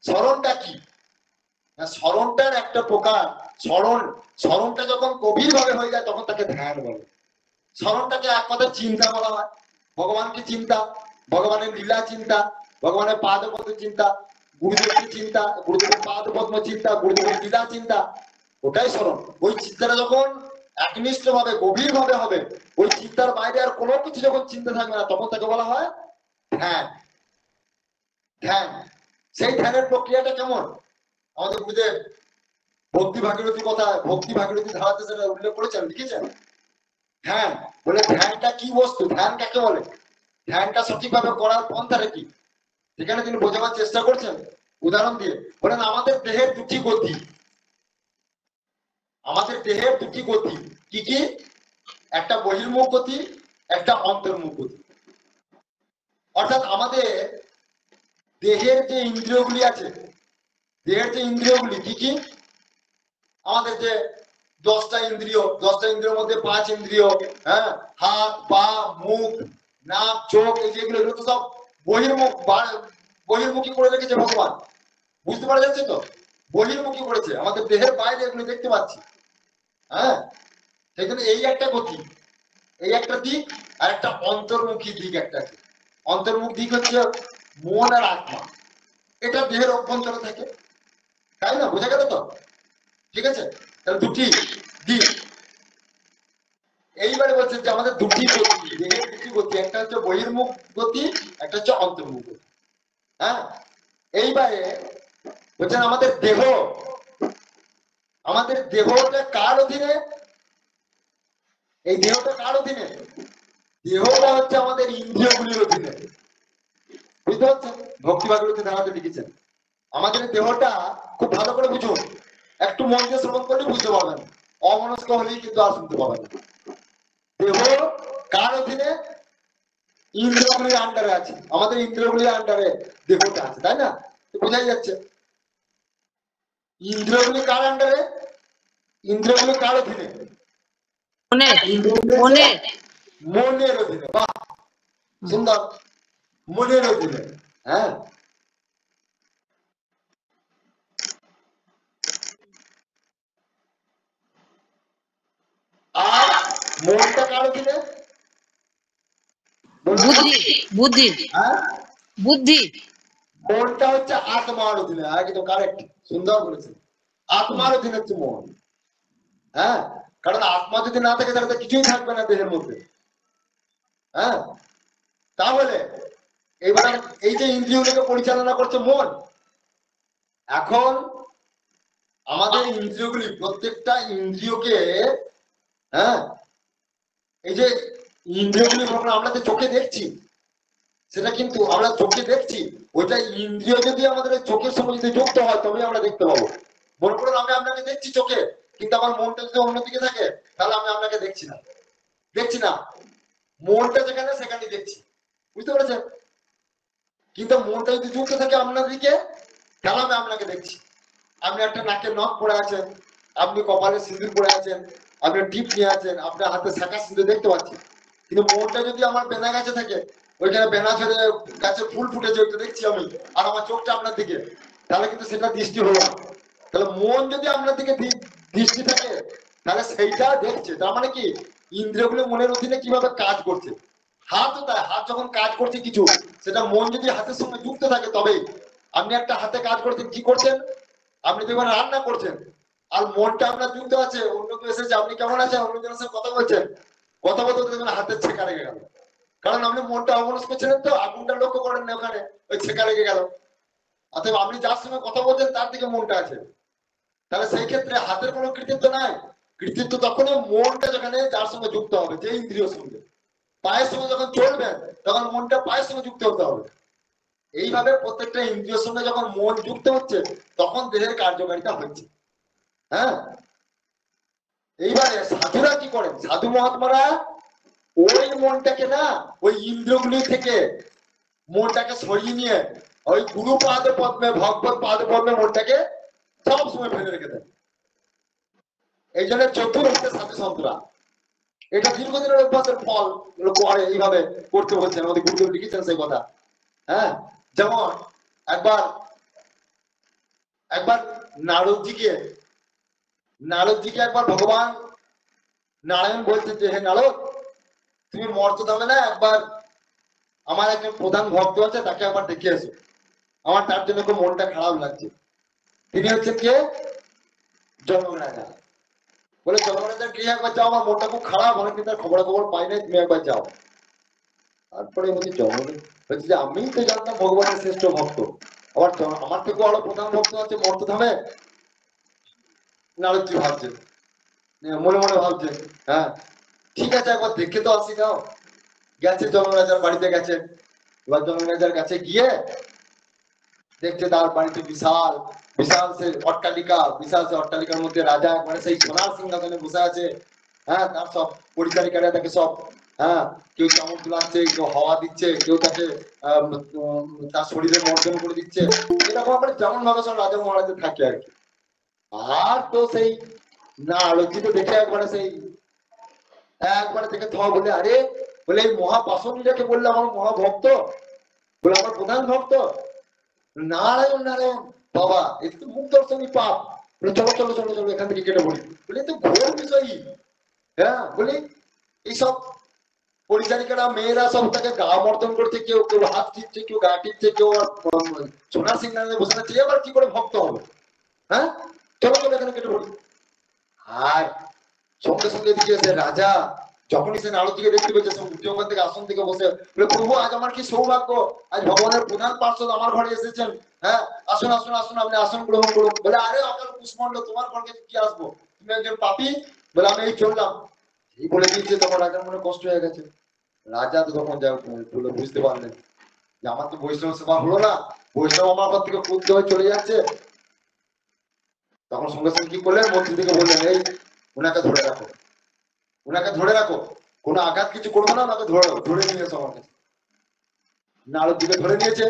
স্মরণটা কি? স্মরণটার একটা প্রকার, স্মরণ, স্মরণটা যখন গভীর ভাবে হয়ে যায় তখন তাকে ধ্যান বলে। স্মরণটাকে এক কথা চিন্তা বলা হয়, ভগবানকে চিন্তা, ভগবানের লীলা চিন্তা, ভগবানের পাদপদ্ম চিন্তা, গুরুদেবের চিন্তা, গুরুদেবের পাদপদ্ম চিন্তা, গুরুদেবের লীলা চিন্তা, ওটাই স্মরণ। ওই চিন্তাটা যখন একনিষ্ঠ ভাবে গভীর ভাবে হবে, ওই চিন্তার বাইরে আর কোনো কিছু যখন চিন্তা থাকবে না, তখন তাকে বলা হয় ধ্যান। ধ্যান, সেই ধ্যানের প্রক্রিয়াটা কেমন? আমাদের গুরুদেব ভক্তি ভাগীরথী কথা, ভক্তি ভাগীরথী ধারাতে সেটা উল্লেখ করেছেন, লিখেছেন। ধ্যান বলে, ধ্যানটা কি বস্তু, ধ্যান কাকে বলে, ধ্যানটা সঠিকভাবে করার পন্থাটা কি, সেখানে তিনি বোঝাবার চেষ্টা করছেন উদাহরণ দিয়ে। বলেন, আমাদের দেহের দুটি গতি, আমাদের দেহের দুটি গতি কি কি? একটা বহির্মুখ গতি, একটা অন্তর্মুখ গতি। অর্থাৎ আমাদের দেহের যে ইন্দ্রিয়গুলি আছে, দেহের যে ইন্দ্রিয়গুলি কি কি? আমাদের যে 10টা ইন্দ্রিয়, 10টা ইন্দ্রিয়ের মধ্যে 5 ইন্দ্রিয়, হ্যাঁ, হাত পা মুখ নাক চোখ, এই যেগুলো, এগুলো তো সব বহির্মুখ, বহির্মুখী করে রেখেছে ভগবান। বুঝতে পারা যাচ্ছে তো? বহির্মুখী করেছে, আমাদের দেহের বাইরে এগুলো দেখতে পাচ্ছি। হ্যাঁ, সেই জন্য এই একটা গতি, এই একটা দিক, আর একটা অন্তর্মুখী দিক একটা আছে। অন্তর্মুখ দিক হচ্ছে মন আর আত্মা, এটা দেহের অভ্যন্তরে থাকে, তাই না? বোঝা গেল তো? ঠিক আছে, তাহলে দুটি দিক। এইবারে বলছে যে আমাদের দুটি গতি, দেহের দুটি গতি, একটা হচ্ছে বহির্মুখ গতি, একটা হচ্ছে অন্তর্মুখ গতি। হ্যাঁ, এইবারে বলছেন আমাদের দেহ, আমাদের দেহটা কার অধীনে? এই দেহটা কার অধীনে? দেহটা হচ্ছে আমাদের ইন্দ্রিয়গুলির অধীনে। বুঝতে পারছেন? ভক্তি ভাগবতী ধারাতে লিখেছেন আমাদের দেহটা খুব ভালো করে বুঝুন, একটু মন দিয়ে শ্রবণ করলে বুঝতে পারবেন, অমনস্ক হলেই কিন্তু আর শুনতে পাবেন। দেহ কার অধীনে? ইন্দ্রগুলির আন্ডারে আছে, আমাদের ইন্দ্রগুলির আন্ডারে দেহটা আছে, তাই না? বোঝাই যাচ্ছে। ইন্দ্রগুলি কার আন্ডারে? ইন্দ্রগুলি কার অধীনে? মনের অধীনে। বাহ, সুন্দর, মনের অধীনে। হ্যাঁ, আর মনটা কার অধীনে? বুদ্ধি হ্যাঁ, বুদ্ধি মনটা হচ্ছে আত্মার অধীনে। একদম কারেক্ট, সুন্দর বলেছেন। আত্মার অধীনে হচ্ছে মন। হ্যাঁ, কারণ আত্মা যদি না থাকে তাহলে তো কিছুই থাকবে না দেহের মধ্যে। হ্যাঁ, তাহলে এবার এই যে ইন্দ্রিয়গুলোকে পরিচালনা করছে মন, এখন আমাদের ইন্দ্রিয়গুলি, প্রত্যেকটা ইন্দ্রিয়কে, হ্যাঁ, এই যে ইন্দ্রিয়গুলি যখন আমরা যে চোখে দেখছি, সেটা কিন্তু আমরা চোখে দেখছি, ওইটা ইন্দ্রিয় যদি আমাদের চোখের সঙ্গে যদি যুক্ত হয় তবে আমরা দেখতে পাবো। মনে করুন আমি আপনাকে দেখছি চোখে, কিন্তু আমার মনটা যদি অন্যদিকে থাকে তাহলে আমি আপনাকে দেখছি না, দেখছি না। মনটা যেখানে সেখানে দেখছি, বুঝতে পেরেছেন? কিন্তু মনটা যদি যুক্ত থাকে আপনার দিকে তাহলে আমি আপনাকে দেখছি। আপনি একটা নাকে নখ পরে আছেন, আপনি কপালে সিঁদুর পরে আছেন, আপনি টিপ নিয়ে আছেন, আপনার হাতে শাঁখা সিঁদুর দেখতে পাচ্ছি। কিন্তু মনটা যদি আমার বেনা গাছে থাকে, ওইখানে বেনা ছেড়ে গাছে ফুল ফুটেছে ওইটা দেখছি আমি, আর আমার চোখটা আপনার দিকে, তাহলে কিন্তু সেটা দৃষ্টি হলো না। তাহলে মন যদি আপনার দিকে দৃষ্টি থাকে তাহলে সেইটা দেখছে। তার মানে কি, ইন্দ্রিয়গুলো মনের অধীনে কিভাবে কাজ করছে। হাতও তাই, হাত যখন কাজ করছে কিছু, সেটা মন যদি হাতের সঙ্গে যুক্ত থাকে তবেই। আপনি একটা হাতে কাজ করছেন, কি করছেন? আপনি দেখবেন রান্না করছেন, আর মনটা আপনার যুক্ত আছে, অন্য কেউ এসেছে, আপনি কেমন আছেন, অন্যজনের সাথে কথা বলছেন, কথা বলতে দেখবেন হাতের ছেঁকা লেগে গেল, কারণ আপনি মনটা অমনস্ক ছিলেন, তো আগুনটা লক্ষ্য করেন না, ওখানে ওই ছেঁকা লেগে গেল। অতএব আপনি যার সঙ্গে কথা বলছেন তার দিকে মনটা আছে। তাহলে সেই ক্ষেত্রে হাতের কোনো কৃতিত্ব নাই। কৃতিত্ব তখনই মনটা যেখানে যার সঙ্গে যুক্ত হবে, যে ইন্দ্রিয় সঙ্গে। পায়ের সঙ্গে যখন চলবেন তখন মনটা পায়ের সঙ্গে যুক্ত হতে হবে। এইভাবে প্রত্যেকটা ইন্দ্রিয়ের সঙ্গে যখন মন যুক্ত হচ্ছে তখন দেহের কার্যকারিতা হচ্ছে। হ্যাঁ, এইবারে সাধুরা কি করেন? সাধু মহাত্মারা ওই মনটাকে না, ওই ইন্দ্রিয়গুলি থেকে মনটাকে সরিয়ে নিয়ে ওই গুরু পাদ পদ্মে, ভগবত পাদ পদ্মে মনটাকে সব সময় ফেলে রেখে দেন। এই জন্য চতুর হচ্ছে সাধু সন্তরা। এটা দীর্ঘদিনের অভ্যাসের ফল, করে এইভাবে করতে বলছেন, আমাদের গুরুদেব লিখেছেন সেই কথা। হ্যাঁ, যেমন একবার একবার নারদজিকে একবার ভগবান নারায়ণ বলছেন যে, হে নারদ, তুমি মর্তধামে না একবার আমার একজন প্রধান ভক্ত আছে, তাকে একবার দেখে এসো, আমার তার জন্য খুব মনটা খারাপ লাগছে। তিনি হচ্ছেন কে? জনক রাজা। বলে জনক রাজার গৃহে একবার যাও, আমার মনটা খুব খারাপ, অনেকদিন তার খবর পাই নাই, তুমি একবার যাও। তারপরে বলছি জনক বলছি যে আমি তো জানতাম ভগবানের শ্রেষ্ঠ ভক্ত, আবার আমার থেকেও আরো প্রধান ভক্ত আছে মর্তধামে। নারদজি ভাবছেন, মনে মনে ভাবছেন, হ্যাঁ ঠিক আছে একবার দেখে তো আসি নাও। গেছে জনরাজার বাড়িতে গেছে। এবার জনরাজার কাছে গিয়ে দেখছে তার বাড়িতে বিশাল বিশাল সে অট্টালিকা, বিশাল সে অট্টালিকার মধ্যে রাজা মানে সেই সোনার সিংহাসনে বসে আছে। হ্যাঁ, তার সব পরিচারিকারা তাকে সব, হ্যাঁ, কেউ চামচ দুলাচ্ছে, কেউ হাওয়া দিচ্ছে, কেউ তাকে তার শরীরে মর্দন করে দিচ্ছে। এরকম আমরা যেমন ভাবে সব রাজা মহারাজা থাকে আর কি। আর তো সেই না আলোচিত দেখে একবারে সেই একবারে দেখে থ বলে, আরে বলে এই মহাপাশনীটাকে বললে আমার মহাভক্ত, বলে আমার প্রধান ভক্ত। নারায়ণ নারায়ণ বাবা, এটা তো মুখ দর্শনই পাপ। বলে চলো চলো চলো চলো এখান থেকে কেটে পড়ি। বলে তো ঘোর বিষয়ই। হ্যাঁ, বলি এইসব পরিচারিকারা মেয়েরা সব তাকে গা মর্দন করছে, কেউ কেউ হাত টিপছে, কেউ গা টিপছে, কেউ সোনার সিংহাসনে বসে আছে, এবার কি করে ভক্ত হবে? হ্যাঁ, চলো চলো এখানে কেটে পড়ি। আর সঙ্গে সঙ্গে দিকে সে রাজা যখনই সে নারদজিকে দেখতে পেয়েছে, সে উঠে ওখান থেকে আসন থেকে বসে বলে, প্রভু আজ আমার কি সৌভাগ্য, আজ ভগবানের প্রধান পার্ষদ আমার ঘরে এসেছেন। হ্যাঁ, আসুন আসুন আসুন, আপনি আসন গ্রহণ করুন। বলে, আরে অকাল কুষ্মান্ড, তোমার ঘরকে কি আসবো, তুমি একজন পাপী। বলে, আমি এই চললাম। এই বলে দিয়েছে, তখন রাজার মনে কষ্ট হয়ে গেছে। রাজা তো তখন যা বলে বুঝতে পারলেন যে আমার তো বৈষ্ণব সেবা হলো না, বৈষ্ণব আমার ঘর থেকে কুদ হয়ে চলে যাচ্ছে। তখন সঙ্গে সঙ্গে কি করলেন, মন্ত্রী থেকে বললেন, এই ওনাকে ধরে রাখো, ওনাকে ধরে রাখো, কোনো আঘাত কিছু করবো না, ওনাকে ধরে নিয়ে এসো আমার কাছে। নারদজিকে ধরে নিয়েছে,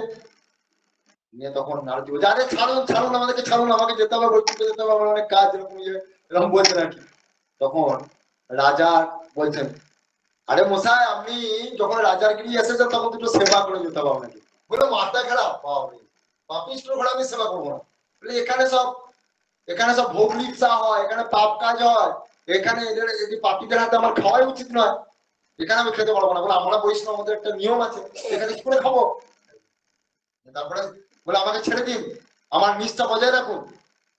নিয়ে তখন নারদজি বলছে, আরে ছাড়ুন ছাড়ুন আমাদেরকে, ছাড়ুন, আমাকে যেতে হবে, বৈকুণ্ঠে যেতে হবে, আমার অনেক কাজ, এরকম বলছেন আর কি। তখন রাজা বলছেন, আরে মশাই, আপনি যখন রাজার গিরি এসেছেন তখন দুটো সেবা করে যেতে হবে আপনাকে। বলে মাথা খারাপ, বাবরে পাপিষ্ঠ ঘোড়া আমি সেবা করবো না। বলে এখানে সব ভোগ লিপ্সা হয়, এখানে পাপ কাজ হয়, এখানে এদের এই পাপীদের হাতে আমার খাওয়াই উচিত নয়, এখানে আমি খেতে পারবো না। বলে আমরা বৈষ্ণব, আমাদের একটা নিয়ম আছে, এখানে কি করে খাবো? তারপরে বলে আমাকে ছেড়ে দিন, আমার নিষ্ঠা বজায় রাখুন।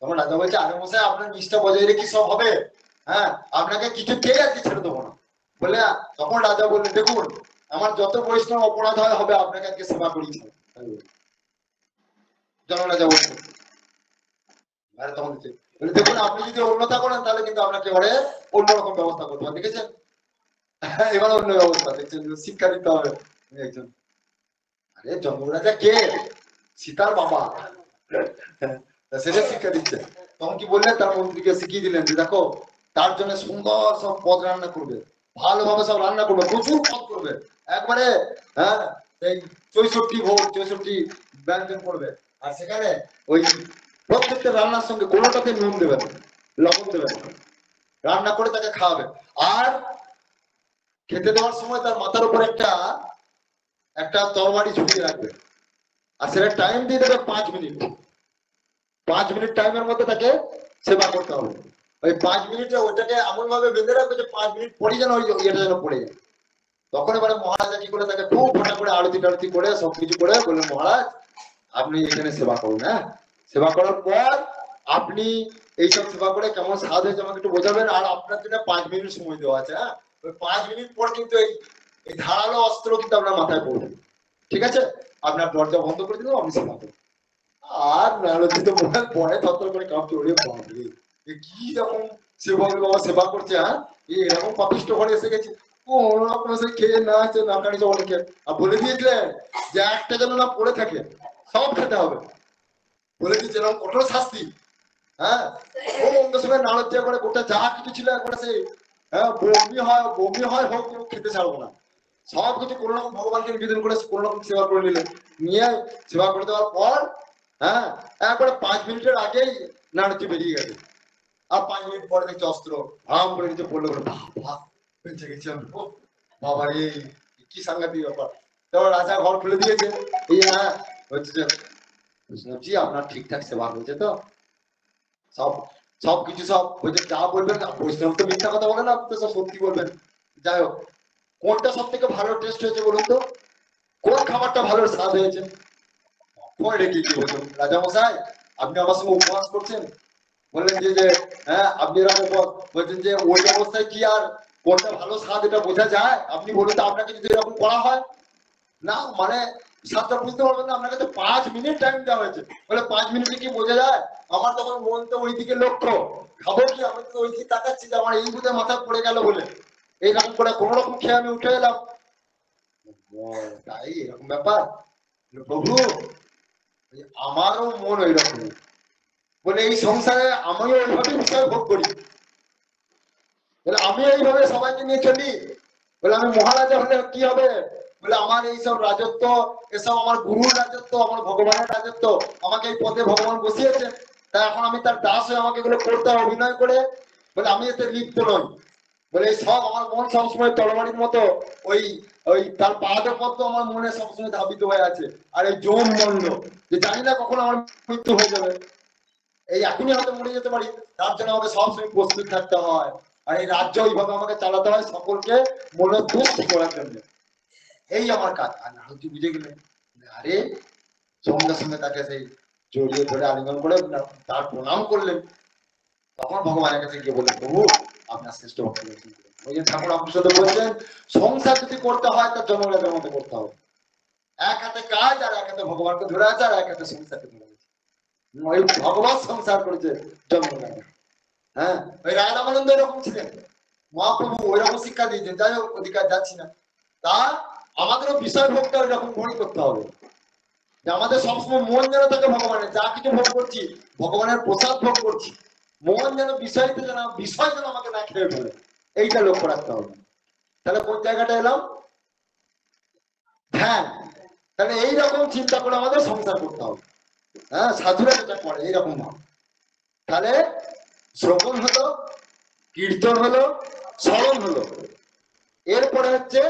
তখন রাজা বলছে, আরে মশাই, আপনার নিষ্ঠা বজায় রেখে সব হবে? হ্যাঁ, আপনাকে কিছু খেয়ে আজকে ছেড়ে দেবো না। বলে তখন রাজা বললেন, দেখুন আমার যত বৈষ্ণব অপরাধ হবে আপনাকে আজকে সেবা করিয়েছি। জনরাজা বলছেন, তখন দেখুন আপনি যদি অন্যথা করেন তাহলে কিন্তু আপনাকে এবারে অন্যরকম ব্যবস্থা করতে হবে, দেখেছেন? এবার অন্য ব্যবস্থা দেখছেন, শিক্ষা দিতে হবে একজন। আরে জনরাজা কে? সীতার বাবা, সেটা শিক্ষা দিচ্ছে। তখন কি বললেন, তার মন্ত্রীকে শিখিয়ে দিলেন যে দেখো, তার জন্য সুন্দর সব পদ রান্না করবে, ভালোভাবে সব রান্না করবে, প্রচুর পদ করবে, একবারে হ্যাঁ এই 64 ভোগ 64 ব্যঞ্জন করবে। আর সেখানে ওই প্রত্যেকটা রান্নার সঙ্গে কোনোটাতে নুন দেবেন, লবণ দেবেন, রান্না করে তাকে খাওয়াবে। আর খেতে দেওয়ার সময় তার মাথার উপর একটা তরবারি ঝুলিয়ে রাখবে, আর সেটা টাইম দিয়ে দেবে 5 মিনিট। 5 মিনিট টাইমের মধ্যে তাকে সেবা করতে হবে। ওই 5 মিনিটে ওইটাকে এমন ভাবে বেঁধে রাখবে যে 5 মিনিট পরে যেন ওই ইয়েটা যেন পড়ে যায়। তখন এবারে মহারাজা কি করে, তাকে খুব ফটা করে আরতি টারতি করে সবকিছু করে বললেন, মহারাজ আপনি এখানে সেবা করুন। হ্যাঁ, সেবা করার পর আপনি এইসব সেবা করে কেমন স্বাদ হয়েছে আমাকে একটু বোঝাবেন, আর আপনার জন্য 5 মিনিট সময় দেওয়া আছে। হ্যাঁ, ওই 5 মিনিট পর কিন্তু এই ধারালো অস্ত্র কিন্তু আপনার মাথায় পড়বে, ঠিক আছে? আপনার দরজা বন্ধ করে দিলেও আপনি সেবা করুন। আর নারদজি তো পরে থরথর করে কাঁপছে, ওরে বাপরে, কি রকম সেবক বাবা সেবা করছে, হ্যাঁ এরকম পাপিষ্ঠ ঘরে এসে গেছে। ও আপনার সে খেয়ে না আছে না কানিছে অনেকে, আর বলে দিয়েছিলেন যে একটা যেন না পড়ে থাকে, সব খেতে হবে, বলে দিয়েছে এরকম কঠোর শাস্তি। হ্যাঁ, ও অন্য সময় নারদজি করে গোটা যা কিছু ছিল একবারে সেই হ্যাঁ বমি হয় হোক, খেতে ছাড়বো না, সব কিছু কোনো রকম ভগবানকে নিবেদন করে কোনো রকম সেবা করে নিলেন। নিয়ে সেবা করে দেওয়ার পর হ্যাঁ একবারে 5 মিনিটের আগেই নারদজি বেরিয়ে গেছে। আর 5 মিনিট পরে দেখছি অস্ত্র আম করে নিচে পড়লো, বাবা বেঁচে গেছি আমি, বাবা রে কি সাংঘাতিক ব্যাপার। তারপর রাজা ঘর খুলে দিয়েছে, এই হ্যাঁ হচ্ছে যে বৈষ্ণবজি আপনার ঠিকঠাক সেবা হয়েছে তো, সবকিছু সব হয়েছে, যা বলবেন না, বৈষ্ণব তো মিথ্যা কথা বলে না, আপনি তো সব সত্যি বলবেন। যাই হোক, কোনটা সব থেকে ভালো টেস্ট হয়েছে বলুন তো, কোন খাবারটা ভালো স্বাদ হয়েছে? কি বলছেন, রাজা মশাই আপনি আমার সঙ্গে উপবাস করছেন, বললেন যে হ্যাঁ আপনি এরকম বলছেন যে ওই অবস্থায় কি আর কোনটা ভালো স্বাদ এটা বোঝা যায়? আপনি বলুন তো, আপনাকে যদি এরকম করা হয় না, মানে স্বাদটা বুঝতে পারবেন না, আপনাকে তো 5 মিনিট টাইম দেওয়া হয়েছে। বলে 5 মিনিটে কি বোঝা যায়? আমার তখন মন তো ওই দিকে লক্ষ্য, খাবো কি, আমি তো ওই দিকে তাকাচ্ছি যে আমার এই বুঝে মাথা পড়ে গেল বলে এইরকম করে কোনো রকম খেয়ে আমি উঠে এলাম। তাই এরকম ব্যাপার প্রভু, আমারও মন ওই রকম, বলে এই সংসারে আমিও ওইভাবে বিষয় ভোগ করি, বলে আমি এইভাবে সবাইকে নিয়ে চলি, বলে আমি মহারাজা হলে কি হবে, বলে আমার এইসব রাজত্ব, এসব আমার গুরুর রাজত্ব, আমার ভগবানের রাজত্ব, আমাকে এই পদে ভগবান বসিয়েছেন, তাই এখন আমি তার দাস হয়ে আমাকে এগুলো করতে হবে অভিনয় করে, বলে আমি এতে লিপ্ত নই। বলে এই সব আমার মন সবসময় তরবারির মতো ওই ওই তার পাদপদ্ম আমার মনে সবসময় ধাবিত হয়ে আছে। আর এই যৌন মন্ড, যে জানি না কখন আমার মৃত্যু হয়ে যাবে, এই এখনই হয়তো মরে যেতে পারি, তার জন্য আমাকে সবসময় প্রস্তুত থাকতে হয়। আর এই রাজ্য ওইভাবে আমাকে চালাতে হয় সকলকে মনোতুষ্ট করার জন্য, এই আমার কাজ। আর নারদজি বুঝে গেলেন, আরে সঙ্গে সঙ্গে তাকে সেই জড়িয়ে ধরে আলিঙ্গন করে তার প্রণাম করলেন। তখন ভগবানের কাছে গিয়ে বললেন, প্রভু আপনার শ্রেষ্ঠ ভক্ত, ওই যে ঠাকুর রামকৃষ্ণ বলছেন, সংসার যদি করতে হয় তার জন্মরাজের মধ্যে করতে হবে, এক হাতে কাজ আর এক হাতে ভগবানকে ধরে আছে, আর এক হাতে সংসারকে ধরে আছে। ওই ভগবান সংসার করেছে জন্মরাজা। হ্যাঁ, ওই রায় রামানন্দ এরকম ছিলেন, মহাপ্রভু ওইরকম শিক্ষা দিয়েছেন। যাই হোক অধিকার যাচ্ছি না, তা আমাদেরও বিষয় ভোগটা এরকম করে করতে হবে যে আমাদের সবসময় মন যেন থাকে ভগবানের, যা কিছু ভোগ করছি ভগবানের প্রসাদ ভোগ করছি, মন যেন বিষয়তে যেন বিষয় যেন আমাকে না খেয়ে ফেলে, এইটা লক্ষ্য রাখতে হবে। তাহলে কোন জায়গাটা এলাম? ধ্যান। তাহলে এইরকম চিন্তা করে আমাদের সংসার করতে হবে। হ্যাঁ, সাধুরা যেটা করে এইরকম ভাব। তাহলে শ্রবণ হলো, কীর্তন হলো, স্মরণ হলো, এরপরে হচ্ছে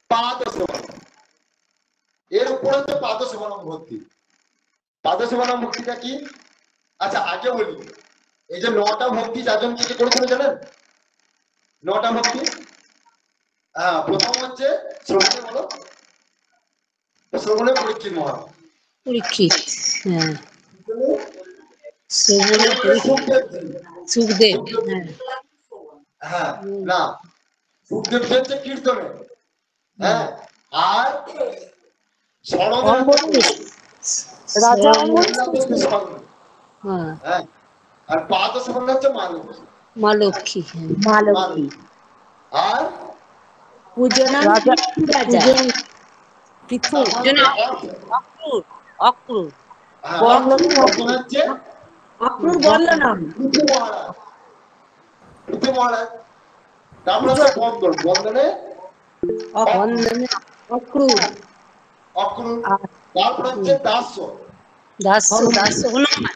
পাদ সেবন, এর উপরে হচ্ছে পাদ সেবন ভক্তি। পাদ সেবন ভক্তিটা কি? আচ্ছা আগে বলি, এই যে 9টা ভক্তি চারজন কি করেছিল জানেন? 9টা ভক্তি। হ্যাঁ, প্রথম হচ্ছে শ্রবণে, বলো শ্রবণে পরীক্ষিত মহারাজ, পরীক্ষিত, হ্যাঁ, শ্রবণে সুখদেব, হ্যাঁ, হ্যাঁ না, সুখদেব হচ্ছে কীর্তনে, হ্যাঁ, আর স্মরণে রাজা, হ্যাঁ, আর পাদ সেবন হচ্ছে মালক, মা লক্ষ্মী, হ্যাঁ, মা লক্ষ্মী। আর পূজনা রাজা, রাজা, পৃথু, অক্রুর, অক্রুর, হ্যাঁ, বর্ণনা হচ্ছে অক্রুর বর্ণনাম, পৃথু মহারাজ, পৃথু মহারাজ। তারপর হচ্ছে বন্দন, বন্দনে বন্দনে অক্রুর, অক্রুর। তারপর হচ্ছে দাস্য, দাস্য, দাস্য হনুমান,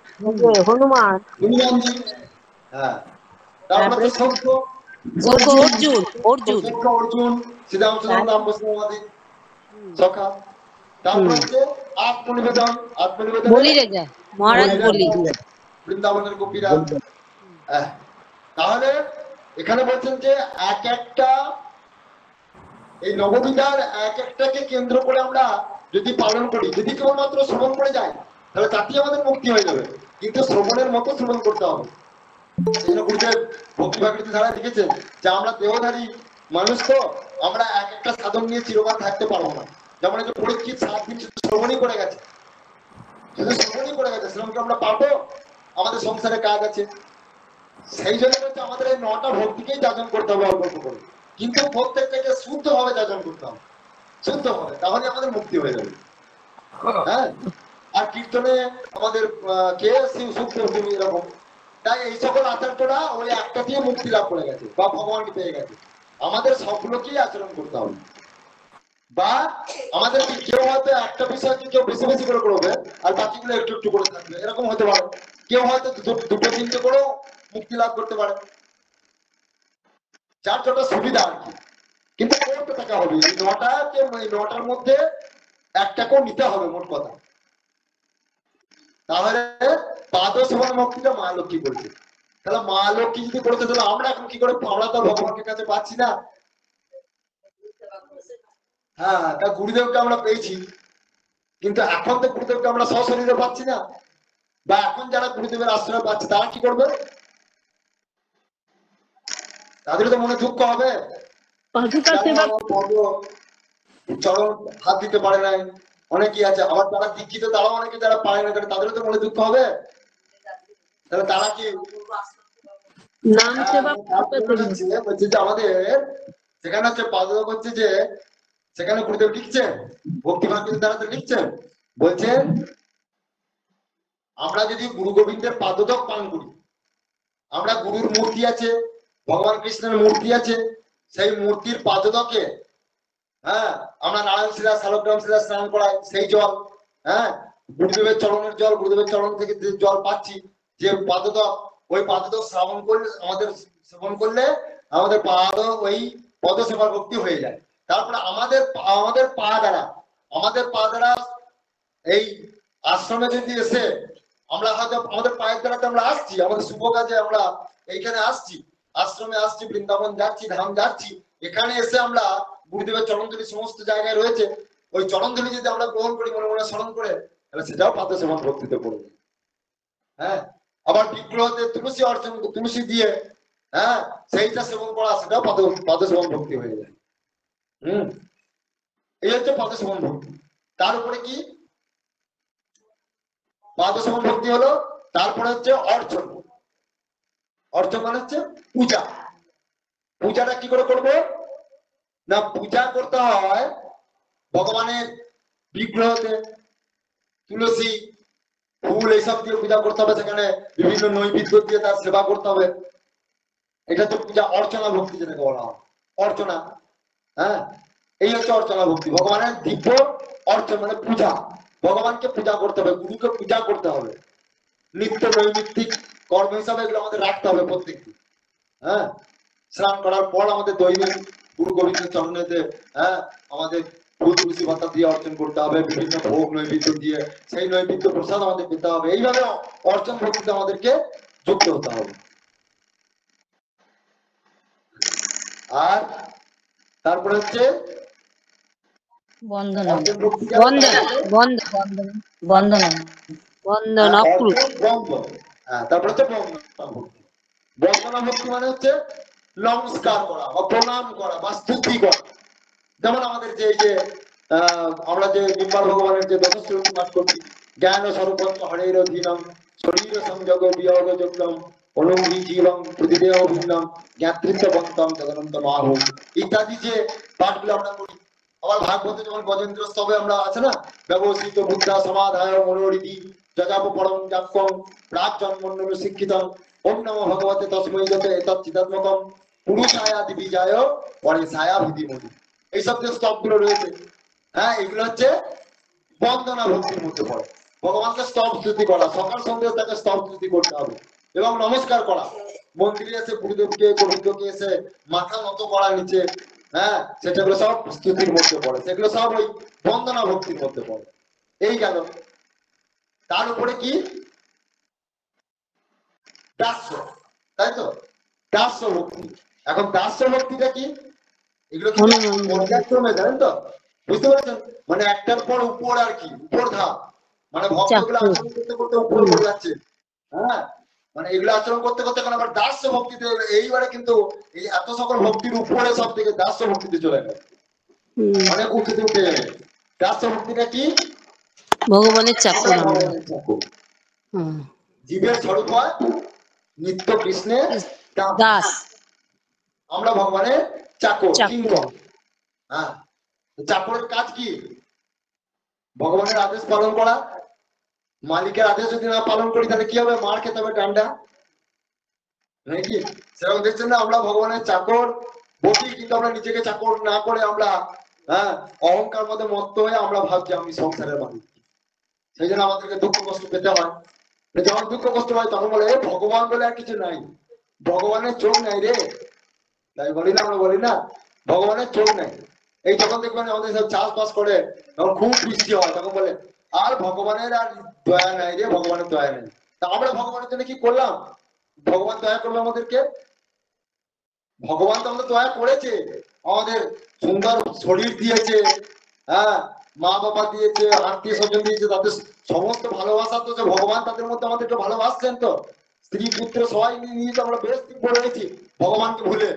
হনুমান, হনুমানজি। হ্যাঁ, তারপর হচ্ছে শঙ্খ, শঙ্খ, অর্জুন, অর্জুন, শঙ্খ অর্জুন, শ্রীরামচন্দ্র নাম বৈষ্ণবাদী সখা। তারপর হচ্ছে আত্মনিবেদন, আত্মনিবেদন বলি রাজা, মহারাজ বলি, বৃন্দাবনের গোপীরা। তাহলে এখানে বলছেন যে এক একটা এই নববিধার এক একটাকে কেন্দ্র করে আমরা যদি পালন করি, যদি কেবলমাত্র শ্রবণ করে যাই তাহলে তাতেই আমাদের মুক্তি হয়ে যাবে, কিন্তু শ্রবণের মতো শ্রবণ করতে হবে। সেই জন্য গুরুদেব ভক্তি ভাগবতী ধারা লিখেছেন যে আমরা দেহধারী মানুষ, তো আমরা এক একটা সাধন নিয়ে চিরকাল থাকতে পারবো না। যেমন এই যে পরীক্ষিত 7 দিন শুধু শ্রবণই করে গেছে, শুধু শ্রবণই করে গেছে, শ্রবণকে আমরা পাবো, আমাদের সংসারে কাজ আছে। সেই জন্য হচ্ছে আমাদের এই 9টা ভক্তিকেই যাজন করতে হবে অল্প অল্প করে, কিন্তু প্রত্যেকটাকে শুদ্ধ ভাবে যাজন করতে হবে, শুদ্ধ হবে, তাহলে আমাদের মুক্তি হয়ে যাবে। হ্যাঁ, আর কীর্তনে আমাদের কে সুখদেব তুমি এরকম, তাই এই সকল আচার্যরা ওই একটা দিয়ে মুক্তি লাভ করে গেছে বা ভগবানকে পেয়ে গেছে। আমাদের সবগুলোকেই আচরণ করতে হবে, বা আমাদের কেউ হয়তো একটা বিষয়কে কেউ বেশি বেশি করে করবে আর বাকিগুলো একটু একটু করে থাকবে, এরকম হতে পারে। কেউ হয়তো দুটো তিনটে করেও মুক্তি লাভ করতে পারে, যার যত সুবিধা আর কি, কিন্তু করতে থাকা হবে। এই 9টাকে, এই 9টার মধ্যে একটাকেও নিতে হবে মোট কথা। তাহলে পাদ সেবন ভক্তিটা মা লক্ষ্মী করেছে। তাহলে মা লক্ষ্মী যদি করেছে তাহলে আমরা এখন কি করে, আমরা তো ভগবানের কাছে পাচ্ছি না। হ্যাঁ, তা গুরুদেবকে আমরা পেয়েছি, কিন্তু এখন তো গুরুদেবকে আমরা সশরীরে পাচ্ছি না, বা এখন যারা গুরুদেবের আশ্রয় পাচ্ছে তারা কি করবে? তাদের তো মনে দুঃখ হবে, চরণ হাত দিতে পারে নাই, অনেকেই আছে। আবার যারা দীক্ষিত তারাও অনেকে যারা পারে না, তাদেরও তো মনে দুঃখ হবে। তাহলে তারা কি নাম সেবা বলছে যে আমাদের সেখানে হচ্ছে পাদক হচ্ছে যে সেখানে গুরুদেব লিখছেন, ভক্তি ভাগবতী দ্বারা লিখছেন, বলছেন আমরা যদি গুরু গোবিন্দের পাদক পান করি, আমরা গুরুর মূর্তি আছে, ভগবান কৃষ্ণের মূর্তি আছে, সেই মূর্তির পাদকে, হ্যাঁ, আমরা নারায়ণ শিলা, শালগ্রাম শিলা স্নান করাই, সেই জল, হ্যাঁ, গুরুদেবের চরণের জল, গুরুদেবের চরণ থেকে যে জল পাচ্ছি, যে পাদক, ওই পাদক শ্রাবণ করলে আমাদের সেবন করলে আমাদের পাদ, ওই পদ সেবা ভক্তি হয়ে যায়। তারপরে আমাদের আমাদের পা দ্বারা এই আশ্রমে যদি এসে আমরা হয়তো আমাদের পায়ের দ্বারা আমরা আসছি, আমাদের শুভ কাজে আমরা এইখানে আসছি, আশ্রমে আসছি, বৃন্দাবন যাচ্ছি, ধাম যাচ্ছি, এখানে এসে আমরা গুরুদেবের চরণধুলি সমস্ত জায়গায় রয়েছে, ওই চরণধুলি যদি আমরা গ্রহণ করি মনে মনে স্মরণ করে, তাহলে সেটাও পাদ সেবন ভক্তিতে পড়বে। হ্যাঁ, আবার বিগ্রহতে তুলসী অর্চন, তুলসী দিয়ে, হ্যাঁ, সেইটা সেবন করা, সেটাও পাদ সেবন ভক্তি হয়ে যায়। এই হচ্ছে পাদ সেবন ভক্তি। তার উপরে কি পাদ সেবন ভক্তি হলো, তারপরে হচ্ছে অর্চন। অর্চন মানে হচ্ছে পূজা। পূজাটা কি করে করবো না, পূজা করতে হয় ভগবানের বিগ্রহতে তুলসী ফুল এইসব দিয়ে পূজা করতে হবে, সেখানে বিভিন্ন নৈবেদ্য দিয়ে তার সেবা করতে হবে। এটা তো পূজা, অর্চনা ভক্তি যেটাকে বলা হয়, অর্চনা। হ্যাঁ, এই হচ্ছে অর্চনা ভক্তি, ভগবানের দিব্য অর্চনা মানে পূজা। ভগবানকে পূজা করতে হবে, গুরুকে পূজা করতে হবে, নিত্য নৈমিত্তিক কর্ম হিসাবে এগুলো আমাদের রাখতে হবে প্রত্যেকদিন। হ্যাঁ, স্নান করার পর আমাদের দৈনিক গুরু গোবিন্দের চরণেতে আমাদের ফুল তুলসী পাতা দিয়ে অর্চন করতে হবে, বিভিন্ন ভোগ নৈবেদ্য দিয়ে সেই নৈবেদ্য প্রসাদ আমাদের পেতে হবে। এইভাবে অর্চন ভক্তিতে আমাদেরকে যুক্ত হতে হবে। আর তারপরে হচ্ছে বন্দনা অর্চন ভক্তি, বন্দনা বন্দনা বন্দনা অক্রুত। তারপরে হচ্ছে বন্দনা ভক্তি। বন্দনা ভক্তি মানে হচ্ছে নমস্কার করা বা প্রণাম করা বা স্তুতি করা। যেমন আমাদের যে আমরা যে নির্মল ভগবানের যে দশশ্লোক পাঠ করছি, জ্ঞান স্বরূপঞ্চ হরের অধীনম শরীর সংযোগ বিয়োগ যোগ্যম অনুভূতি জীবম প্রতিদেহ ভিন্নম জ্ঞাতৃত্ববন্তম জগনন্ত মাহু ইত্যাদি যে পাঠগুলো আমরা করি। আবার ভাগবতে যেমন গজেন্দ্র স্তবে আমরা আছে না, ব্যবস্থিত বুদ্ধা সমাধায় মনোরীতি যজাপ পরম যাক্যম প্রাক জন্মন্নম শিক্ষিতম ওম নমো ভগবতে তস্मै যত এতৎ চিদাত্মকম পুরুষায়া দিবিজায় পরে ছায়া ভিধিমতি। এইসব যে স্তব গুলো রয়েছে, হ্যাঁ, এগুলো হচ্ছে বন্দনা ভক্তির মধ্যে পড়ে। ভগবানকে স্তব স্তুতি করা, সকাল সন্ধ্যে তাকে স্তব স্তুতি করতে হবে এবং নমস্কার করা। মন্দিরে এসে গুরুদেবকে গোবিন্দকে এসে মাথা নত করা নিচে, হ্যাঁ, সেটাগুলো সব স্তুতির মধ্যে পড়ে, সেগুলো সব ওই বন্দনা ভক্তির মধ্যে পড়ে। এই গেল। তার উপরে কি দাস্য, তাই তো, দাস্য ভক্তি। এখন দাস্য ভক্তিটা কি? এগুলো কিন্তু পর্যায়ক্রমে, জানেন তো, বুঝতে পারছেন? মানে একটার পর উপর আর কি, উপর ধাপ, মানে ভক্তগুলো আচরণ করতে করতে উপরে পড়ে যাচ্ছে। হ্যাঁ, মানে এগুলো আচরণ করতে করতে এখন আবার দাস্য ভক্তিতে, এইবারে কিন্তু এই এত সকল ভক্তির উপরে সব থেকে দাস্য ভক্তিতে চলে গেল, অনেক উঁচুতে উঠে যাবে। দাস্য ভক্তিটা কি? ভগবানের চাকর আমরা। জীবের স্বরূপ হয় নিত্য কৃষ্ণের দাস, আমরা ভগবানের চাকর, কিঙ্কর। হ্যাঁ, চাকরের কাজ কি? ভগবানের আদেশ পালন করা। মালিকের আদেশ যদি না পালন করি তাহলে কি হবে? মার খেতে হবে, ডান্ডা, নাকি? সেরকম দেখছেন না, আমরা ভগবানের চাকর বটি, কিন্তু আমরা নিজেকে চাকর না করে আমরা অহংকার মধ্যে মত্ত হয়ে আমরা ভাবছি আমি সংসারের মালিক। সেই জন্য আমাদেরকে দুঃখ কষ্ট পেতে হয়। যখন দুঃখ কষ্ট হয় তখন বলে ভগবান বলে আর কিছু নাই, ভগবানের চোখ নাই রে, তাই বলি না, আমরা বলি না ভগবানের চোখ নাই। এই যখন দেখবেন আমাদের সব চাষবাস করে, তখন খুব বৃষ্টি হয়, তখন বলে আর ভগবানের আর দয়া নাই রে, ভগবানের দয়া নেই। তা আমরা ভগবানের জন্য কি করলাম? ভগবান দয়া করবে আমাদেরকে? ভগবান তো আমাদের দয়া করেছে, আমাদের সুন্দর শরীর দিয়েছে, হ্যাঁ, মা বাবা দিয়েছে, আত্মীয় স্বজন দিয়েছে, তাদের সমস্ত ভালোবাসা তো যে ভগবান তাদের মধ্যে আমাদেরকে ভালোবাসছেন। তো স্ত্রী পুত্র সবাই নিয়ে তো আমরা বেশ দিন পড়ে গেছি ভগবানকে ভুলে।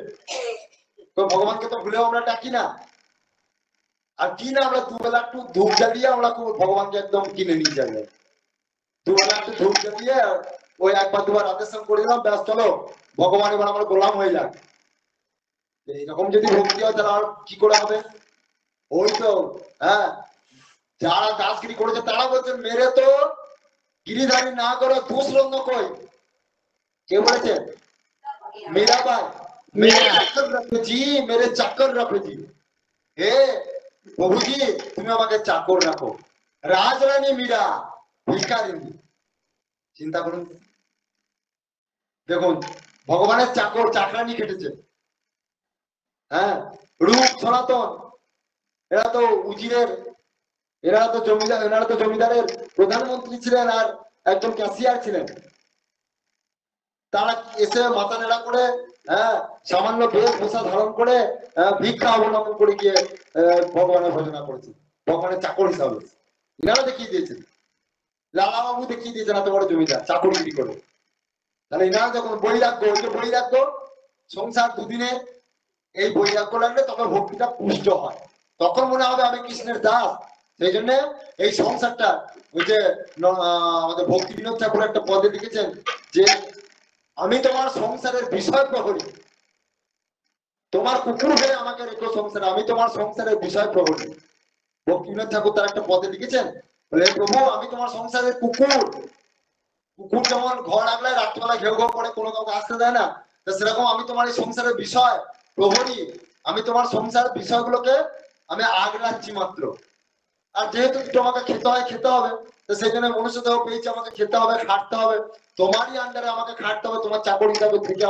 তো ভগবানকে তো ভুলেও আমরা ডাকি না। আর কি না, আমরা দুবেলা একটু ধূপ জ্বালিয়ে আমরা ভগবানকে একদম কিনে নিয়ে যাই। দুবেলা একটু ধূপ জ্বালিয়ে ওই একবার দুবার আদেশন করে দিলাম, ব্যাস চলো ভগবান এবার আমার গোলাম হয়ে যাক। এইরকম যদি ভক্তি হয় তাহলে আর কি করে হবে? ওই তো, হ্যাঁ, যারা দাসগিরি করেছে তারা বলছেন মেরে তো গিরিধারী না করো দুসরঙ্গ কই। কে বলেছে? মীরাবাই। মেরে চক্কর রাখে জি, মেরে চক্কর রাখে জি। হে প্রভুজি, তুমি আমাকে চাকর রাখো। রাজরানী মীরা ভিখারিণী। চিন্তা করুন, দেখুন ভগবানের চাকর চাকরানি কেটেছে। হ্যাঁ, রূপ সনাতন, এরা তো উজিরের, এরা তো জমিদার, এনারা তো জমিদারের প্রধানমন্ত্রী ছিলেন আর একজন ক্যাশিয়ার ছিলেন। তারা এসে মাথা নেড়া করে, হ্যাঁ, সামান্য বেশভূষা ধারণ করে ভিক্ষা অবলম্বন করে গিয়ে ভগবানের ভজনা করেছে, ভগবানের চাকর হিসাবে। এনারা দেখিয়ে দিয়েছেন, লালা বাবু দেখিয়ে দিয়েছেন এত বড় জমিদার চাকরগিরি করে। তাহলে এনারা যখন বৈরাগ্য, ওই যে বৈরাগ্য, সংসার দুদিনে এই বৈরাগ্য লাগলে তখন ভক্তিটা পুষ্ট হয়, তখন মনে হবে আমি কৃষ্ণের দাস। সেই জন্য এই সংসারটা, ওই যে আমাদের ভক্তি বিনোদ ঠাকুর একটা পদে লিখেছেন যে আমি তোমার সংসারের বিষয় প্রহরী, তোমার কুকুর হয়ে আমাকে রেখো সংসারে, আমি তোমার সংসারের বিষয় প্রহরী। ভক্তিবিনোদ ঠাকুর তার একটা পদে লিখেছেন, বলে প্রভু আমি তোমার সংসারের কুকুর। কুকুর যেমন ঘর আগলায় রাত্রিবেলা ঘেউ ঘেউ করে কোনো কাউকে আসতে দেয় না, তো সেরকম আমি তোমার এই সংসারের বিষয় প্রহরী, আমি তোমার সংসারের বিষয়গুলোকে আমি আগলাচ্ছি মাত্র। আর যেহেতু তোমাকে খেতে হয় খেতে হবে, তো সেই জন্য মনুষ্য দেহ পেয়েছি, আমাকে খেতে হবে খাটতে হবে, তোমারই আন্ডারে আমাকে খাটতে হবে, তোমার চাকর হিসাবে থেকে